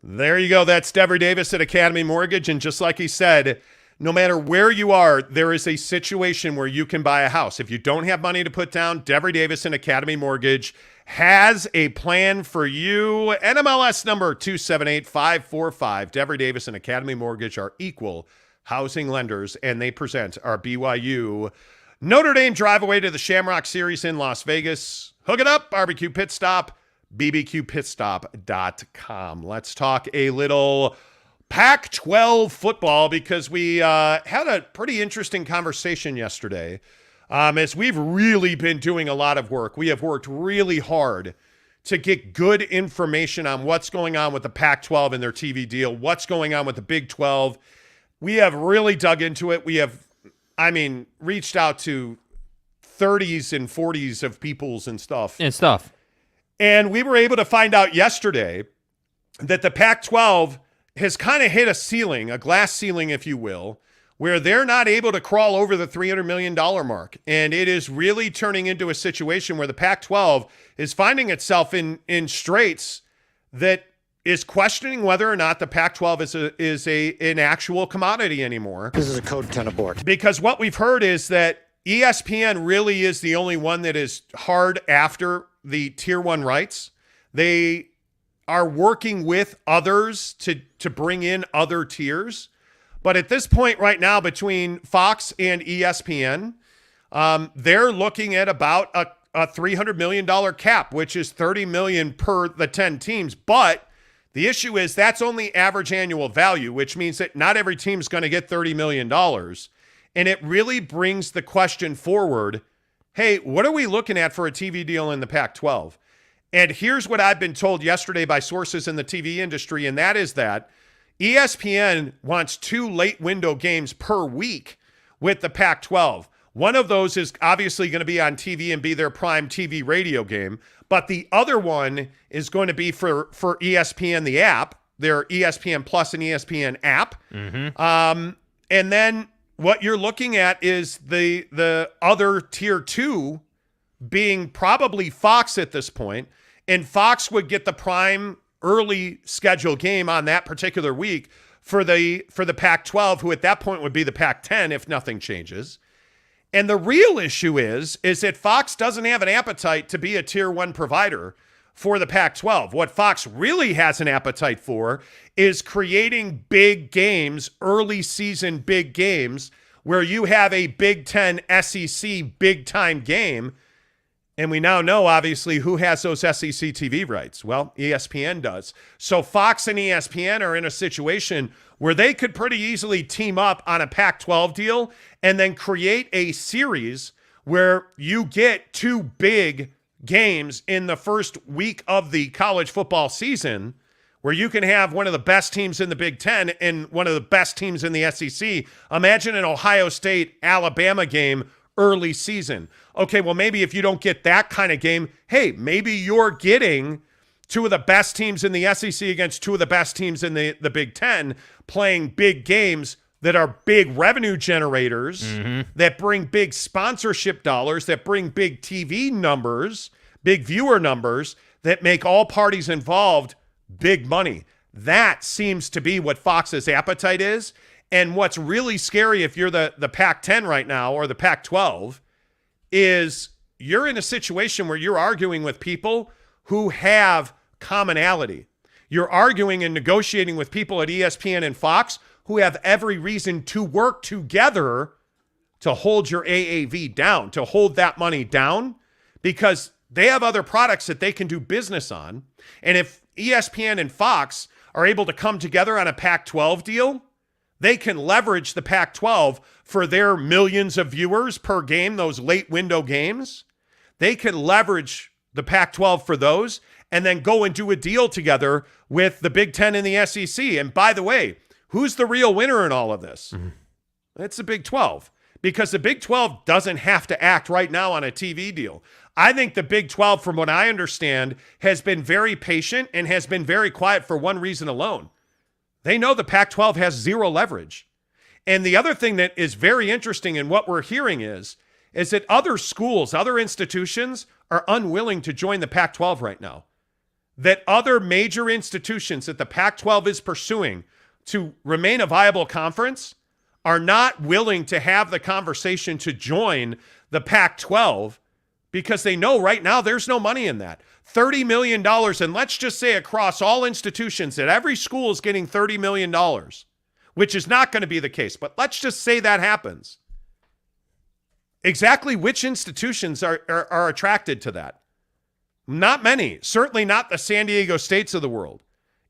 [SPEAKER 3] There you go. That's Devery Davis at Academy Mortgage. And just like he said, no matter where you are, there is a situation where you can buy a house. If you don't have money to put down, Devery Davis and Academy Mortgage has a plan for you. NMLS number 278545. Devery Davis and Academy Mortgage are equal housing lenders, and they present our BYU Notre Dame drive away to the Shamrock Series in Las Vegas. Hook it up, barbecue pit stop, bbqpitstop.com. Let's talk a little Pac-12 football because we had a pretty interesting conversation yesterday. As we've really been doing a lot of work. We have worked really hard to get good information on what's going on with the Pac-12 and their TV deal, what's going on with the Big 12. We have really dug into it. We have reached out to 30s and 40s of peoples and stuff. And we were able to find out yesterday that the Pac-12 has kind of hit a ceiling, a glass ceiling, if you will, where they're not able to crawl over the $300 million mark. And it is really turning into a situation where the Pac-12 is finding itself in straits that is questioning whether or not the Pac-12 is an actual commodity anymore.
[SPEAKER 13] This is a code 10 abort.
[SPEAKER 3] Because what we've heard is that ESPN really is the only one that is hard after the Tier 1 rights. They are working with others to bring in other tiers. But at this point right now, between Fox and ESPN, they're looking at about a $300 million cap, which is $30 million per the 10 teams. But the issue is that's only average annual value, which means that not every team is going to get $30 million. And it really brings the question forward, hey, what are we looking at for a TV deal in the Pac-12? And here's what I've been told yesterday by sources in the TV industry, and that is that ESPN wants 2 late window games per week with the Pac-12. One of those is obviously going to be on TV and be their prime TV radio game. But the other one is going to be for ESPN, the app, their ESPN Plus and ESPN app. Mm-hmm. And then what you're looking at is the other tier 2 being probably Fox at this point. And Fox would get the prime early schedule game on that particular week for the Pac-12, who at that point would be the Pac-10 if nothing changes. And the real issue is that Fox doesn't have an appetite to be a tier 1 provider for the Pac-12. What Fox really has an appetite for is creating big games, early season big games, where you have a Big Ten SEC big time game. And we now know, obviously, who has those SEC TV rights. Well, ESPN does. So Fox and ESPN are in a situation where they could pretty easily team up on a Pac-12 deal and then create a series where you get 2 big games in the first week of the college football season, where you can have one of the best teams in the Big Ten and one of the best teams in the SEC. Imagine an Ohio State-Alabama game early season. Okay, well, maybe if you don't get that kind of game, hey, maybe you're getting 2 of the best teams in the SEC against 2 of the best teams in the Big Ten playing big games that are big revenue generators, that bring big sponsorship dollars, that bring big TV numbers, big viewer numbers, that make all parties involved big money. That seems to be what Fox's appetite is. And what's really scary if you're the Pac-10 right now or the Pac-12 is you're in a situation where you're arguing with people who have commonality. You're arguing and negotiating with people at ESPN and Fox who have every reason to work together to hold your AAV down, to hold that money down, because they have other products that they can do business on. And if ESPN and Fox are able to come together on a Pac-12 deal, they can leverage the Pac-12 for their millions of viewers per game, those late window games. They can leverage the Pac-12 for those and then go and do a deal together with the Big Ten and the SEC. And by the way, who's the real winner in all of this? It's the Big 12, because the Big 12 doesn't have to act right now on a TV deal. I think the Big 12, from what I understand, has been very patient and has been very quiet for one reason alone. They know the Pac-12 has zero leverage. And the other thing that is very interesting in what we're hearing is that other schools, other institutions are unwilling to join the Pac-12 right now. That other major institutions that the Pac-12 is pursuing to remain a viable conference are not willing to have the conversation to join the Pac-12 because they know right now there's no money in that. $30 million, and let's just say across all institutions that every school is getting $30 million, which is not going to be the case, but let's just say that happens. Exactly which institutions are attracted to that? Not many. Certainly not the San Diego States of the world.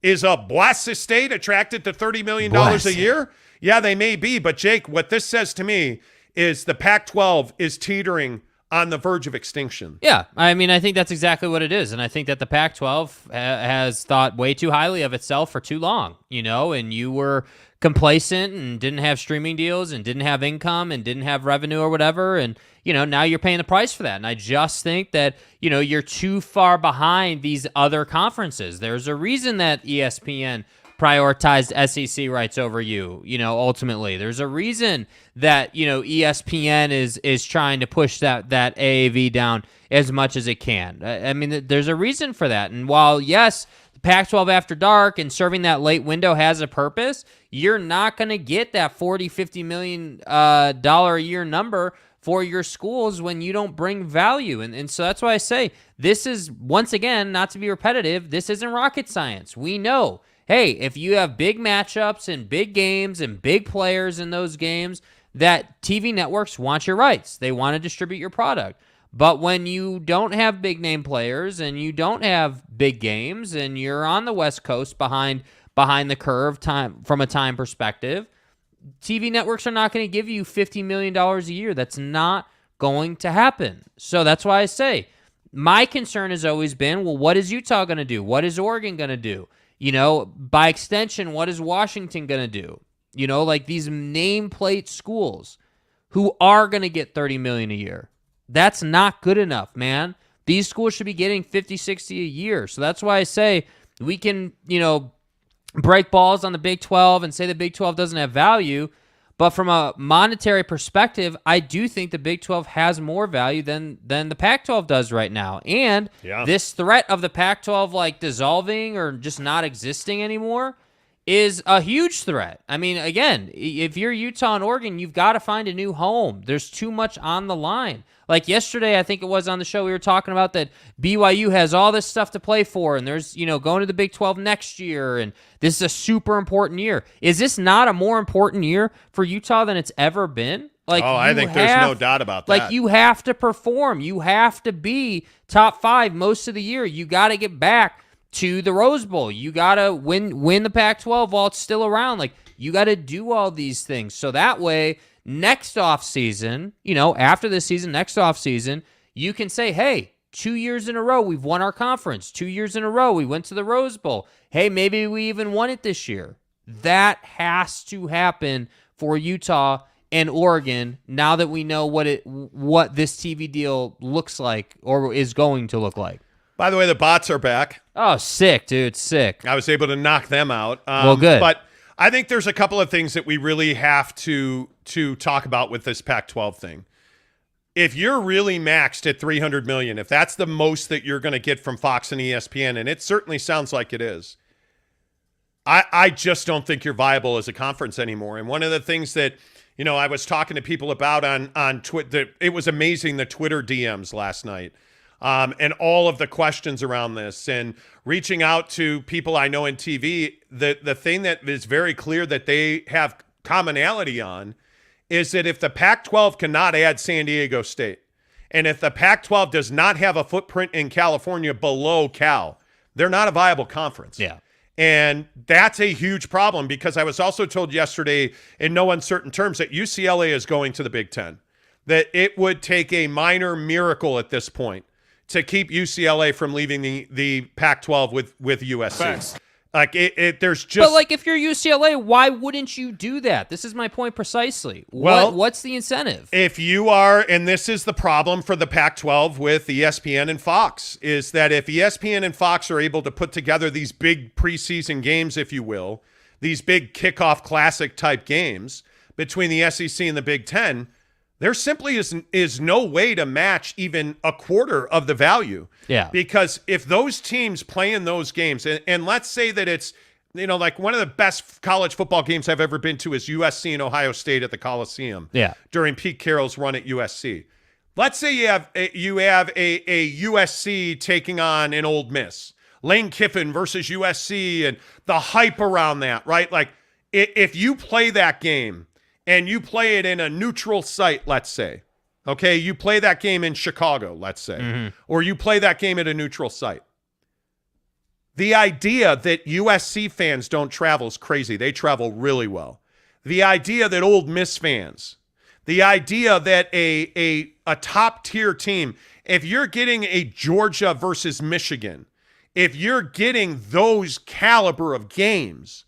[SPEAKER 3] Is a Blessed State attracted to $30 million a year? Yeah, they may be. But, Jake, what this says to me is the Pac-12 is teetering on the verge of extinction.
[SPEAKER 4] Yeah, I mean, I think that's exactly what it is. And I think that the Pac-12 has thought way too highly of itself for too long, and you were complacent and didn't have streaming deals and didn't have income and didn't have revenue or whatever. And, now you're paying the price for that. And I just think that, you're too far behind these other conferences. There's a reason that ESPN prioritized SEC rights over you, ultimately. There's a reason that, ESPN is trying to push that AAV down as much as it can. I mean, there's a reason for that. And while, yes, the Pac-12 After Dark and serving that late window has a purpose, you're not going to get that $40, $50 million a year number for your schools when you don't bring value. And so that's why I say this is, once again, not to be repetitive, this isn't rocket science. We know, hey, if you have big matchups and big games and big players in those games, that TV networks want your rights. They want to distribute your product. But when you don't have big name players and you don't have big games and you're on the West Coast behind the curve from a time perspective, TV networks are not going to give you $50 million a year. That's not going to happen. So that's why I say my concern has always been, well, what is Utah going to do? What is Oregon going to do? By extension, what is Washington going to do? Like these nameplate schools who are going to get $30 million a year. That's not good enough, man. These schools should be getting 50, 60 a year. So that's why I say we can, break balls on the Big 12 and say the Big 12 doesn't have value. But from a monetary perspective, I do think the Big 12 has more value than the Pac-12 does right now. And this threat of the Pac-12 dissolving or just not existing anymore is a huge threat. I mean, again, if you're Utah and Oregon, you've got to find a new home. There's too much on the line. Like yesterday, I think it was on the show, we were talking about that BYU has all this stuff to play for, and there's, going to the Big 12 next year, and this is a super important year. Is this not a more important year for Utah than it's ever been?
[SPEAKER 3] I think there's no doubt about that.
[SPEAKER 4] You have to perform. You have to be top 5 most of the year. You got to get back to the Rose Bowl. You got to win the Pac-12 while it's still around. You got to do all these things. So that way, next offseason, after this season, next offseason, you can say, hey, 2 years in a row, we've won our conference. 2 years in a row, we went to the Rose Bowl. Hey, maybe we even won it this year. That has to happen for Utah and Oregon now that we know what this TV deal looks like or is going to look like.
[SPEAKER 3] By the way, the bots are back.
[SPEAKER 4] Oh, sick, dude. Sick.
[SPEAKER 3] I was able to knock them out.
[SPEAKER 4] Well, good.
[SPEAKER 3] But I think there's a couple of things that we really have to talk about with this Pac-12 thing. If you're really maxed at $300 million, if that's the most that you're going to get from Fox and ESPN, and it certainly sounds like it is, I just don't think you're viable as a conference anymore. And one of the things that, I was talking to people about on Twitter, it was amazing, the Twitter DMs last night, and all of the questions around this, and reaching out to people I know in TV. The thing that is very clear that they have commonality on is that if the Pac-12 cannot add San Diego State, and if the Pac-12 does not have a footprint in California below Cal, they're not a viable conference.
[SPEAKER 4] Yeah.
[SPEAKER 3] And that's a huge problem, because I was also told yesterday in no uncertain terms that UCLA is going to the Big Ten, that it would take a minor miracle at this point to keep UCLA from leaving the Pac-12 with USC.
[SPEAKER 11] Thanks.
[SPEAKER 3] Like there's just.
[SPEAKER 4] But like, if you're UCLA, why wouldn't you do that? This is my point precisely.
[SPEAKER 3] Well,
[SPEAKER 4] what's the incentive?
[SPEAKER 3] If you are, and this is the problem for the Pac-12 with ESPN and Fox, is that if ESPN and Fox are able to put together these big preseason games, if you will, these big kickoff classic type games between the SEC and the Big Ten, there simply is no way to match even a quarter of the value.
[SPEAKER 4] Yeah.
[SPEAKER 3] Because if those teams play in those games, and let's say that it's, like one of the best college football games I've ever been to is USC and Ohio State at the Coliseum.
[SPEAKER 4] Yeah.
[SPEAKER 3] During Pete Carroll's run at USC. Let's say you have a USC taking on an Ole Miss. Lane Kiffin versus USC and the hype around that, right? Like, if you play that game, and you play it in a neutral site, let's say, okay, you play that game in Chicago, let's say, or you play that game at a neutral site. The idea that USC fans don't travel is crazy. They travel really well. The idea that Ole Miss fans, the idea that a top-tier team, if you're getting a Georgia versus Michigan, if you're getting those caliber of games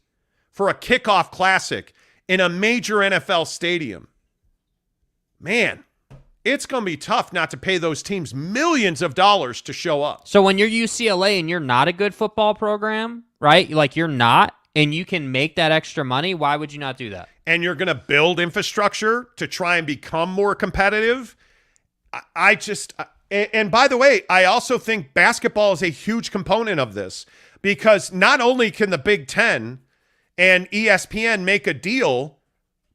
[SPEAKER 3] for a kickoff classic in a major NFL stadium, man, it's going to be tough not to pay those teams millions of dollars to show up.
[SPEAKER 4] So when you're UCLA and you're not a good football program, right? Like, you're not, and you can make that extra money, why would you not do that?
[SPEAKER 3] And you're going to build infrastructure to try and become more competitive. And by the way, I also think basketball is a huge component of this, because not only can the Big Ten and ESPN make a deal,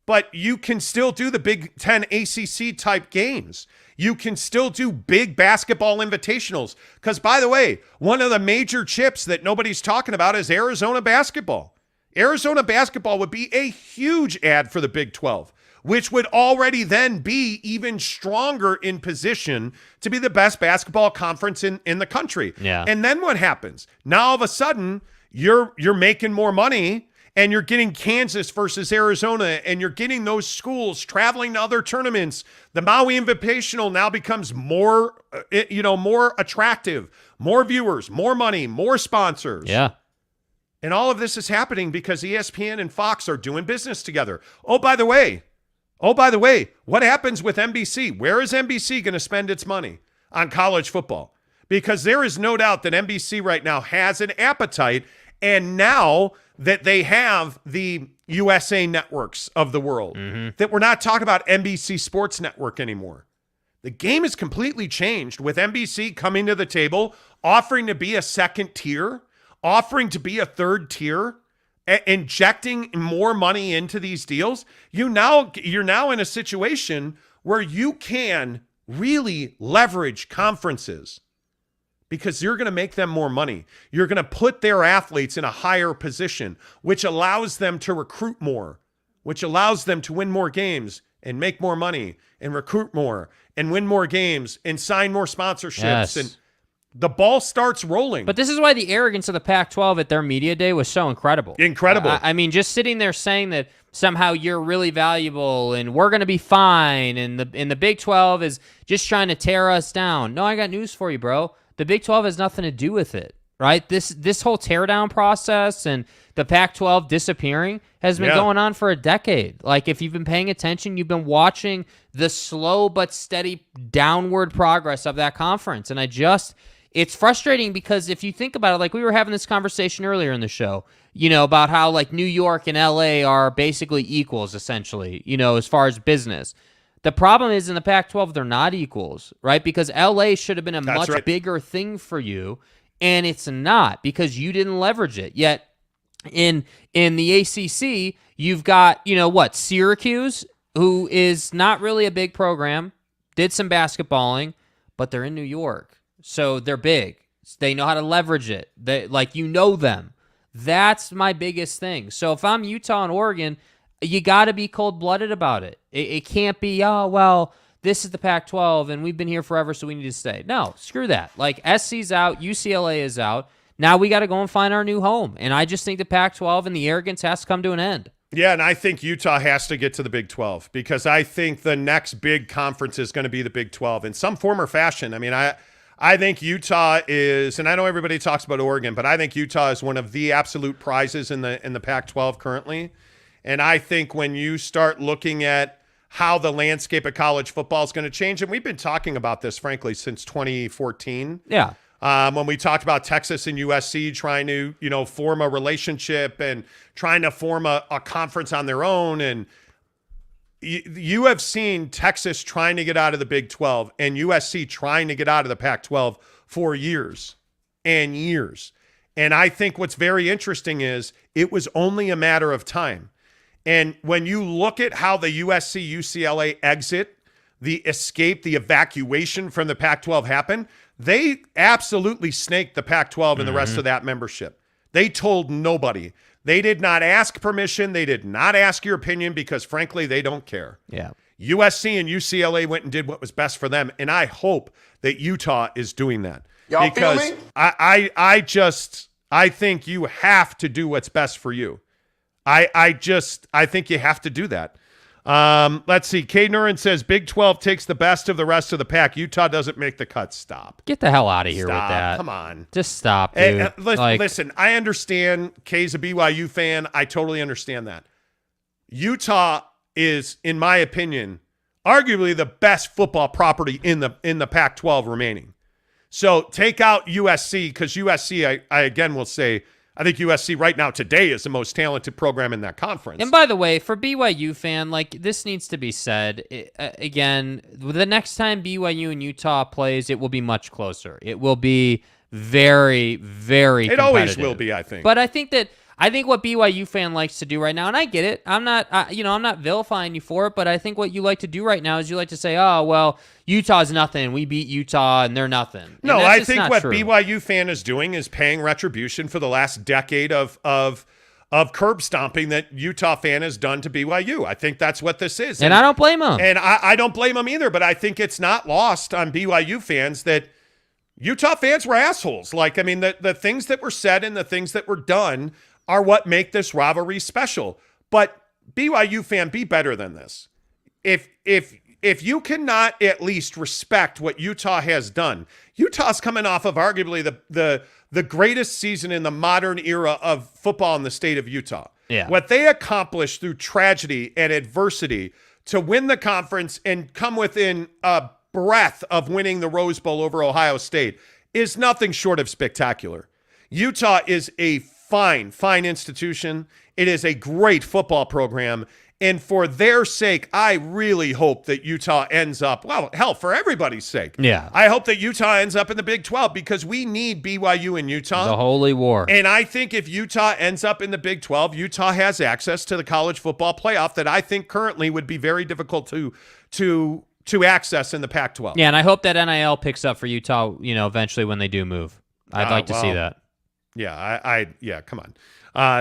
[SPEAKER 3] but you can still do the Big Ten ACC type games. You can still do big basketball invitationals. Because, by the way, one of the major chips that nobody's talking about is Arizona basketball. Arizona basketball would be a huge ad for the Big 12, which would already then be even stronger in position to be the best basketball conference in the country.
[SPEAKER 4] Yeah.
[SPEAKER 3] And then what happens? Now, all of a sudden, you're making more money, and you're getting Kansas versus Arizona, and you're getting those schools traveling to other tournaments. The Maui Invitational now becomes more attractive, more viewers, more money, more sponsors.
[SPEAKER 4] Yeah.
[SPEAKER 3] And all of this is happening because ESPN and Fox are doing business together. Oh, by the way, what happens with NBC? Where is NBC going to spend its money on college football? Because there is no doubt that NBC right now has an appetite, and now that they have the USA networks of the world, that we're not talking about NBC Sports Network anymore. The game has completely changed with NBC coming to the table, offering to be a second tier, offering to be a third tier, injecting more money into these deals. You're now in a situation where you can really leverage conferences, because you're going to make them more money. You're going to put their athletes in a higher position, which allows them to recruit more, which allows them to win more games and make more money and recruit more and win more games and sign more sponsorships.
[SPEAKER 4] Yes.
[SPEAKER 3] And the ball starts rolling.
[SPEAKER 4] But this is why the arrogance of the Pac-12 at their media day was so incredible.
[SPEAKER 3] Incredible.
[SPEAKER 4] I mean, just sitting there saying that somehow you're really valuable and we're going to be fine, and the Big 12 is just trying to tear us down. No, I got news for you, bro. The Big 12 has nothing to do with it, right? This whole teardown process and the Pac-12 disappearing has been going on for a decade. Like, if you've been paying attention, you've been watching the slow but steady downward progress of that conference. And it's frustrating because if you think about it, like we were having this conversation earlier in the show, about how like New York and LA are basically equals essentially, as far as business. The problem is in the Pac-12, they're not equals, right? Because LA should have been a much bigger thing for you, and it's not because you didn't leverage it. Yet in the ACC, you've got, Syracuse, who is not really a big program, did some basketballing, but they're in New York. So they're big. They know how to leverage it. They them. That's my biggest thing. So if I'm Utah and Oregon, you got to be cold-blooded about it. It can't be, this is the Pac-12 and we've been here forever, so we need to stay. No, screw that. Like SC's out, UCLA is out. Now we got to go and find our new home. And I just think the Pac-12 and the arrogance has to come to an end.
[SPEAKER 3] Yeah, and I think Utah has to get to the Big 12 because I think the next big conference is going to be the Big 12 in some form or fashion. I mean, I think Utah is, and I know everybody talks about Oregon, but I think Utah is one of the absolute prizes in the Pac-12 currently. And I think when you start looking at how the landscape of college football is going to change, and we've been talking about this, frankly, since 2014.
[SPEAKER 4] Yeah.
[SPEAKER 3] When we talked about Texas and USC trying to, form a relationship and trying to form a conference on their own. And you have seen Texas trying to get out of the Big 12 and USC trying to get out of the Pac-12 for years and years. And I think what's very interesting is it was only a matter of time. And when you look at how the USC, UCLA exit, the escape, the evacuation from the Pac-12 happened, they absolutely snaked the Pac-12 and the rest of that membership. They told nobody. They did not ask permission. They did not ask your opinion because, frankly, they don't care.
[SPEAKER 4] Yeah.
[SPEAKER 3] USC and UCLA went and did what was best for them, and I hope that Utah is doing that.
[SPEAKER 11] Y'all
[SPEAKER 3] because
[SPEAKER 11] feel me?
[SPEAKER 3] I think you have to do what's best for you. I think you have to do that. Let's see. K. Nurin says Big 12 takes the best of the rest of the pack. Utah doesn't make the cut. Stop.
[SPEAKER 4] Get the hell out of here with that.
[SPEAKER 3] Come on.
[SPEAKER 4] Just stop, dude.
[SPEAKER 3] Listen, I understand K's a BYU fan. I totally understand that. Utah is, in my opinion, arguably the best football property in the Pac-12 remaining. So take out USC because USC, I again will say, I think USC right now today is the most talented program in that conference.
[SPEAKER 4] And by the way, for BYU fan, this needs to be said. Again, the next time BYU and Utah plays, it will be much closer. It will be very, very competitive.
[SPEAKER 3] It always will be, I think.
[SPEAKER 4] But I think what BYU fan likes to do right now, and I get it. I'm not vilifying you for it, but I think what you like to do right now is you like to say, "Oh, well, Utah's nothing. We beat Utah, and they're nothing."
[SPEAKER 3] No, I think what BYU fan is doing is paying retribution for the last decade of curb stomping that Utah fan has done to BYU. I think that's what this is,
[SPEAKER 4] and I don't blame them.
[SPEAKER 3] And I don't blame them either. But I think it's not lost on BYU fans that Utah fans were assholes. The things that were said and the things that were done are what make this rivalry special. But BYU fan, be better than this. If you cannot at least respect what Utah has done, Utah's coming off of arguably the greatest season in the modern era of football in the state of Utah.
[SPEAKER 4] Yeah.
[SPEAKER 3] What they accomplished through tragedy and adversity to win the conference and come within a breath of winning the Rose Bowl over Ohio State is nothing short of spectacular. Utah is a fine institution. It is a great football program. And for their sake, I really hope that Utah ends up, well, hell, for everybody's sake.
[SPEAKER 4] Yeah.
[SPEAKER 3] I hope that Utah ends up in the Big 12 because we need BYU and Utah.
[SPEAKER 4] The holy war.
[SPEAKER 3] And I think if Utah ends up in the Big 12, Utah has access to the college football playoff that I think currently would be very difficult to access in the Pac-12.
[SPEAKER 4] Yeah, and I hope that NIL picks up for Utah, eventually when they do move. I'd like to see that.
[SPEAKER 3] Yeah, yeah, come on.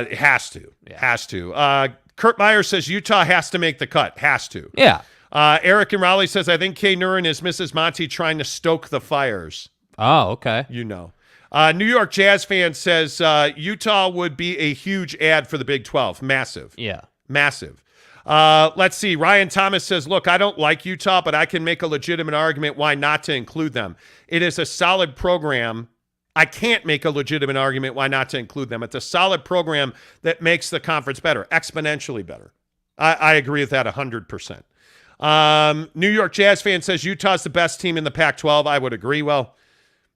[SPEAKER 3] It has to. Yeah. Has to. Kurt Meyer says Utah has to make the cut. Has to.
[SPEAKER 4] Yeah.
[SPEAKER 3] Eric in Raleigh says, I think K. Nurin is Mrs. Monty trying to stoke the fires.
[SPEAKER 4] Oh, okay.
[SPEAKER 3] New York Jazz fan says Utah would be a huge ad for the Big 12. Massive.
[SPEAKER 4] Yeah.
[SPEAKER 3] Massive. Let's see. Ryan Thomas says, look, I don't like Utah, but I can make a legitimate argument why not to include them. It is a solid program. I can't make a legitimate argument why not to include them. It's a solid program that makes the conference better, exponentially better. I agree with that 100%. New York Jazz fan says Utah's the best team in the Pac-12. I would agree. Well,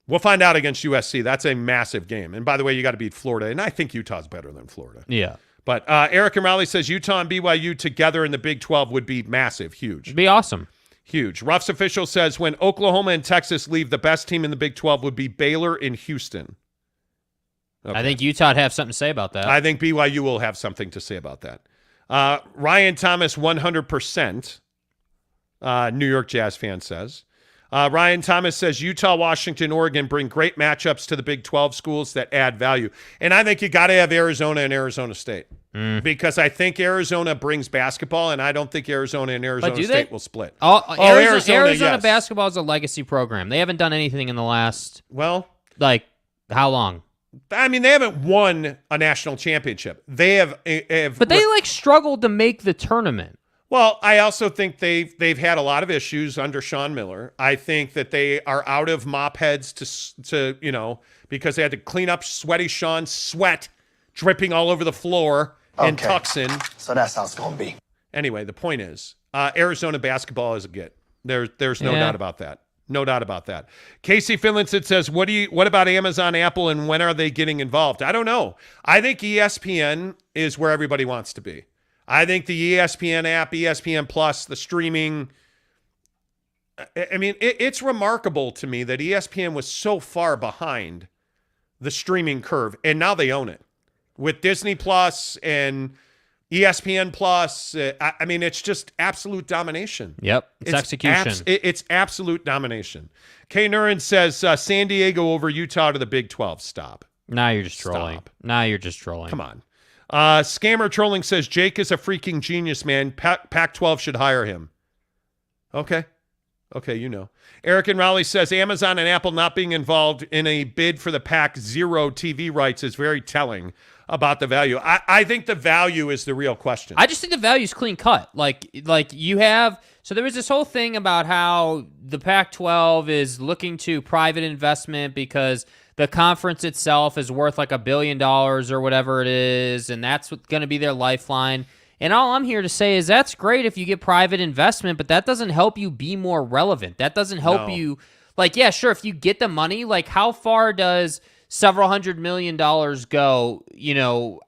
[SPEAKER 3] We'll find out against USC. That's a massive game. And by the way, you got to beat Florida. And I think Utah's better than Florida.
[SPEAKER 4] Yeah.
[SPEAKER 3] But Eric and Raleigh says Utah and BYU together in the Big 12 would be massive, huge.
[SPEAKER 4] It'd be awesome.
[SPEAKER 3] Huge. Ruff's official says when Oklahoma and Texas leave, the best team in the Big 12 would be Baylor and Houston. Okay.
[SPEAKER 4] I think Utah would have something to say about that.
[SPEAKER 3] I think BYU will have something to say about that. Ryan Thomas, 100%. New York Jazz fan says. Ryan Thomas says Utah, Washington, Oregon bring great matchups to the Big 12 schools that add value. And I think you got to have Arizona and Arizona State because I think Arizona brings basketball, and I don't think Arizona and Arizona State will split.
[SPEAKER 4] Arizona
[SPEAKER 3] yes.
[SPEAKER 4] basketball is a legacy program. They haven't done anything in the last, how long?
[SPEAKER 3] I mean, they haven't won a national championship. They have
[SPEAKER 4] but they struggled to make the tournament.
[SPEAKER 3] Well, I also think they've had a lot of issues under Sean Miller. I think that they are out of mop heads to because they had to clean up sweaty Sean's sweat dripping all over the floor and Tucson.
[SPEAKER 7] So that's how it's going to be.
[SPEAKER 3] Anyway, the point is, Arizona basketball is a get. There's no doubt about that. No doubt about that. Casey Finlinson says, what about Amazon, Apple, and when are they getting involved? I don't know. I think ESPN is where everybody wants to be. I think the ESPN app, ESPN Plus, the streaming, I mean, it's remarkable to me that ESPN was so far behind the streaming curve, and now they own it. With Disney Plus and ESPN Plus, I mean, it's just absolute domination.
[SPEAKER 4] Yep, it's execution.
[SPEAKER 3] It's absolute domination. Kay Nurin says San Diego over Utah to the Big 12. Stop.
[SPEAKER 4] Now you're just trolling.
[SPEAKER 3] Come on. Scammer Trolling says Jake is a freaking genius, man. Pac-12 should hire him. Okay, Eric and Raleigh says Amazon and Apple not being involved in a bid for the Pac-0 TV rights is very telling about the value. I think the value is the real question.
[SPEAKER 4] I just think the value is clean cut. Like you have, so there was this whole thing about how the Pac-12 is looking to private investment because the conference itself is worth like $1 billion or whatever it is, and that's going to be their lifeline. And all I'm here to say is that's great if you get private investment, but that doesn't help you be more relevant. That doesn't help you. Like, yeah, sure, if you get the money, like how far does several $100 million go,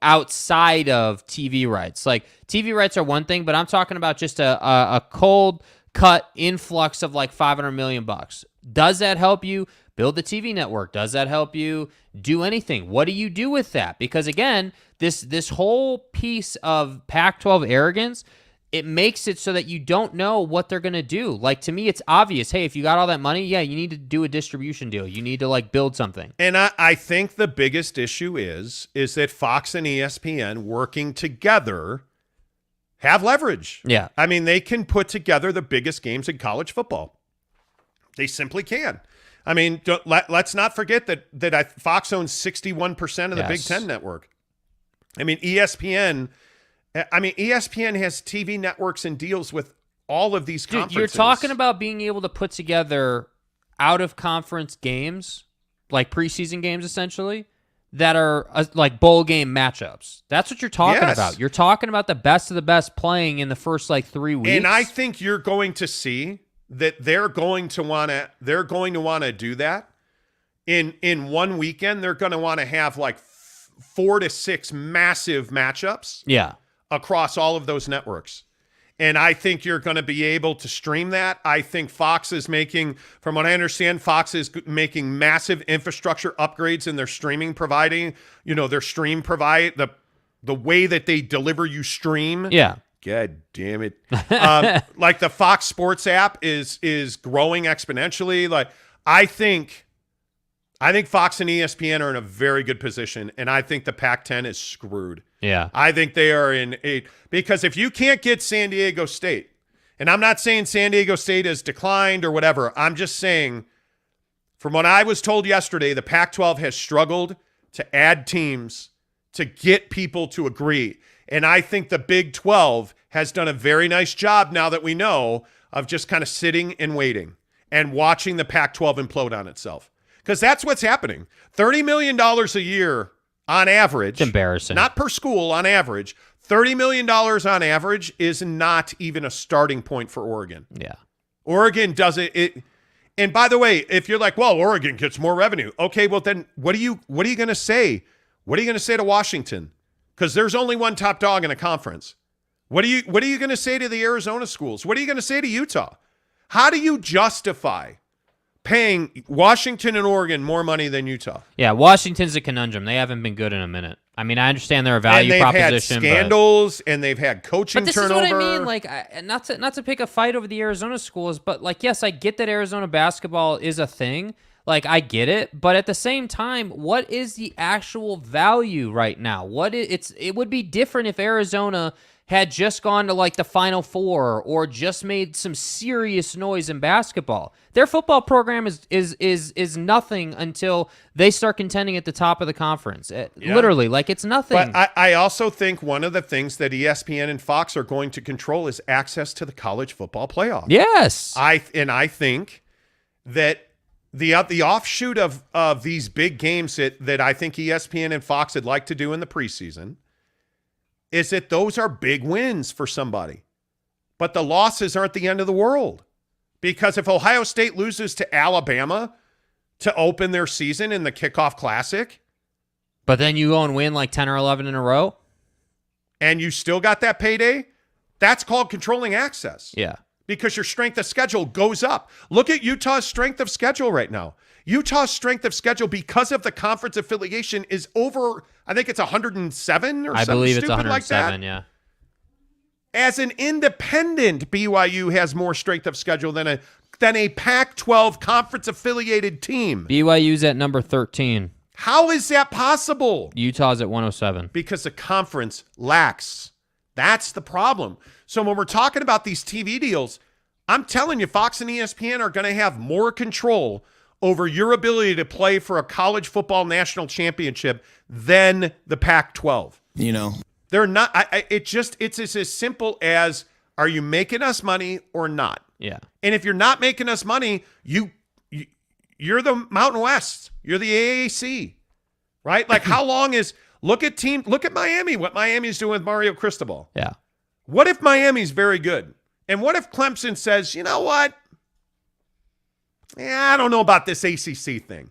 [SPEAKER 4] outside of TV rights? Like TV rights are one thing, but I'm talking about just a cold cut influx of like $500 million. Does that help you build the TV network? Does that help you do anything? What do you do with that? Because again, this whole piece of Pac-12 arrogance, it makes it so that you don't know what they're going to do. Like, to me, it's obvious. Hey, if you got all that money, yeah, you need to do a distribution deal. You need to like build something.
[SPEAKER 3] And I think the biggest issue is that Fox and ESPN working together have leverage.
[SPEAKER 4] Yeah.
[SPEAKER 3] I mean, they can put together the biggest games in college football. They simply can. I mean, let's not forget that Fox owns 61% of the Big Ten network. I mean, ESPN has TV networks and deals with all of these conferences.
[SPEAKER 4] You're talking about being able to put together out-of-conference games, like preseason games essentially, that are like bowl game matchups. That's what you're talking about. You're talking about the best of the best playing in the first 3 weeks.
[SPEAKER 3] And I think you're going to see that they're going to want to do that in one weekend. They're going to want to have 4 to 6 massive matchups.
[SPEAKER 4] Yeah.
[SPEAKER 3] Across all of those networks. And I think you're going to be able to stream that. I think Fox is making, from what I understand, Fox is making massive infrastructure upgrades in their streaming providing, their stream the way that they deliver you stream.
[SPEAKER 4] Yeah.
[SPEAKER 3] God damn it. Like the Fox Sports app is growing exponentially. Like I think Fox and ESPN are in a very good position, and I think the Pac-10 is screwed.
[SPEAKER 4] Yeah.
[SPEAKER 3] I think they are because if you can't get San Diego State, and I'm not saying San Diego State has declined or whatever, I'm just saying from what I was told yesterday, the Pac-12 has struggled to add teams to get people to agree. And I think the Big 12 has done a very nice job now that we know of just kind of sitting and waiting and watching the Pac-12 implode on itself. Because that's what's happening. $30 million a year on average.
[SPEAKER 4] It's embarrassing.
[SPEAKER 3] Not per school, on average. $30 million on average is not even a starting point for Oregon.
[SPEAKER 4] Yeah.
[SPEAKER 3] Oregon does it. And by the way, if you're like, well, Oregon gets more revenue. Okay, well then what are you going to say? What are you going to say to Washington? Because there's only one top dog in a conference. What are you going to say to the Arizona schools? What are you going to say to Utah? How do you justify paying Washington and Oregon more money than Utah?
[SPEAKER 4] Yeah, Washington's a conundrum. They haven't been good in a minute. I mean, I understand they're a value proposition.
[SPEAKER 3] And they've had scandals, and they've had coaching turnover.
[SPEAKER 4] But this is what I mean. Like, not to pick a fight over the Arizona schools, but like, yes, I get that Arizona basketball is a thing. Like, I get it, but at the same time, what is the actual value right now? It would be different if Arizona had just gone to like the Final Four or just made some serious noise in basketball. Their football program is nothing until they start contending at the top of the conference. Literally, like it's nothing.
[SPEAKER 3] But I also think one of the things that ESPN and Fox are going to control is access to the college football playoff.
[SPEAKER 4] Yes.
[SPEAKER 3] I think that the offshoot of these big games that I think ESPN and Fox would like to do in the preseason is that those are big wins for somebody. But the losses aren't the end of the world. Because if Ohio State loses to Alabama to open their season in the Kickoff Classic.
[SPEAKER 4] But then you go and win like 10 or 11 in a row.
[SPEAKER 3] And you still got that payday. That's called controlling access.
[SPEAKER 4] Yeah.
[SPEAKER 3] Because your strength of schedule goes up. Look at Utah's strength of schedule right now. Utah's strength of schedule, because of the conference affiliation, is over, I think it's 107 or something.
[SPEAKER 4] I believe it's
[SPEAKER 3] stupid
[SPEAKER 4] 107,
[SPEAKER 3] like that.
[SPEAKER 4] yeah.
[SPEAKER 3] As an independent, BYU has more strength of schedule than a Pac-12 conference-affiliated team.
[SPEAKER 4] BYU's at number 13.
[SPEAKER 3] How is that possible?
[SPEAKER 4] Utah's at 107.
[SPEAKER 3] Because the conference lacks. That's the problem. So when we're talking about these TV deals, I'm telling you, Fox and ESPN are going to have more control over your ability to play for a college football national championship than the Pac-12.
[SPEAKER 13] You know.
[SPEAKER 3] They're not. It's as simple as, are you making us money or not?
[SPEAKER 4] Yeah. And
[SPEAKER 3] if you're not making us money, you're the Mountain West. You're the AAC, right? Like how long is, look at Miami, what Miami's doing with Mario Cristobal.
[SPEAKER 4] Yeah.
[SPEAKER 3] What if Miami's very good? And what if Clemson says, you know what? I don't know about this ACC thing.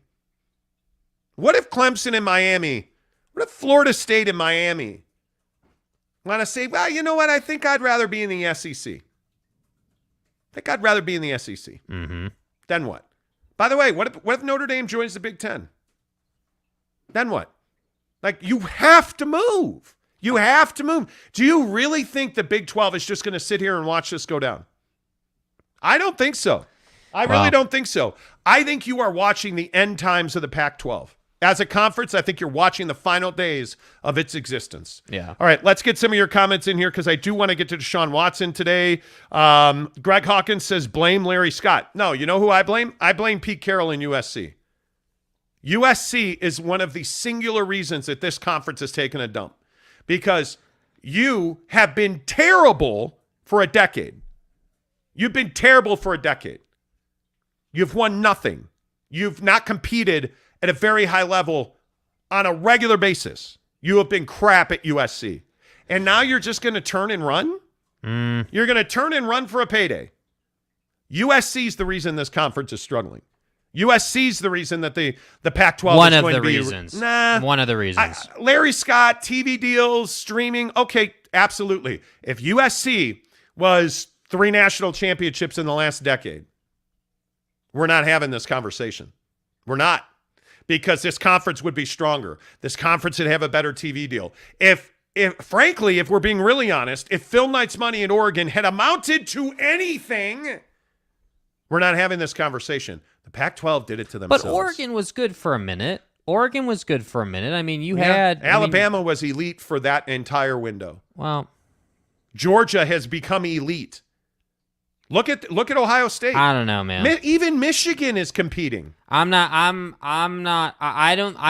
[SPEAKER 3] What if Clemson and Miami, what if Florida State and Miami want to say, well, you know what? I think I'd rather be in the SEC. I think I'd rather be in the SEC.
[SPEAKER 4] Mm-hmm.
[SPEAKER 3] Then what? By the way, what if Notre Dame joins the Big Ten? Then what? Like, you have to move. You have to move. Do you really think the Big 12 is just going to sit here and watch this go down? I don't think so. I really don't think so. I think you are watching the end times of the Pac-12. As a conference, I think you're watching the final days of its existence.
[SPEAKER 4] Yeah.
[SPEAKER 3] All right, let's get some of your comments in here because I do want to get to Deshaun Watson today. Greg Hawkins says, blame Larry Scott. No, you know who I blame? I blame Pete Carroll and USC. USC is one of the singular reasons that this conference has taken a dump because you have been terrible for a decade. You've been terrible for a decade. You've won nothing. You've not competed at a very high level on a regular basis. You have been crap at USC. And now you're just going to turn and run? You're going to turn and run for a payday. USC's the reason this conference is struggling. USC's the reason that the Pac-12 is going to be...
[SPEAKER 4] One of the reasons.
[SPEAKER 3] Larry Scott, TV deals, streaming. Okay, absolutely. If USC was 3 national championships in the last decade, we're not having this conversation. We're not. Because this conference would be stronger. This conference would have a better TV deal. If frankly, if we're being really honest, if Phil Knight's money in Oregon had amounted to anything, we're not having this conversation. The Pac-12 did it to themselves.
[SPEAKER 4] But Oregon was good for a minute. I mean, you had...
[SPEAKER 3] Alabama was elite for that entire window.
[SPEAKER 4] Well,
[SPEAKER 3] Georgia has become elite. Look at Ohio State.
[SPEAKER 4] I don't know, man.
[SPEAKER 3] Even Michigan is competing.
[SPEAKER 4] I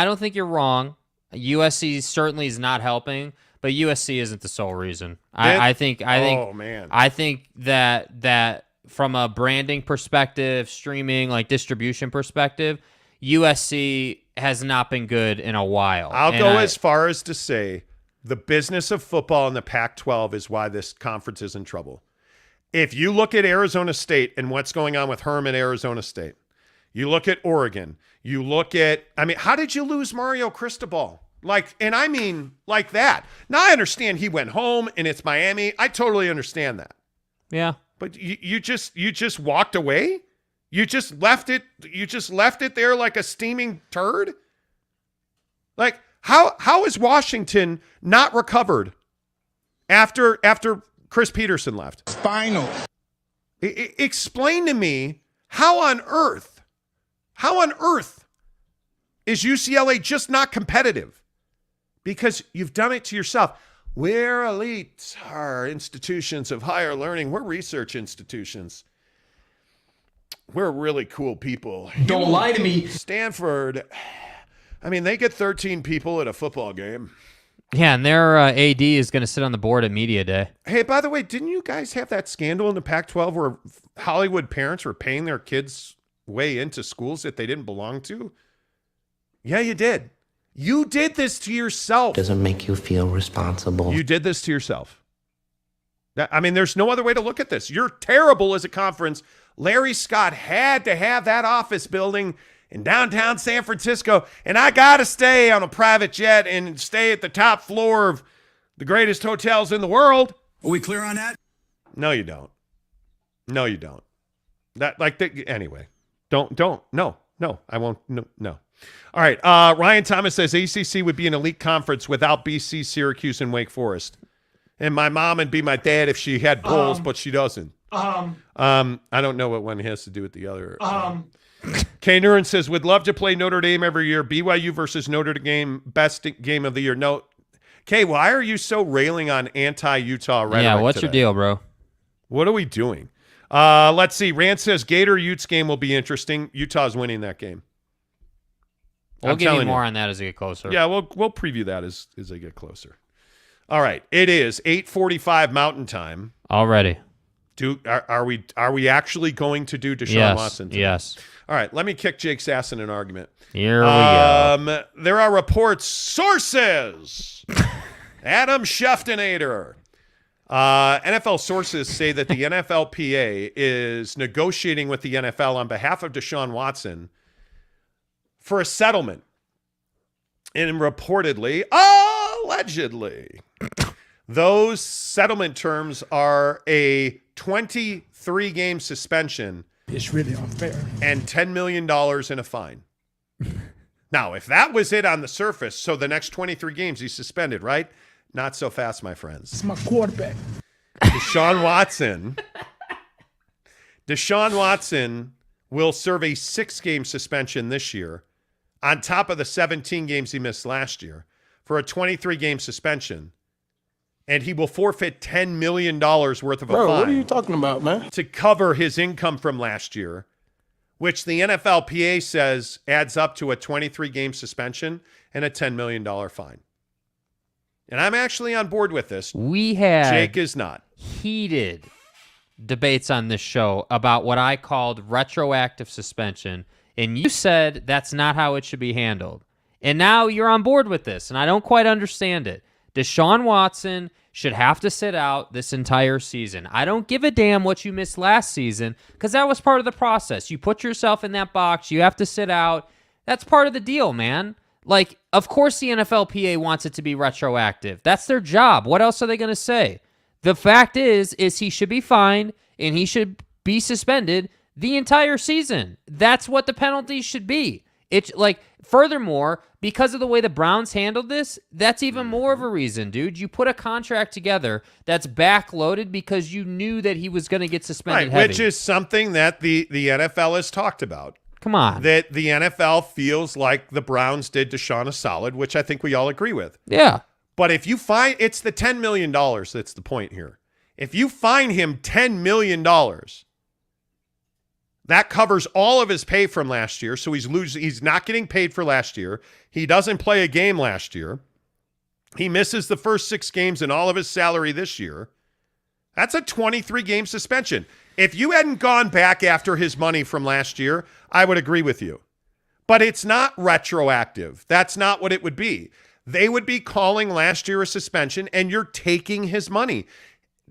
[SPEAKER 4] don't think you're wrong. USC certainly is not helping, but USC isn't the sole reason. I think that from a branding perspective, streaming, like distribution perspective, USC has not been good in a while.
[SPEAKER 3] I'll go as far as to say the business of football in the Pac-12 is why this conference is in trouble. If you look at Arizona State and what's going on with Herm at Arizona State, You look at Oregon. You look at, how did you lose Mario Cristobal? And I mean like that. Now I understand he went home and it's Miami. I totally understand that.
[SPEAKER 4] Yeah.
[SPEAKER 3] But you just walked away? You just left it there like a steaming turd? Like how is Washington not recovered after Chris Peterson left?
[SPEAKER 5] Spinal.
[SPEAKER 3] Explain to me how on earth is UCLA just not competitive? Because you've done it to yourself. We're elite, our institutions of higher learning. We're research institutions. We're really cool people.
[SPEAKER 9] Don't lie to me.
[SPEAKER 3] Stanford, they get 13 people at a football game.
[SPEAKER 4] Yeah, and their AD is going to sit on the board at Media Day.
[SPEAKER 3] Hey, by the way, didn't you guys have that scandal in the Pac-12 where Hollywood parents were paying their kids way into schools that they didn't belong to? Yeah, you did. You did this to yourself.
[SPEAKER 7] Doesn't make you feel responsible.
[SPEAKER 3] You did this to yourself. There's no other way to look at this. You're terrible as a conference. Larry Scott had to have that office building in downtown San Francisco, and I got to stay on a private jet and stay at the top floor of the greatest hotels in the world.
[SPEAKER 6] Are we clear on that?
[SPEAKER 3] No, you don't. No, you don't. Anyway. Don't. No, I won't. No. All right. Ryan Thomas says ACC would be an elite conference without BC, Syracuse, and Wake Forest. And my mom would be my dad if she had bowls, but she doesn't. I don't know what one has to do with the other. Kay Nuren says, would love to play Notre Dame every year. BYU versus Notre Dame, best game of the year. No. Kay, why are you so railing on anti-Utah rhetoric
[SPEAKER 4] Yeah, what's
[SPEAKER 3] today?
[SPEAKER 4] your deal, bro?
[SPEAKER 3] What are we doing? Let's see. Rand says Gator-Utes game will be interesting. Utah's winning that game.
[SPEAKER 4] We'll give you more on that as we get closer.
[SPEAKER 3] Yeah, we'll preview that as they get closer. All right, it is 8:45 Mountain Time
[SPEAKER 4] Already.
[SPEAKER 3] Are we actually going to do Deshaun Watson today?
[SPEAKER 4] Yes.
[SPEAKER 3] All right, let me kick Jake's ass in an argument.
[SPEAKER 4] Here we go.
[SPEAKER 3] There are reports, sources. Adam Scheftenator. NFL sources say that the NFLPA is negotiating with the NFL on behalf of Deshaun Watson for a settlement. And reportedly, allegedly, those settlement terms are a 23-game suspension.
[SPEAKER 5] It's really unfair.
[SPEAKER 3] And $10 million in a fine. Now, if that was it on the surface, so the next 23 games he's suspended, right? Not so fast, my friends.
[SPEAKER 5] It's my quarterback.
[SPEAKER 3] Deshaun Watson will serve a 6-game suspension this year on top of the 17 games he missed last year for a 23-game suspension. And he will forfeit $10 million worth of a fine.
[SPEAKER 5] Bro, what are you talking about, man?
[SPEAKER 3] To cover his income from last year, which the NFLPA says adds up to a 23-game suspension and a $10 million fine. And I'm actually on board with this.
[SPEAKER 4] We had
[SPEAKER 3] Jake is not.
[SPEAKER 4] Heated debates on this show about what I called retroactive suspension, and you said that's not how it should be handled. And now you're on board with this, and I don't quite understand it. Deshaun Watson should have to sit out this entire season. I don't give a damn what you missed last season because that was part of the process. You put yourself in that box. You have to sit out. That's part of the deal, man. Like, of course the NFLPA wants it to be retroactive. That's their job. What else are they going to say? The fact is he should be fined and he should be suspended the entire season. That's what the penalties should be. It's like, furthermore, because of the way the Browns handled this, that's even more of a reason, dude. You put a contract together that's backloaded because you knew that he was going to get suspended heavy.
[SPEAKER 3] Which is something that the NFL has talked about.
[SPEAKER 4] Come on.
[SPEAKER 3] That the NFL feels like the Browns did Deshaun a solid, which I think we all agree with.
[SPEAKER 4] Yeah.
[SPEAKER 3] But if you find, it's the $10 million that's the point here. If you fine him $10 million, that covers all of his pay from last year. So he's not getting paid for last year. He doesn't play a game last year. He misses the first 6 games and all of his salary this year. That's a 23-game suspension. If you hadn't gone back after his money from last year, I would agree with you. But it's not retroactive. That's not what it would be. They would be calling last year a suspension, and you're taking his money.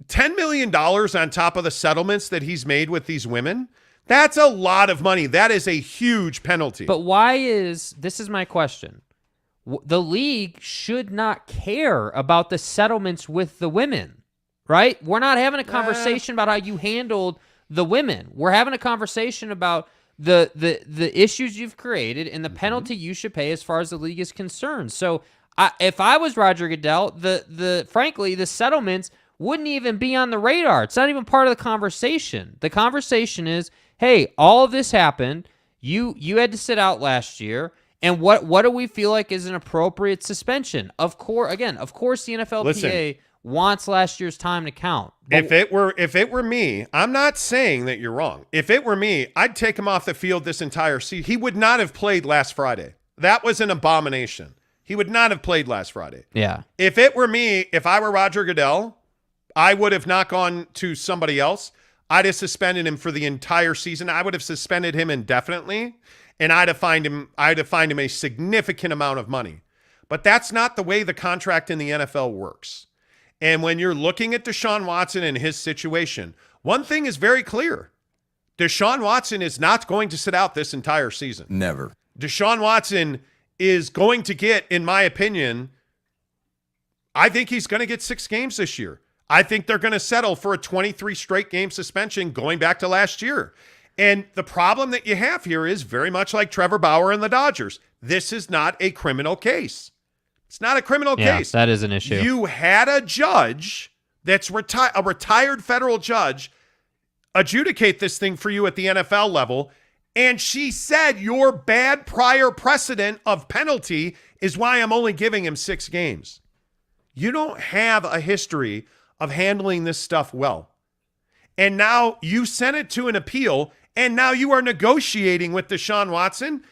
[SPEAKER 3] $10 million on top of the settlements that he's made with these women, That's a lot of money. That is a huge penalty.
[SPEAKER 4] But this is my question. The league should not care about the settlements with the women, right? We're not having a conversation about how you handled the women. We're having a conversation about the issues you've created and the penalty you should pay as far as the league is concerned. So if I was Roger Goodell, frankly, the settlements wouldn't even be on the radar. It's not even part of the conversation. The conversation is, hey, all of this happened. You had to sit out last year. And what do we feel like is an appropriate suspension? Of course, the NFLPA wants last year's time to count.
[SPEAKER 3] If it were me, I'm not saying that you're wrong. If it were me, I'd take him off the field this entire season. He would not have played last Friday. That was an abomination. He would not have played last Friday.
[SPEAKER 4] Yeah.
[SPEAKER 3] If it were me, if I were Roger Goodell, I would have not gone to somebody else. I'd have suspended him for the entire season. I would have suspended him indefinitely. And I'd have fined him a significant amount of money. But that's not the way the contract in the NFL works. And when you're looking at Deshaun Watson and his situation, one thing is very clear. Deshaun Watson is not going to sit out this entire season.
[SPEAKER 13] Never.
[SPEAKER 3] Deshaun Watson is going to get, in my opinion, I think he's going to get 6 games this year. I think they're going to settle for a 23 straight game suspension going back to last year. And the problem that you have here is very much like Trevor Bauer and the Dodgers. This is not a criminal case. It's not a criminal case.
[SPEAKER 4] That is an issue.
[SPEAKER 3] You had a judge that's a retired federal judge adjudicate this thing for you at the NFL level, and she said your bad prior precedent of penalty is why I'm only giving him 6 games. You don't have a history of handling this stuff well. And now you sent it to an appeal, and now you are negotiating with Deshaun Watson.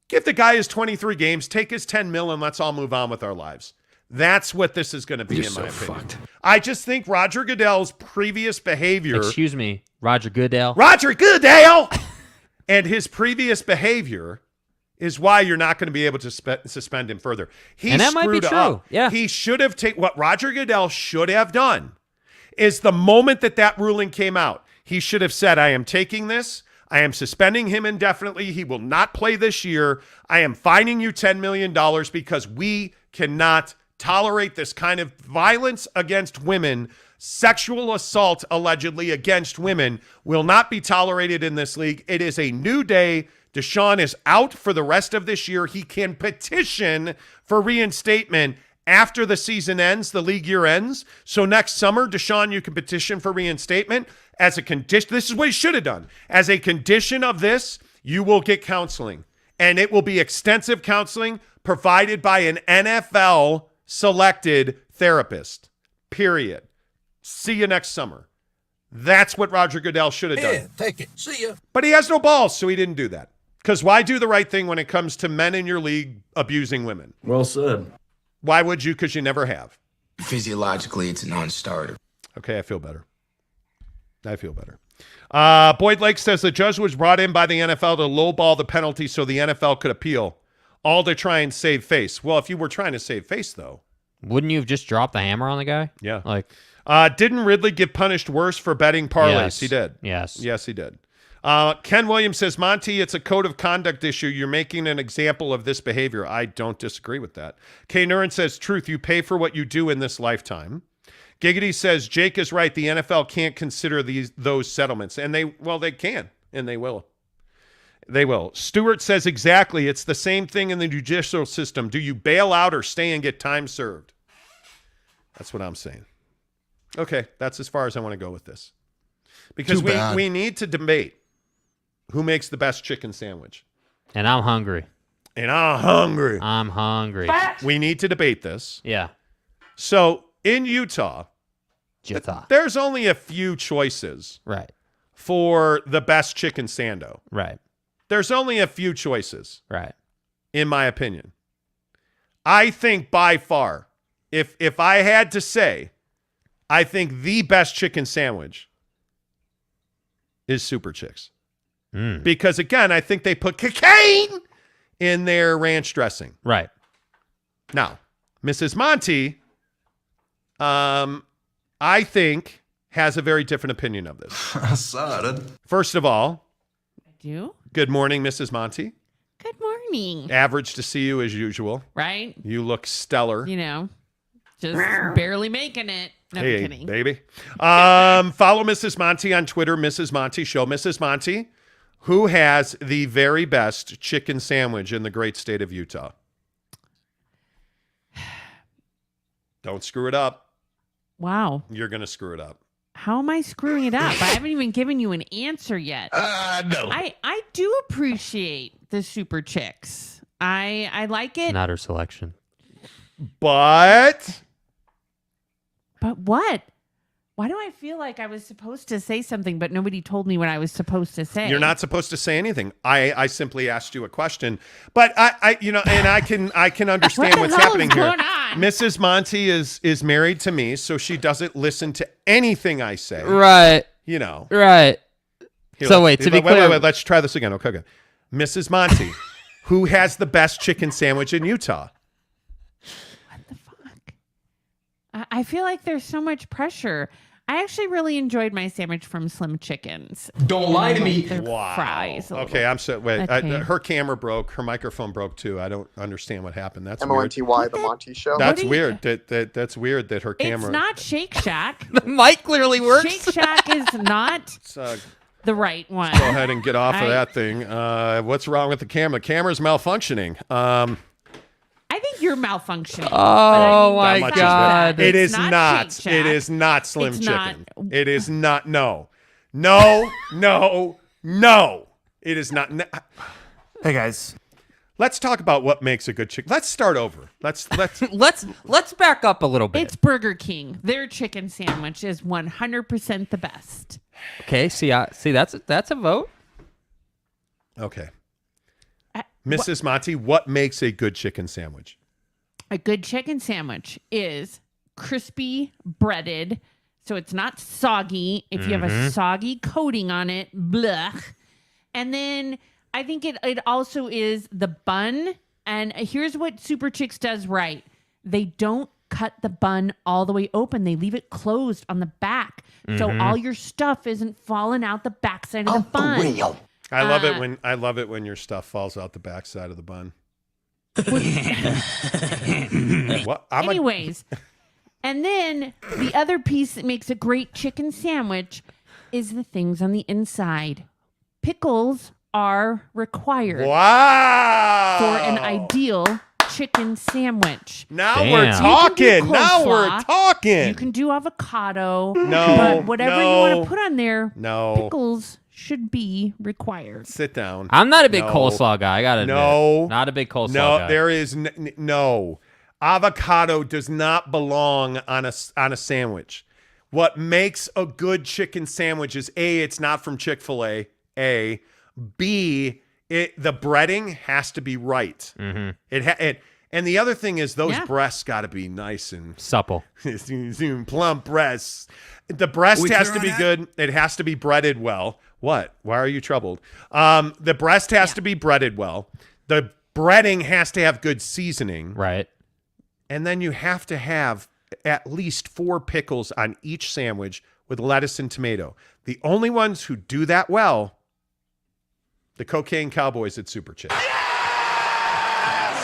[SPEAKER 3] Give the guy his 23 games, take his $10 million, and let's all move on with our lives. That's what this is going to be, in my opinion.
[SPEAKER 13] Fucked.
[SPEAKER 3] I just think Roger Goodell's previous behavior...
[SPEAKER 4] Excuse me, Roger Goodell.
[SPEAKER 3] Roger Goodell! And his previous behavior is why you're not going to be able to suspend him further.
[SPEAKER 4] And that might be true.
[SPEAKER 3] Up.
[SPEAKER 4] Yeah.
[SPEAKER 3] He should have taken... What Roger Goodell should have done is the moment that ruling came out, he should have said, I am taking this. I am suspending him indefinitely. He will not play this year. I am fining you $10 million because we cannot tolerate this kind of violence against women. Sexual assault, allegedly, against women will not be tolerated in this league. It is a new day. Deshaun is out for the rest of this year. He can petition for reinstatement after the season ends, the league year ends. So next summer, Deshaun, you can petition for reinstatement as a condition. This is what he should have done. As a condition of this, you will get counseling, and it will be extensive counseling provided by an NFL selected therapist, period. See you next summer. That's what Roger Goodell should have done.
[SPEAKER 6] Yeah, take it. See ya.
[SPEAKER 3] But he has no balls, so he didn't do that. Because why do the right thing when it comes to men in your league abusing women?
[SPEAKER 13] Well said.
[SPEAKER 3] Why would you? Because you never have.
[SPEAKER 14] Physiologically, it's a non-starter.
[SPEAKER 3] Okay, I feel better. Boyd Lake says the judge was brought in by the NFL to lowball the penalty so the NFL could appeal, all to try and save face. Well, if you were trying to save face, though.
[SPEAKER 4] Wouldn't you have just dropped the hammer on the guy?
[SPEAKER 3] Yeah.
[SPEAKER 4] Like,
[SPEAKER 3] didn't Ridley get punished worse for betting parlays?
[SPEAKER 4] Yes.
[SPEAKER 3] He did.
[SPEAKER 4] Yes.
[SPEAKER 3] Yes, he did. Ken Williams says, Monty, it's a code of conduct issue. You're making an example of this behavior. I don't disagree with that. Kay Nuren says, truth, you pay for what you do in this lifetime. Giggity says, Jake is right. The NFL can't consider those settlements. And they can, and they will. They will. Stewart says, exactly. It's the same thing in the judicial system. Do you bail out or stay and get time served? That's what I'm saying. Okay, that's as far as I want to go with this. Because we need to debate who makes the best chicken sandwich.
[SPEAKER 4] And I'm hungry.
[SPEAKER 3] I'm hungry. We need to debate this.
[SPEAKER 4] Yeah.
[SPEAKER 3] So in Utah, there's only a few choices for the best chicken sando.
[SPEAKER 4] Right.
[SPEAKER 3] There's only a few choices.
[SPEAKER 4] Right.
[SPEAKER 3] In my opinion. I think by far, if I had to say, I think the best chicken sandwich is Super Chicks. Because, again, I think they put cocaine in their ranch dressing.
[SPEAKER 4] Right.
[SPEAKER 3] Now, Mrs. Monty, I think, has a very different opinion of this.
[SPEAKER 13] I saw it.
[SPEAKER 3] First of all,
[SPEAKER 13] do.
[SPEAKER 3] Good morning, Mrs. Monty.
[SPEAKER 13] Good morning.
[SPEAKER 3] Average to see you as usual.
[SPEAKER 13] Right?
[SPEAKER 3] You look stellar.
[SPEAKER 13] Just barely making it. No,
[SPEAKER 3] hey,
[SPEAKER 13] I'm kidding.
[SPEAKER 3] Baby. Follow Mrs. Monty on Twitter, Mrs. Monty Show. Mrs. Monty, who has the very best chicken sandwich in the great state of Utah? Don't screw it up.
[SPEAKER 13] Wow.
[SPEAKER 3] You're going to screw it up.
[SPEAKER 13] How am I screwing it up? I haven't even given you an answer yet.
[SPEAKER 6] No.
[SPEAKER 13] I do appreciate the Super Chicks. I like it.
[SPEAKER 4] Not her selection.
[SPEAKER 3] But
[SPEAKER 13] what? Why do I feel like I was supposed to say something, but nobody told me what I was supposed to say?
[SPEAKER 3] You're not supposed to say anything. I simply asked you a question. But I can understand what's happening here. Mrs. Monty is married to me, so she doesn't listen to anything I say.
[SPEAKER 4] Right. Right. So wait, to be clear.
[SPEAKER 3] Wait, let's try this again. Okay. Mrs. Monty, who has the best chicken sandwich in Utah?
[SPEAKER 13] What the fuck? I feel like there's so much pressure. I actually really enjoyed my sandwich from Slim Chickens.
[SPEAKER 9] Don't lie to me.
[SPEAKER 3] Wow.
[SPEAKER 13] Fries.
[SPEAKER 3] Okay, I'm so wait.
[SPEAKER 13] Okay.
[SPEAKER 3] Her camera broke. Her microphone broke too. I don't understand what happened. That's
[SPEAKER 11] MONTY,
[SPEAKER 3] weird.
[SPEAKER 11] the Monty Show.
[SPEAKER 3] That's weird. That's weird that her camera.
[SPEAKER 13] It's not Shake Shack.
[SPEAKER 4] The mic clearly works.
[SPEAKER 13] Shake Shack is not the right one.
[SPEAKER 3] Go ahead and get off of that thing. What's wrong with the camera? The camera's malfunctioning.
[SPEAKER 13] I think you're malfunctioning.
[SPEAKER 4] Oh my God!
[SPEAKER 3] It is not. It is not Slim Chicken. It is not. No. It is not.
[SPEAKER 8] Hey guys,
[SPEAKER 3] let's talk about what makes a good chicken. Let's start over. Let's
[SPEAKER 4] back up a little bit.
[SPEAKER 13] It's Burger King. Their chicken sandwich is 100% the best.
[SPEAKER 4] Okay. See, that's a vote.
[SPEAKER 3] Okay. Mrs. Monty, what makes a good chicken sandwich?
[SPEAKER 13] A good chicken sandwich is crispy, breaded, so it's not soggy. If you have a soggy coating on it, blech. And then I think it also is the bun. And here's what Super Chicks does right. They don't cut the bun all the way open. They leave it closed on the back. So all your stuff isn't falling out the backside of the bun.
[SPEAKER 11] Real.
[SPEAKER 3] I love it when your stuff falls out the backside of the bun.
[SPEAKER 13] Anyways, and then the other piece that makes a great chicken sandwich is the things on the inside. Pickles are required.
[SPEAKER 3] Wow!
[SPEAKER 13] For an ideal chicken sandwich.
[SPEAKER 3] Now we're talking.
[SPEAKER 13] You can do avocado.
[SPEAKER 3] No.
[SPEAKER 13] But whatever you want to put on there, pickles should be required.
[SPEAKER 3] Sit down.
[SPEAKER 4] I'm not a big coleslaw guy. I gotta admit. Not a big coleslaw guy.
[SPEAKER 3] No, there is no. Avocado does not belong on a sandwich. What makes a good chicken sandwich is A, it's not from Chick-fil-A. A, B, the breading has to be right. Mm-hmm. And the other thing is those breasts got to be nice and
[SPEAKER 4] supple.
[SPEAKER 3] Plump breasts. The breast has to be good. It has to be breaded well. What? Why are you troubled? The breast has to be breaded well. The breading has to have good seasoning.
[SPEAKER 4] Right.
[SPEAKER 3] And then you have to have at least 4 pickles on each sandwich with lettuce and tomato. The only ones who do that well, the Cocaine Cowboys at Super Chicks.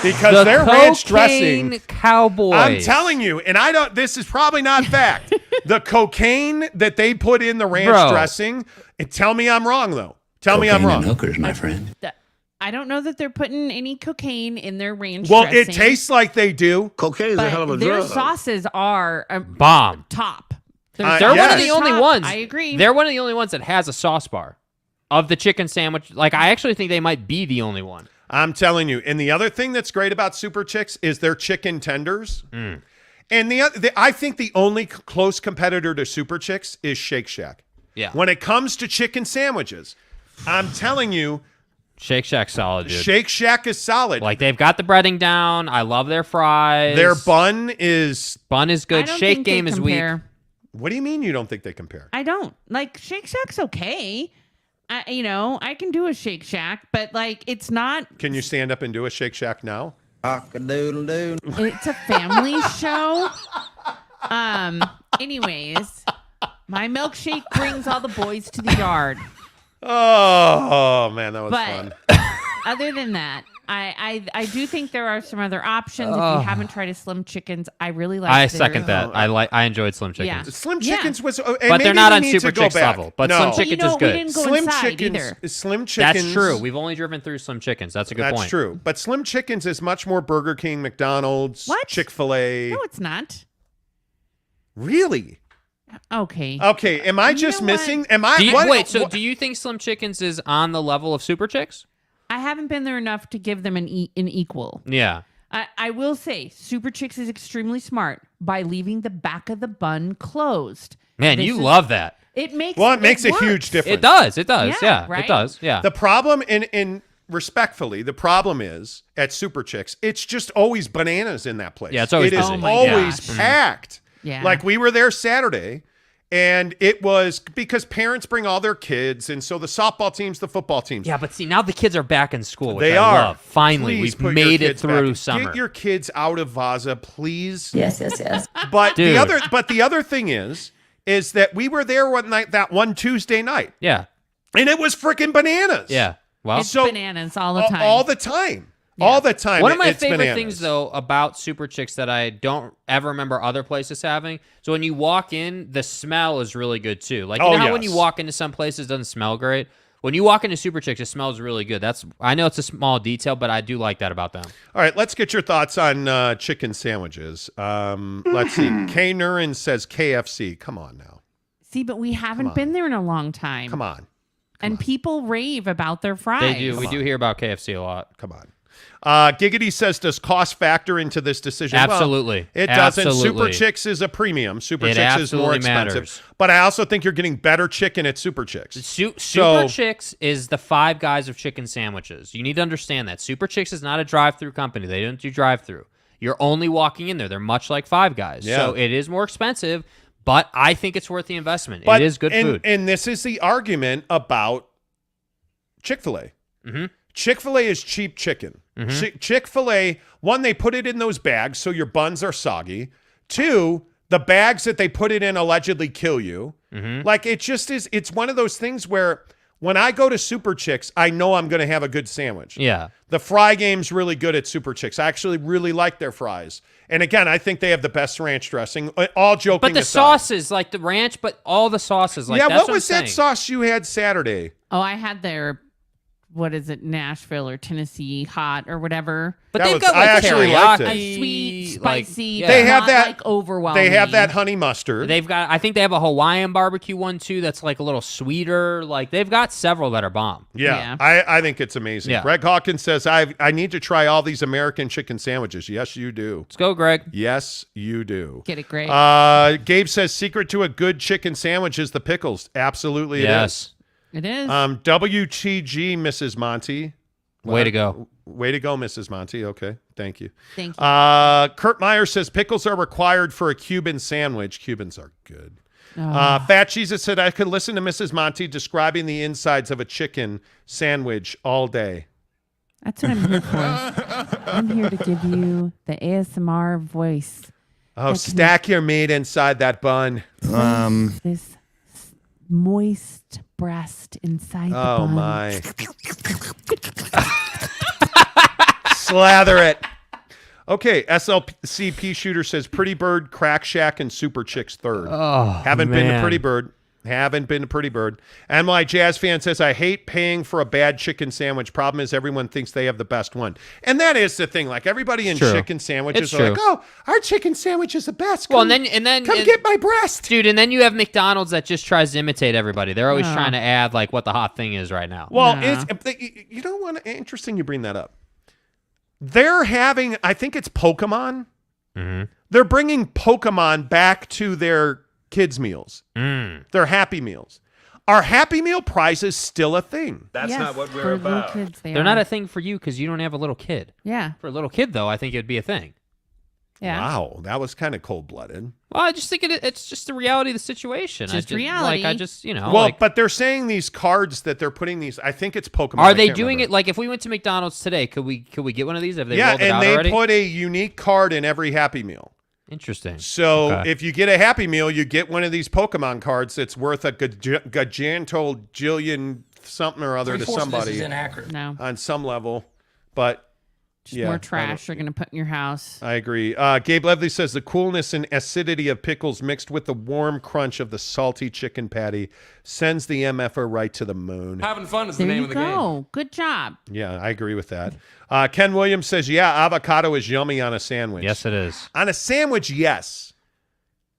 [SPEAKER 3] Because their ranch dressing,
[SPEAKER 4] Cowboys.
[SPEAKER 3] I'm telling you, and this is probably not fact. The cocaine that they put in the ranch dressing, tell me I'm wrong, though. Tell me I'm wrong.
[SPEAKER 14] Hookers, my friend.
[SPEAKER 13] I don't know that they're putting any cocaine in their ranch
[SPEAKER 3] dressing.
[SPEAKER 13] Well,
[SPEAKER 3] it tastes like they do.
[SPEAKER 6] Cocaine is a hell of a
[SPEAKER 13] their
[SPEAKER 6] drug.
[SPEAKER 13] Sauces are
[SPEAKER 4] bomb.
[SPEAKER 13] Top.
[SPEAKER 4] They're one of the only ones.
[SPEAKER 13] I agree.
[SPEAKER 4] They're one of the only ones that has a sauce bar of the chicken sandwich. Like, I actually think they might be the only one.
[SPEAKER 3] I'm telling you. And the other thing that's great about Super Chicks is their chicken tenders. And I think the only close competitor to Super Chicks is Shake Shack.
[SPEAKER 4] Yeah.
[SPEAKER 3] When it comes to chicken sandwiches, I'm telling you,
[SPEAKER 4] Shake Shack's solid, dude.
[SPEAKER 3] Shake Shack is solid.
[SPEAKER 4] Like, they've got the breading down. I love their fries.
[SPEAKER 3] Their bun is
[SPEAKER 4] good. Shake game is weak.
[SPEAKER 3] What do you mean you don't think they compare?
[SPEAKER 13] I don't. Like, Shake Shack's okay. I can do a Shake Shack, but like, it's not.
[SPEAKER 3] Can you stand up and do a Shake Shack now?
[SPEAKER 11] Cock-a-doodle-doo.
[SPEAKER 13] It's a family show. Anyways, my milkshake brings all the boys to the yard.
[SPEAKER 3] Oh, man, that was fun.
[SPEAKER 13] Other than that, I do think there are some other options. If you haven't tried a Slim Chickens, I really like.
[SPEAKER 4] I second that. I enjoyed Slim Chickens.
[SPEAKER 13] Yeah.
[SPEAKER 3] Slim Chickens was, and
[SPEAKER 4] but they're not on Super
[SPEAKER 3] Chicks
[SPEAKER 4] level. But Slim Chickens is good.
[SPEAKER 13] We didn't go
[SPEAKER 3] Slim
[SPEAKER 13] inside
[SPEAKER 3] Chickens,
[SPEAKER 13] either.
[SPEAKER 3] Slim Chickens.
[SPEAKER 4] That's true. We've only driven through Slim Chickens. That's a good point.
[SPEAKER 3] That's true. But Slim Chickens is much more Burger King, McDonald's, Chick-fil-A.
[SPEAKER 13] No, it's not.
[SPEAKER 3] Really?
[SPEAKER 13] Okay.
[SPEAKER 3] Okay. Am I just missing? Am I?
[SPEAKER 4] Do you think Slim Chickens is on the level of Super Chicks?
[SPEAKER 13] I haven't been there enough to give them an equal.
[SPEAKER 4] Yeah.
[SPEAKER 13] I will say Super Chicks is extremely smart by leaving the back of the bun closed.
[SPEAKER 4] Man, you love that.
[SPEAKER 13] It makes
[SPEAKER 3] a huge difference.
[SPEAKER 4] It does. It does.
[SPEAKER 13] Yeah,
[SPEAKER 4] Yeah,
[SPEAKER 13] right?
[SPEAKER 4] it does. Yeah.
[SPEAKER 3] The problem, in respectfully, the problem is at Super Chicks, it's just always bananas in that place.
[SPEAKER 4] Yeah, it's always
[SPEAKER 3] it is
[SPEAKER 4] busy.
[SPEAKER 3] always packed.
[SPEAKER 13] Yeah.
[SPEAKER 3] Like we were there Saturday, and it was because parents bring all their kids, and so the softball teams, the football teams.
[SPEAKER 4] Yeah, but see, now the kids are back in school, which
[SPEAKER 3] They
[SPEAKER 4] I
[SPEAKER 3] are.
[SPEAKER 4] love. Finally,
[SPEAKER 3] Please
[SPEAKER 4] we've
[SPEAKER 3] put
[SPEAKER 4] made
[SPEAKER 3] your
[SPEAKER 4] it
[SPEAKER 3] kids
[SPEAKER 4] through
[SPEAKER 3] back.
[SPEAKER 4] summer.
[SPEAKER 3] Get your kids out of Vaza, please.
[SPEAKER 7] Yes.
[SPEAKER 3] But
[SPEAKER 4] Dude.
[SPEAKER 3] the other thing is that we were there one Tuesday night.
[SPEAKER 4] Yeah.
[SPEAKER 3] And it was freaking bananas.
[SPEAKER 4] Yeah. Well,
[SPEAKER 13] It's bananas all the time.
[SPEAKER 3] All the time.
[SPEAKER 13] Yeah.
[SPEAKER 3] All the time.
[SPEAKER 4] one of my
[SPEAKER 3] it's
[SPEAKER 4] favorite
[SPEAKER 3] bananas.
[SPEAKER 4] things, though, about Super Chicks that I don't ever remember other places having. So when you walk in, the smell is really good too. Like you know how when you walk into some places, it doesn't smell great. When you walk into Super Chicks, it smells really good. I know it's a small detail, but I do like that about them.
[SPEAKER 3] All right, let's get your thoughts on chicken sandwiches. Let's see. K. Nurin says KFC. Come on now.
[SPEAKER 13] See, but we haven't been there in a long time.
[SPEAKER 3] Come on.
[SPEAKER 13] And people rave about their fries.
[SPEAKER 4] They do. We do hear about KFC a lot.
[SPEAKER 3] Come on. Giggity says, does cost factor into this decision?
[SPEAKER 4] Absolutely.
[SPEAKER 3] Well, it doesn't.
[SPEAKER 4] Absolutely.
[SPEAKER 3] Super Chicks is a premium. Super
[SPEAKER 4] It
[SPEAKER 3] Chicks is more
[SPEAKER 4] absolutely
[SPEAKER 3] expensive.
[SPEAKER 4] matters.
[SPEAKER 3] But I also think you're getting better chicken at Super Chicks.
[SPEAKER 4] Super Chicks is the Five Guys of chicken sandwiches. You need to understand that. Super Chicks is not a drive-through company. They don't do drive-through. You're only walking in there. They're much like Five Guys.
[SPEAKER 3] Yeah.
[SPEAKER 4] So it is more expensive, but I think it's worth the investment.
[SPEAKER 3] But,
[SPEAKER 4] it is good food.
[SPEAKER 3] And this is the argument about Chick-fil-A.
[SPEAKER 4] Mm-hmm.
[SPEAKER 3] Chick-fil-A is cheap chicken.
[SPEAKER 4] Mm-hmm.
[SPEAKER 3] Chick-fil-A, one, they put it in those bags so your buns are soggy. Two, the bags that they put it in allegedly kill you.
[SPEAKER 4] Mm-hmm.
[SPEAKER 3] Like, it just is, it's one of those things where when I go to Super Chicks, I know I'm going to have a good sandwich.
[SPEAKER 4] Yeah.
[SPEAKER 3] The fry game's really good at Super Chicks. I actually really like their fries. And again, I think they have the best ranch dressing. All joking
[SPEAKER 4] But the
[SPEAKER 3] aside.
[SPEAKER 4] sauces, like the ranch, but all the sauces. Like,
[SPEAKER 3] yeah,
[SPEAKER 4] that's
[SPEAKER 3] what was
[SPEAKER 4] I'm
[SPEAKER 3] that
[SPEAKER 4] saying.
[SPEAKER 3] sauce you had Saturday?
[SPEAKER 13] Oh, I had their, what is it, Nashville or Tennessee hot or whatever.
[SPEAKER 4] But
[SPEAKER 3] That
[SPEAKER 4] they've
[SPEAKER 3] was-
[SPEAKER 4] got
[SPEAKER 3] I
[SPEAKER 4] like
[SPEAKER 3] actually liked it.
[SPEAKER 13] A sweet,
[SPEAKER 4] like,
[SPEAKER 13] spicy,
[SPEAKER 4] yeah.
[SPEAKER 3] They have
[SPEAKER 13] not
[SPEAKER 3] that-
[SPEAKER 13] like overwhelming.
[SPEAKER 3] They have that honey mustard.
[SPEAKER 4] They've got, I think they have a Hawaiian barbecue one too that's like a little sweeter. Like they've got several that are bomb.
[SPEAKER 3] Yeah,
[SPEAKER 13] Yeah.
[SPEAKER 3] I think it's amazing.
[SPEAKER 4] Yeah.
[SPEAKER 3] Greg Hawkins says, I need to try all these American chicken sandwiches. Yes, you do.
[SPEAKER 4] Let's go, Greg.
[SPEAKER 3] Yes, you do.
[SPEAKER 13] Get it great.
[SPEAKER 3] Gabe says, secret to a good chicken sandwich is the pickles. Absolutely it
[SPEAKER 4] Yes.
[SPEAKER 13] It is.
[SPEAKER 3] is. WTG, Mrs. Monty.
[SPEAKER 4] Way to go.
[SPEAKER 3] Way to go, Mrs. Monty. Okay, thank you.
[SPEAKER 13] Thank you.
[SPEAKER 3] Kurt Meyer says, pickles are required for a Cuban sandwich. Cubans are good.
[SPEAKER 13] Oh.
[SPEAKER 3] Fat Jesus said, I could listen to Mrs. Monty describing the insides of a chicken sandwich all day.
[SPEAKER 13] That's what I'm here for. I'm here to give you the ASMR voice.
[SPEAKER 3] Oh, stack your meat inside that bun.
[SPEAKER 13] This moist breast inside the
[SPEAKER 3] Oh,
[SPEAKER 13] bun.
[SPEAKER 3] my. Slather it. Okay, SLCP Shooter says Pretty Bird, Crack Shack, and Super Chicks third.
[SPEAKER 4] Oh,
[SPEAKER 3] Haven't been to
[SPEAKER 4] man.
[SPEAKER 3] Pretty Bird. Haven't been to Pretty Bird. MLI Jazz Fan says, I hate paying for a bad chicken sandwich. Problem is everyone thinks they have the best one. And that is the thing. Like everybody in
[SPEAKER 4] True.
[SPEAKER 3] chicken sandwiches
[SPEAKER 4] It's
[SPEAKER 3] are like,
[SPEAKER 4] true.
[SPEAKER 3] oh, our chicken sandwich is the best.
[SPEAKER 4] Well,
[SPEAKER 3] Come,
[SPEAKER 4] and then
[SPEAKER 3] come get my breast.
[SPEAKER 4] dude, and then you have McDonald's that just tries to imitate everybody. They're always
[SPEAKER 13] Oh.
[SPEAKER 4] trying to add like what the hot thing is right now.
[SPEAKER 3] Well,
[SPEAKER 13] Yeah.
[SPEAKER 3] you know what? Interesting you bring that up. They're having, I think it's Pokemon.
[SPEAKER 4] Mm-hmm.
[SPEAKER 3] They're bringing Pokemon back to their kids' meals.
[SPEAKER 4] Mm.
[SPEAKER 3] Their Happy Meals. Are Happy Meal prizes still a thing?
[SPEAKER 6] That's
[SPEAKER 13] Yes,
[SPEAKER 6] not what we're
[SPEAKER 13] for little
[SPEAKER 6] about.
[SPEAKER 13] kids,
[SPEAKER 4] They're not a thing for you because you don't have a little kid.
[SPEAKER 13] Yeah.
[SPEAKER 4] For a little kid, though, I think it'd be a thing.
[SPEAKER 13] Yeah.
[SPEAKER 3] Wow, that was kind of cold-blooded.
[SPEAKER 4] Well, I just think it's just the reality of the situation.
[SPEAKER 13] Just
[SPEAKER 4] Like,
[SPEAKER 13] reality.
[SPEAKER 4] I just, you know.
[SPEAKER 3] Well,
[SPEAKER 4] like,
[SPEAKER 3] but they're saying these cards that they're putting these, I think it's Pokemon.
[SPEAKER 4] are
[SPEAKER 3] I
[SPEAKER 4] they
[SPEAKER 3] can't
[SPEAKER 4] doing
[SPEAKER 3] remember.
[SPEAKER 4] it like if we went to McDonald's today? Could we get one of these? Have they
[SPEAKER 3] Yeah,
[SPEAKER 4] rolled it
[SPEAKER 3] and
[SPEAKER 4] out
[SPEAKER 3] they
[SPEAKER 4] already?
[SPEAKER 3] put a unique card in every Happy Meal.
[SPEAKER 4] Interesting.
[SPEAKER 3] So
[SPEAKER 4] Okay.
[SPEAKER 3] if you get a Happy Meal, you get one of these Pokemon cards that's worth a gajillion worth something or other to somebody.
[SPEAKER 6] This is inaccurate.
[SPEAKER 13] No.
[SPEAKER 3] On some level, but
[SPEAKER 13] Just more trash you're going to put in your house.
[SPEAKER 3] I agree. Gabe Levely says the coolness and acidity of pickles mixed with the warm crunch of the salty chicken patty sends the MFer right to the moon.
[SPEAKER 9] Having fun is the name of the game.
[SPEAKER 13] Good job.
[SPEAKER 3] Yeah, I agree with that. Ken Williams says, yeah, avocado is yummy on a sandwich.
[SPEAKER 4] Yes, it is.
[SPEAKER 3] On a sandwich, yes.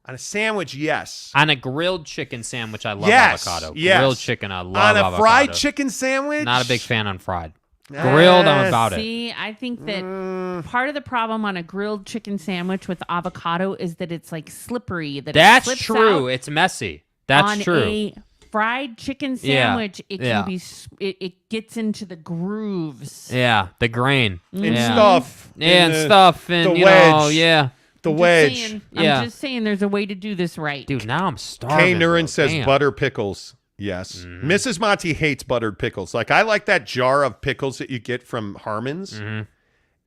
[SPEAKER 3] On a sandwich, yes.
[SPEAKER 4] On a grilled chicken sandwich, I love
[SPEAKER 3] Yes,
[SPEAKER 4] avocado.
[SPEAKER 3] yes.
[SPEAKER 4] Grilled chicken, I love
[SPEAKER 3] On a
[SPEAKER 4] avocado.
[SPEAKER 3] fried chicken sandwich?
[SPEAKER 4] Not a big fan on fried. Grilled, I'm about it.
[SPEAKER 13] See, I think that part of the problem on a grilled chicken sandwich with avocado is that it's like slippery.
[SPEAKER 4] That's
[SPEAKER 13] it slips
[SPEAKER 4] true.
[SPEAKER 13] out.
[SPEAKER 4] It's messy. That's
[SPEAKER 13] on
[SPEAKER 4] true.
[SPEAKER 13] A fried chicken sandwich, it can be. It gets into the grooves.
[SPEAKER 4] Yeah, the grain.
[SPEAKER 3] And stuff.
[SPEAKER 4] Yeah, and stuff. And,
[SPEAKER 3] the
[SPEAKER 4] you
[SPEAKER 3] wedge.
[SPEAKER 4] know, yeah.
[SPEAKER 3] The wedge.
[SPEAKER 13] I'm just saying there's a way to do this right.
[SPEAKER 4] Dude, now I'm starving.
[SPEAKER 3] Kay Nurin says
[SPEAKER 4] Damn.
[SPEAKER 3] butter pickles. Yes. Mrs. Monty hates buttered pickles. Like, I like that jar of pickles that you get from Harmon's.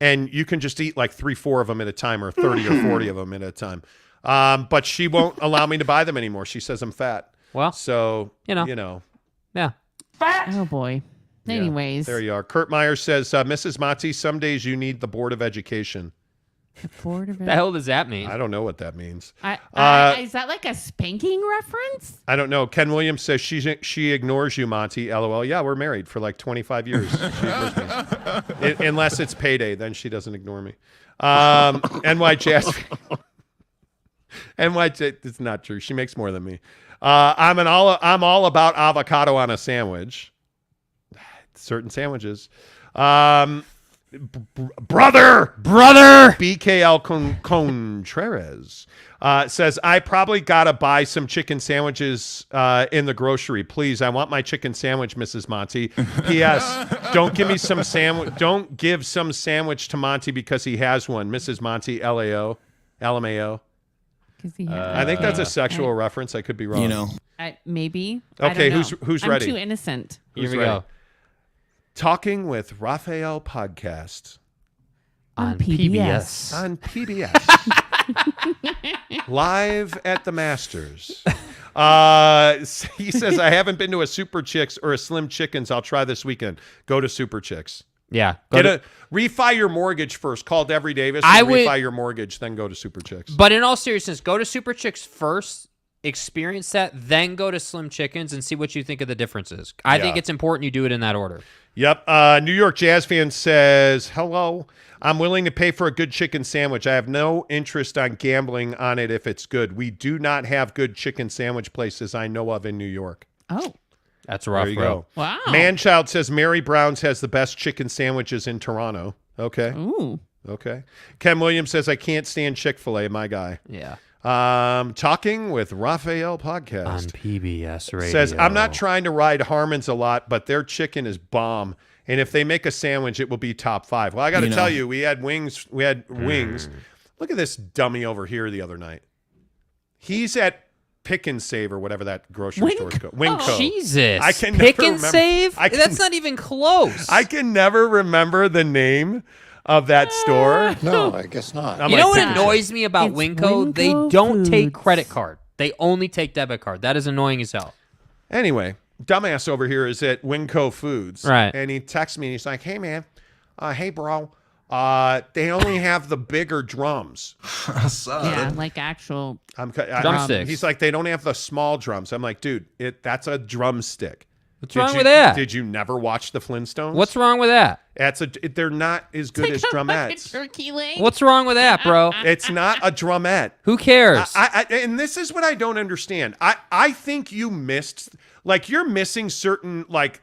[SPEAKER 3] And you can just eat like 3-4 of them at a time or 30 or 40 of them at a time. But she won't allow me to buy them anymore. She says I'm fat.
[SPEAKER 4] Well,
[SPEAKER 3] so,
[SPEAKER 4] you know.
[SPEAKER 3] Yeah.
[SPEAKER 13] Fat. Oh, boy. Anyways.
[SPEAKER 3] There you are. Kurt Meyer says, Mrs. Monty, some days you need the Board of Education.
[SPEAKER 13] The Board of
[SPEAKER 4] The hell does that mean?
[SPEAKER 3] I don't know what that means.
[SPEAKER 13] Is that like a spanking reference?
[SPEAKER 3] I don't know. Ken Williams says she ignores you, Monty. LOL. Yeah, we're married for like 25 years. She ignores me. Unless it's payday, then she doesn't ignore me. NY Jazz. It's not true. She makes more than me. I'm all about avocado on a sandwich. Certain sandwiches. Brother BKL Contreras says, I probably gotta buy some chicken sandwiches in the grocery. Please, I want my chicken sandwich, Mrs. Monty. P.S. Don't give me some sandwich. Don't give some sandwich to Monty because he has one, Mrs. Monty. LMAO. I think that's a sexual reference. I could be wrong.
[SPEAKER 11] You know,
[SPEAKER 13] maybe.
[SPEAKER 3] Okay,
[SPEAKER 13] I don't know.
[SPEAKER 3] who's ready?
[SPEAKER 13] I'm too innocent.
[SPEAKER 3] Here we go. Talking with Raphael podcast
[SPEAKER 13] on PBS.
[SPEAKER 3] On PBS. Live at the Masters. He says, I haven't been to a Super Chicks or a Slim Chickens. I'll try this weekend. Go to Super Chicks.
[SPEAKER 4] Yeah.
[SPEAKER 3] Refi your mortgage first. Call Devery Davis and refi your mortgage, then go to Super Chicks.
[SPEAKER 4] But in all seriousness, go to Super Chicks first, experience that, then go to Slim Chickens and see what you think of the differences. I think it's important you do it in that order.
[SPEAKER 3] Yep. New York Jazz fan says, hello, I'm willing to pay for a good chicken sandwich. I have no interest on gambling on it if it's good. We do not have good chicken sandwich places I know of in New York.
[SPEAKER 13] Oh.
[SPEAKER 4] That's rough,
[SPEAKER 3] there you
[SPEAKER 4] bro.
[SPEAKER 3] go.
[SPEAKER 13] Wow.
[SPEAKER 3] Manchild says Mary Brown's has the best chicken sandwiches in Toronto. Okay.
[SPEAKER 13] Ooh.
[SPEAKER 3] Okay. Ken Williams says, I can't stand Chick-fil-A, my guy.
[SPEAKER 4] Yeah.
[SPEAKER 3] Talking with Raphael podcast
[SPEAKER 4] on PBS Radio
[SPEAKER 3] says, I'm not trying to ride Harmon's a lot, but their chicken is bomb. And if they make a sandwich, it will be top 5. Well, I got to tell you, we had wings. Look at this dummy over here the other night. He's at Pick and Save or whatever that grocery store is called. Winco.
[SPEAKER 4] Jesus.
[SPEAKER 3] I can
[SPEAKER 4] Pick
[SPEAKER 3] never
[SPEAKER 4] and
[SPEAKER 3] remember.
[SPEAKER 4] Save? That's not even close.
[SPEAKER 3] I can never remember the name of that store.
[SPEAKER 11] no, I guess not.
[SPEAKER 4] You know what annoys me about Winco? They don't take credit card. They only take debit card. That is annoying as hell.
[SPEAKER 3] Anyway, dumbass over here is at Winco Foods.
[SPEAKER 4] Right.
[SPEAKER 3] And he texts me and he's like, hey, man. Hey, bro. They only have the bigger drums.
[SPEAKER 13] Yeah, like actual
[SPEAKER 4] drumsticks.
[SPEAKER 3] He's like, they don't have the small drums. I'm like, dude, that's a drumstick.
[SPEAKER 4] What's wrong with that?
[SPEAKER 3] Did you never watch the Flintstones?
[SPEAKER 4] What's wrong with that?
[SPEAKER 3] They're not as good as drumettes.
[SPEAKER 13] Turkey leg.
[SPEAKER 4] What's wrong with that, bro?
[SPEAKER 3] It's not a drumette.
[SPEAKER 4] Who cares?
[SPEAKER 3] And this is what I don't understand. I think you missed, like, you're missing certain, like,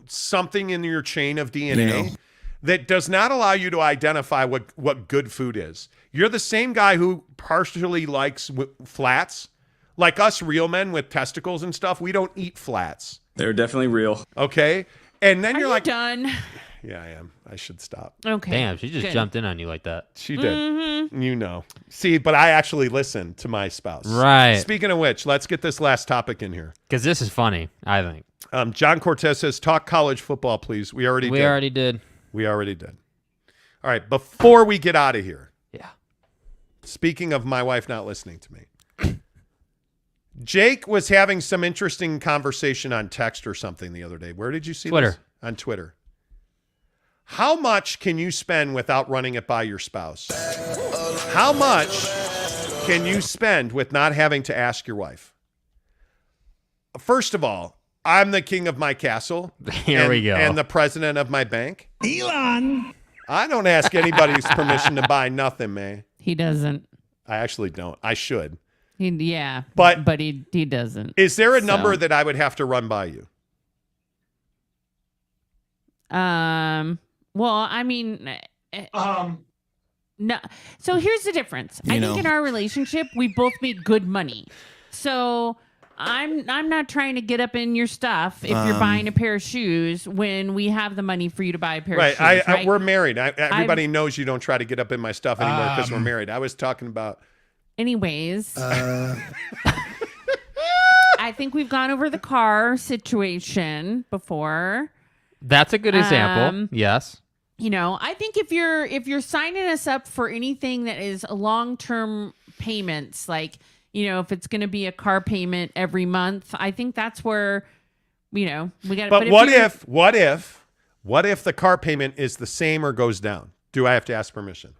[SPEAKER 3] something in your chain of DNA that does not allow you to identify what good food is. You're the same guy who partially likes flats. Like us real men with testicles and stuff, we don't eat flats.
[SPEAKER 15] They're definitely real.
[SPEAKER 3] Okay? And then you're like...
[SPEAKER 13] done?
[SPEAKER 3] Yeah, I am. I should stop.
[SPEAKER 13] Okay.
[SPEAKER 4] Damn, she just jumped in on you like that.
[SPEAKER 3] She did. You know. See, but I actually listen to my spouse.
[SPEAKER 4] Right.
[SPEAKER 3] Speaking of which, let's get this last topic in here.
[SPEAKER 4] Because this is funny, I think.
[SPEAKER 3] John Cortez says, talk college football, please. We already did. We already did. All right, before we get out of here.
[SPEAKER 4] Yeah.
[SPEAKER 3] Speaking of my wife not listening to me. Jake was having some interesting conversation on text or something the other day. Where did you see
[SPEAKER 4] Twitter.
[SPEAKER 3] this? On Twitter. How much can you spend without running it by your spouse? How much can you spend with not having to ask your wife? First of all, I'm the king of my castle.
[SPEAKER 4] Here we go.
[SPEAKER 3] And the president of my bank.
[SPEAKER 6] Elon.
[SPEAKER 3] I don't ask anybody's permission to buy nothing, man.
[SPEAKER 13] He doesn't.
[SPEAKER 3] I actually don't. I should.
[SPEAKER 13] But he doesn't.
[SPEAKER 3] Is there a number that I would have to run by you?
[SPEAKER 13] Well, I mean, no. So here's the difference. I think in our relationship, we both made good money. So I'm not trying to get up in your stuff if you're buying a pair of shoes when we have the money for you to buy a pair of shoes. Right.
[SPEAKER 3] We're married. Everybody knows you don't try to get up in my stuff anymore because we're married. I was talking about.
[SPEAKER 13] Anyways. I think we've gone over the car situation before.
[SPEAKER 4] That's a good example. Yes.
[SPEAKER 13] I think if you're signing us up for anything that is a long-term payments, like, if it's going to be a car payment every month, I think that's where, we got to.
[SPEAKER 3] But what if the car payment is the same or goes down? Do I have to ask permission?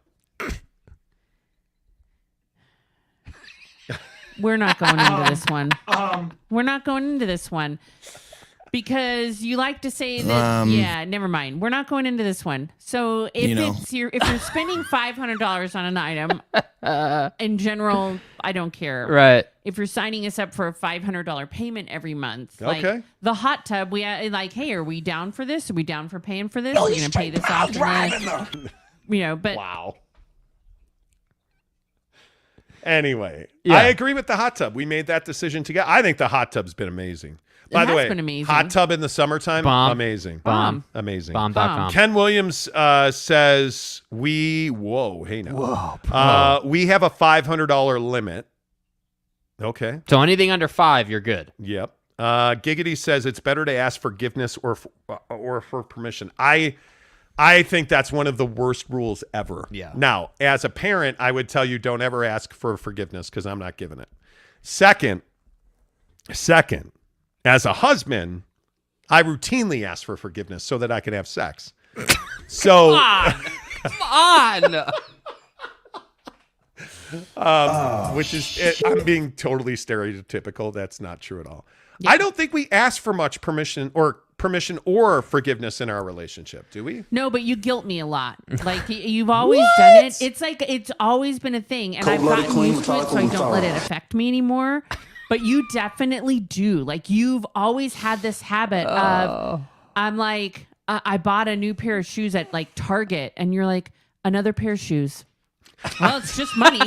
[SPEAKER 13] We're not going into this one. We're not going into this one. Because you like to say that, never mind. We're not going into this one. So if you're spending $500 on an item, in general, I don't care.
[SPEAKER 4] Right.
[SPEAKER 13] If you're signing us up for a $500 payment every month,
[SPEAKER 3] okay.
[SPEAKER 13] Like the hot tub, we like, hey, are we down for this? Are we down for paying for this? Are we going to pay this off? But
[SPEAKER 3] wow. Anyway, I agree with the hot tub. We made that decision together. I think the hot tub's been amazing. By the way, hot tub in the summertime, amazing.
[SPEAKER 4] Bomb.
[SPEAKER 3] Amazing.
[SPEAKER 4] Bomb.com.
[SPEAKER 3] Ken Williams says we have a $500 limit. Okay.
[SPEAKER 4] So anything under 5, you're good.
[SPEAKER 3] Yep. Giggity says it's better to ask forgiveness or for permission. I think that's one of the worst rules ever.
[SPEAKER 4] Yeah.
[SPEAKER 3] Now, as a parent, I would tell you don't ever ask for forgiveness because I'm not giving it. Second, as a husband, I routinely ask for forgiveness so that I can have sex. So,
[SPEAKER 4] Come on.
[SPEAKER 3] Which is, I'm being totally stereotypical. That's not true at all. Yeah. I don't think we ask for much permission or forgiveness in our relationship, do we?
[SPEAKER 13] No, but you guilt me a lot. Like you've always done it. It's like it's always been a thing, and I've gotten used to it, so I don't let it affect me anymore. But you definitely do. Like you've always had this habit of, I'm like, I bought a new pair of shoes at like Target, and you're like, another pair of shoes. Well, it's just money.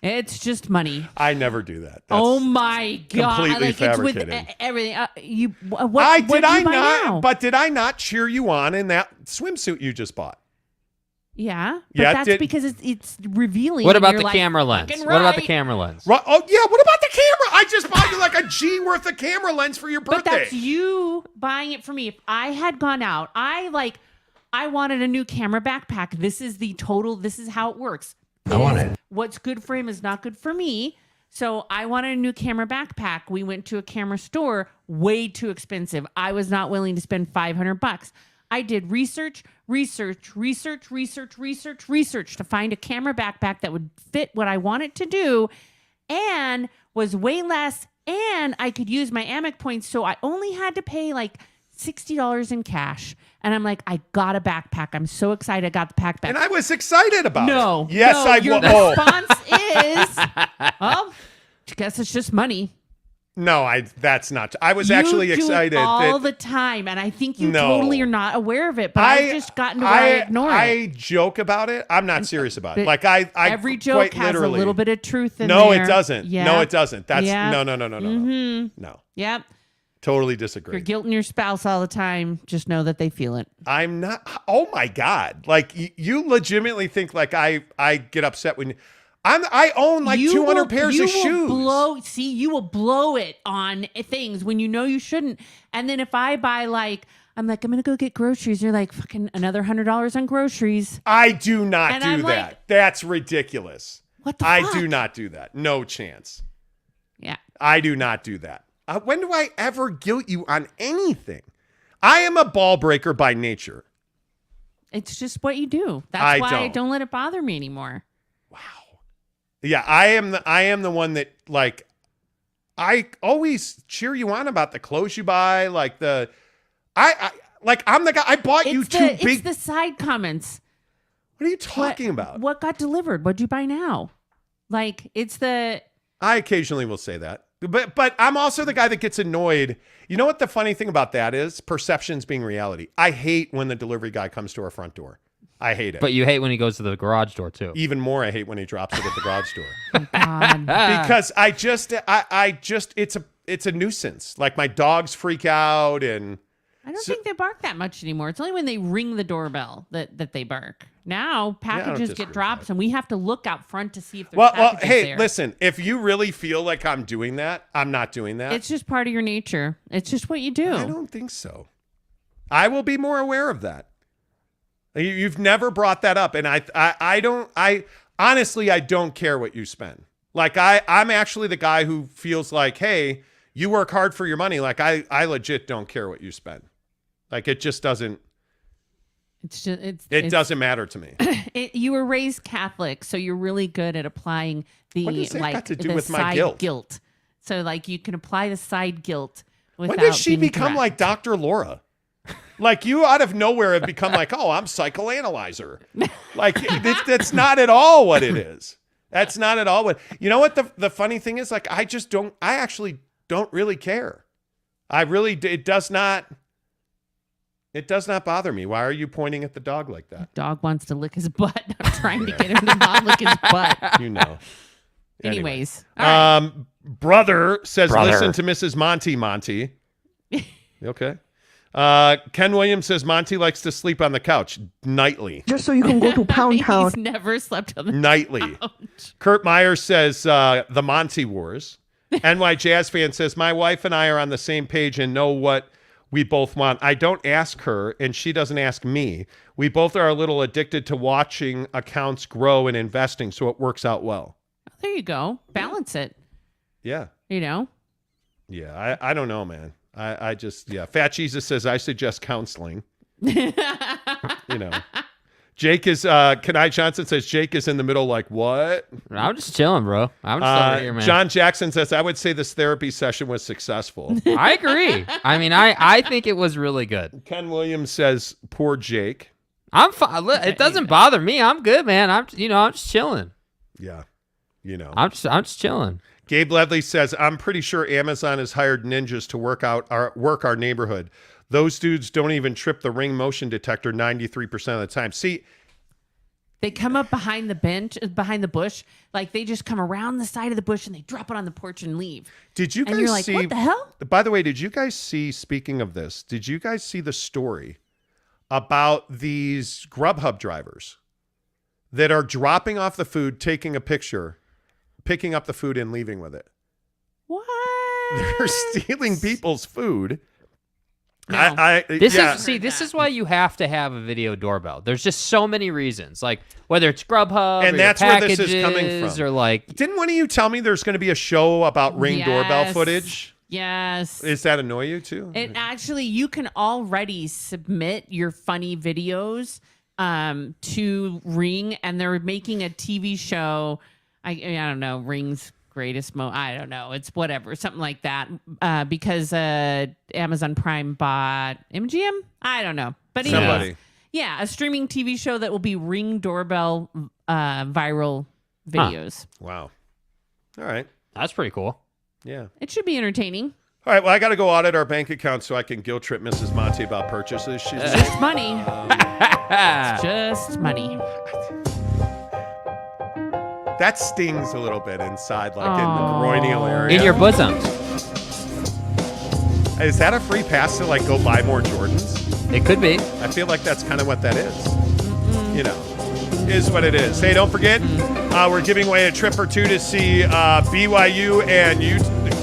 [SPEAKER 13] It's just money.
[SPEAKER 3] I never do that.
[SPEAKER 13] Oh my God!
[SPEAKER 3] Completely
[SPEAKER 13] like
[SPEAKER 3] fabricated.
[SPEAKER 13] It's with everything. What did I not?
[SPEAKER 3] But did I not cheer you on in that swimsuit you just bought?
[SPEAKER 13] Yeah, but that's because it's revealing.
[SPEAKER 4] What about the camera lens? What about the camera lens?
[SPEAKER 3] Oh yeah, what about the camera? I just bought you like a G worth of camera lens for your birthday.
[SPEAKER 13] But that's you buying it for me. If I had gone out, I wanted a new camera backpack. This is how it works.
[SPEAKER 14] I want it.
[SPEAKER 13] What's good for him is not good for me. So I wanted a new camera backpack. We went to a camera store, way too expensive. I was not willing to spend $500. I did research to find a camera backpack that would fit what I wanted to do and was way less, and I could use my Amex points, so I only had to pay like $60 in cash. And I'm like, I got a backpack. I'm so excited I got the backpack.
[SPEAKER 3] And I was excited about it.
[SPEAKER 13] No.
[SPEAKER 3] Yes,
[SPEAKER 13] no,
[SPEAKER 3] I was.
[SPEAKER 13] Your response is, well, I guess it's just money.
[SPEAKER 3] No, that's not. I was actually excited.
[SPEAKER 13] You do it all the time, and I think you totally are not aware of it. But I've just gotten to where I ignore it.
[SPEAKER 3] I joke about it. I'm not serious about it. Like
[SPEAKER 13] every joke has a little bit of truth in there.
[SPEAKER 3] No, it doesn't.
[SPEAKER 13] Yeah.
[SPEAKER 3] No, it doesn't. That's no.
[SPEAKER 13] Mm-hmm.
[SPEAKER 3] No.
[SPEAKER 13] Yep.
[SPEAKER 3] Totally disagree.
[SPEAKER 13] You're guilting your spouse all the time. Just know that they feel it.
[SPEAKER 3] I'm not. Oh my God! Like you legitimately think like I get upset when. I own like 200 pairs of shoes.
[SPEAKER 13] You will blow it on things when you know you shouldn't. And then if I buy I'm going to go get groceries. You're like, fucking another $100 on groceries.
[SPEAKER 3] I do not do that.
[SPEAKER 13] Like,
[SPEAKER 3] that's ridiculous.
[SPEAKER 13] What the
[SPEAKER 3] fuck?
[SPEAKER 13] I
[SPEAKER 3] do not do that. No chance.
[SPEAKER 13] Yeah.
[SPEAKER 3] I do not do that. When do I ever guilt you on anything? I am a ball breaker by nature.
[SPEAKER 13] It's just what you do. That's why I don't let it bother me anymore.
[SPEAKER 3] Wow. Yeah, I am the one that, like, I always cheer you on about the clothes you buy, like I'm the guy. I bought you two big.
[SPEAKER 13] It's the side comments.
[SPEAKER 3] What are you talking about?
[SPEAKER 13] What got delivered? What'd you buy now? Like, it's the.
[SPEAKER 3] I occasionally will say that, but I'm also the guy that gets annoyed. You know what the funny thing about that is? Perceptions being reality. I hate when the delivery guy comes to our front door. I hate it.
[SPEAKER 4] But you hate when he goes to the garage door too.
[SPEAKER 3] Even more, I hate when he drops it at the garage door.
[SPEAKER 13] Oh, God.
[SPEAKER 3] Because I just it's a nuisance. Like, my dogs freak out, and
[SPEAKER 13] I don't think they bark that much anymore. It's only when they ring the doorbell that they bark. Now packages get dropped, and we have to look out front to see if there's packages
[SPEAKER 3] hey,
[SPEAKER 13] there.
[SPEAKER 3] Listen, if you really feel like I'm doing that, I'm not doing that.
[SPEAKER 13] It's just part of your nature. It's just what you do.
[SPEAKER 3] I don't think so. I will be more aware of that. You've never brought that up, and I honestly, I don't care what you spend. Like, I'm actually the guy who feels like, hey, you work hard for your money. Like, I legit don't care what you spend. Like, it just doesn't. It doesn't matter to me.
[SPEAKER 13] You were raised Catholic, so you're really good at applying the
[SPEAKER 3] what does that got to do
[SPEAKER 13] the
[SPEAKER 3] with
[SPEAKER 13] side
[SPEAKER 3] my guilt?
[SPEAKER 13] So, like, you can apply the side guilt without.
[SPEAKER 3] When did she
[SPEAKER 13] being
[SPEAKER 3] become
[SPEAKER 13] direct.
[SPEAKER 3] like Dr. Laura? Like, you out of nowhere have become like, oh, I'm psychoanalyzer. Like, that's not at all what it is. That's not at all what. You know what the funny thing is? Like, I actually don't really care. It does not bother me. Why are you pointing at the dog like that?
[SPEAKER 13] Dog wants to lick his butt. I'm trying to get him to not lick his butt.
[SPEAKER 3] You know.
[SPEAKER 13] Anyways.
[SPEAKER 3] Anyway. Brother says, listen to Mrs. Monty. Okay. Ken Williams says Monty likes to sleep on the couch nightly.
[SPEAKER 9] Just so you can go to Pound Town.
[SPEAKER 13] He's never slept on the
[SPEAKER 3] nightly.
[SPEAKER 13] couch.
[SPEAKER 3] Kurt Myers says the Monty Wars. NY Jazz fan says my wife and I are on the same page and know what we both want. I don't ask her, and she doesn't ask me. We both are a little addicted to watching accounts grow and investing, so it works out well.
[SPEAKER 13] There you go. Balance it.
[SPEAKER 3] Yeah.
[SPEAKER 13] You know?
[SPEAKER 3] Yeah, I don't know, man. I just, Fat Jesus says, I suggest counseling. You know. Jake is, Kenai Johnson says, Jake is in the middle like, what?
[SPEAKER 4] I'm just chilling, bro. I'm just over here, man.
[SPEAKER 3] John Jackson says, I would say this therapy session was successful.
[SPEAKER 4] I agree. I mean, I think it was really good.
[SPEAKER 3] Ken Williams says, poor Jake.
[SPEAKER 4] I'm fine. It doesn't bother me. I'm good, man. I'm just chilling.
[SPEAKER 3] Yeah. You know.
[SPEAKER 4] I'm just chilling.
[SPEAKER 3] Gabe Ledley says, I'm pretty sure Amazon has hired ninjas to work our neighborhood. Those dudes don't even trip the ring motion detector 93% of the time. See,
[SPEAKER 13] they come up behind the bush, like they just come around the side of the bush and they drop it on the porch and leave.
[SPEAKER 3] Did you guys
[SPEAKER 13] and you're like,
[SPEAKER 3] see?
[SPEAKER 13] What the hell?
[SPEAKER 3] By the way, did you guys see? Speaking of this, did you guys see the story about these Grubhub drivers that are dropping off the food, taking a picture, picking up the food, and leaving with it?
[SPEAKER 13] What?
[SPEAKER 3] They're stealing people's food.
[SPEAKER 13] No.
[SPEAKER 4] This is why you have to have a video doorbell. There's just so many reasons, like whether it's Grubhub
[SPEAKER 3] and
[SPEAKER 4] or
[SPEAKER 3] that's
[SPEAKER 4] your
[SPEAKER 3] where this is coming from.
[SPEAKER 4] Or like,
[SPEAKER 3] didn't one of you tell me there's going to be a show about Ring doorbell footage?
[SPEAKER 13] Yes.
[SPEAKER 3] Does that annoy you too?
[SPEAKER 13] It actually, you can already submit your funny videos to Ring, and they're making a TV show. I don't know, Ring's greatest I don't know, it's whatever, something like that, because Amazon Prime bought MGM. I don't know, but anyways, a streaming TV show that will be Ring doorbell viral videos.
[SPEAKER 3] Wow. All right,
[SPEAKER 4] that's pretty cool.
[SPEAKER 3] Yeah,
[SPEAKER 13] it should be entertaining.
[SPEAKER 3] All right, well, I got to go audit our bank account so I can guilt trip Mrs. Monty about purchases. She's
[SPEAKER 13] just money. It's just money.
[SPEAKER 3] That stings a little bit inside, like in the groinial area.
[SPEAKER 4] In your bosom.
[SPEAKER 3] Is that a free pass to like go buy more Jordans?
[SPEAKER 4] It could be.
[SPEAKER 3] I feel like that's kind of what that is. You know, is what it is. Hey, don't forget, we're giving away a trip or two to see BYU and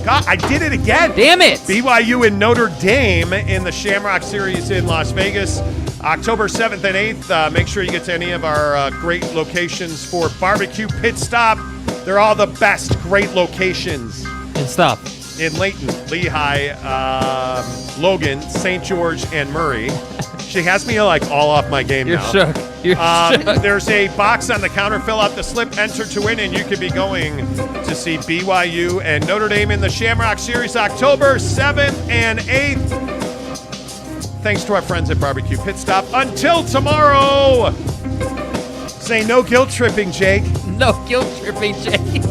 [SPEAKER 3] God, I did it again.
[SPEAKER 4] Damn it.
[SPEAKER 3] BYU and Notre Dame in the Shamrock Series in Las Vegas. October 7th and 8th. Make sure you get to any of our great locations for barbecue pit stop. They're all the best great locations
[SPEAKER 4] Good stuff.
[SPEAKER 3] In Layton, Lehigh, Logan, St. George, and Murray. She has me like all off my game
[SPEAKER 4] You're
[SPEAKER 3] now.
[SPEAKER 4] shook. You're shook.
[SPEAKER 3] There's a box on the counter. Fill out the slip, enter to win, and you could be going to see BYU and Notre Dame in the Shamrock Series October 7th and 8th. Thanks to our friends at Barbecue Pit Stop. Until tomorrow, say no guilt tripping, Jake.
[SPEAKER 4] No guilt tripping, Jake.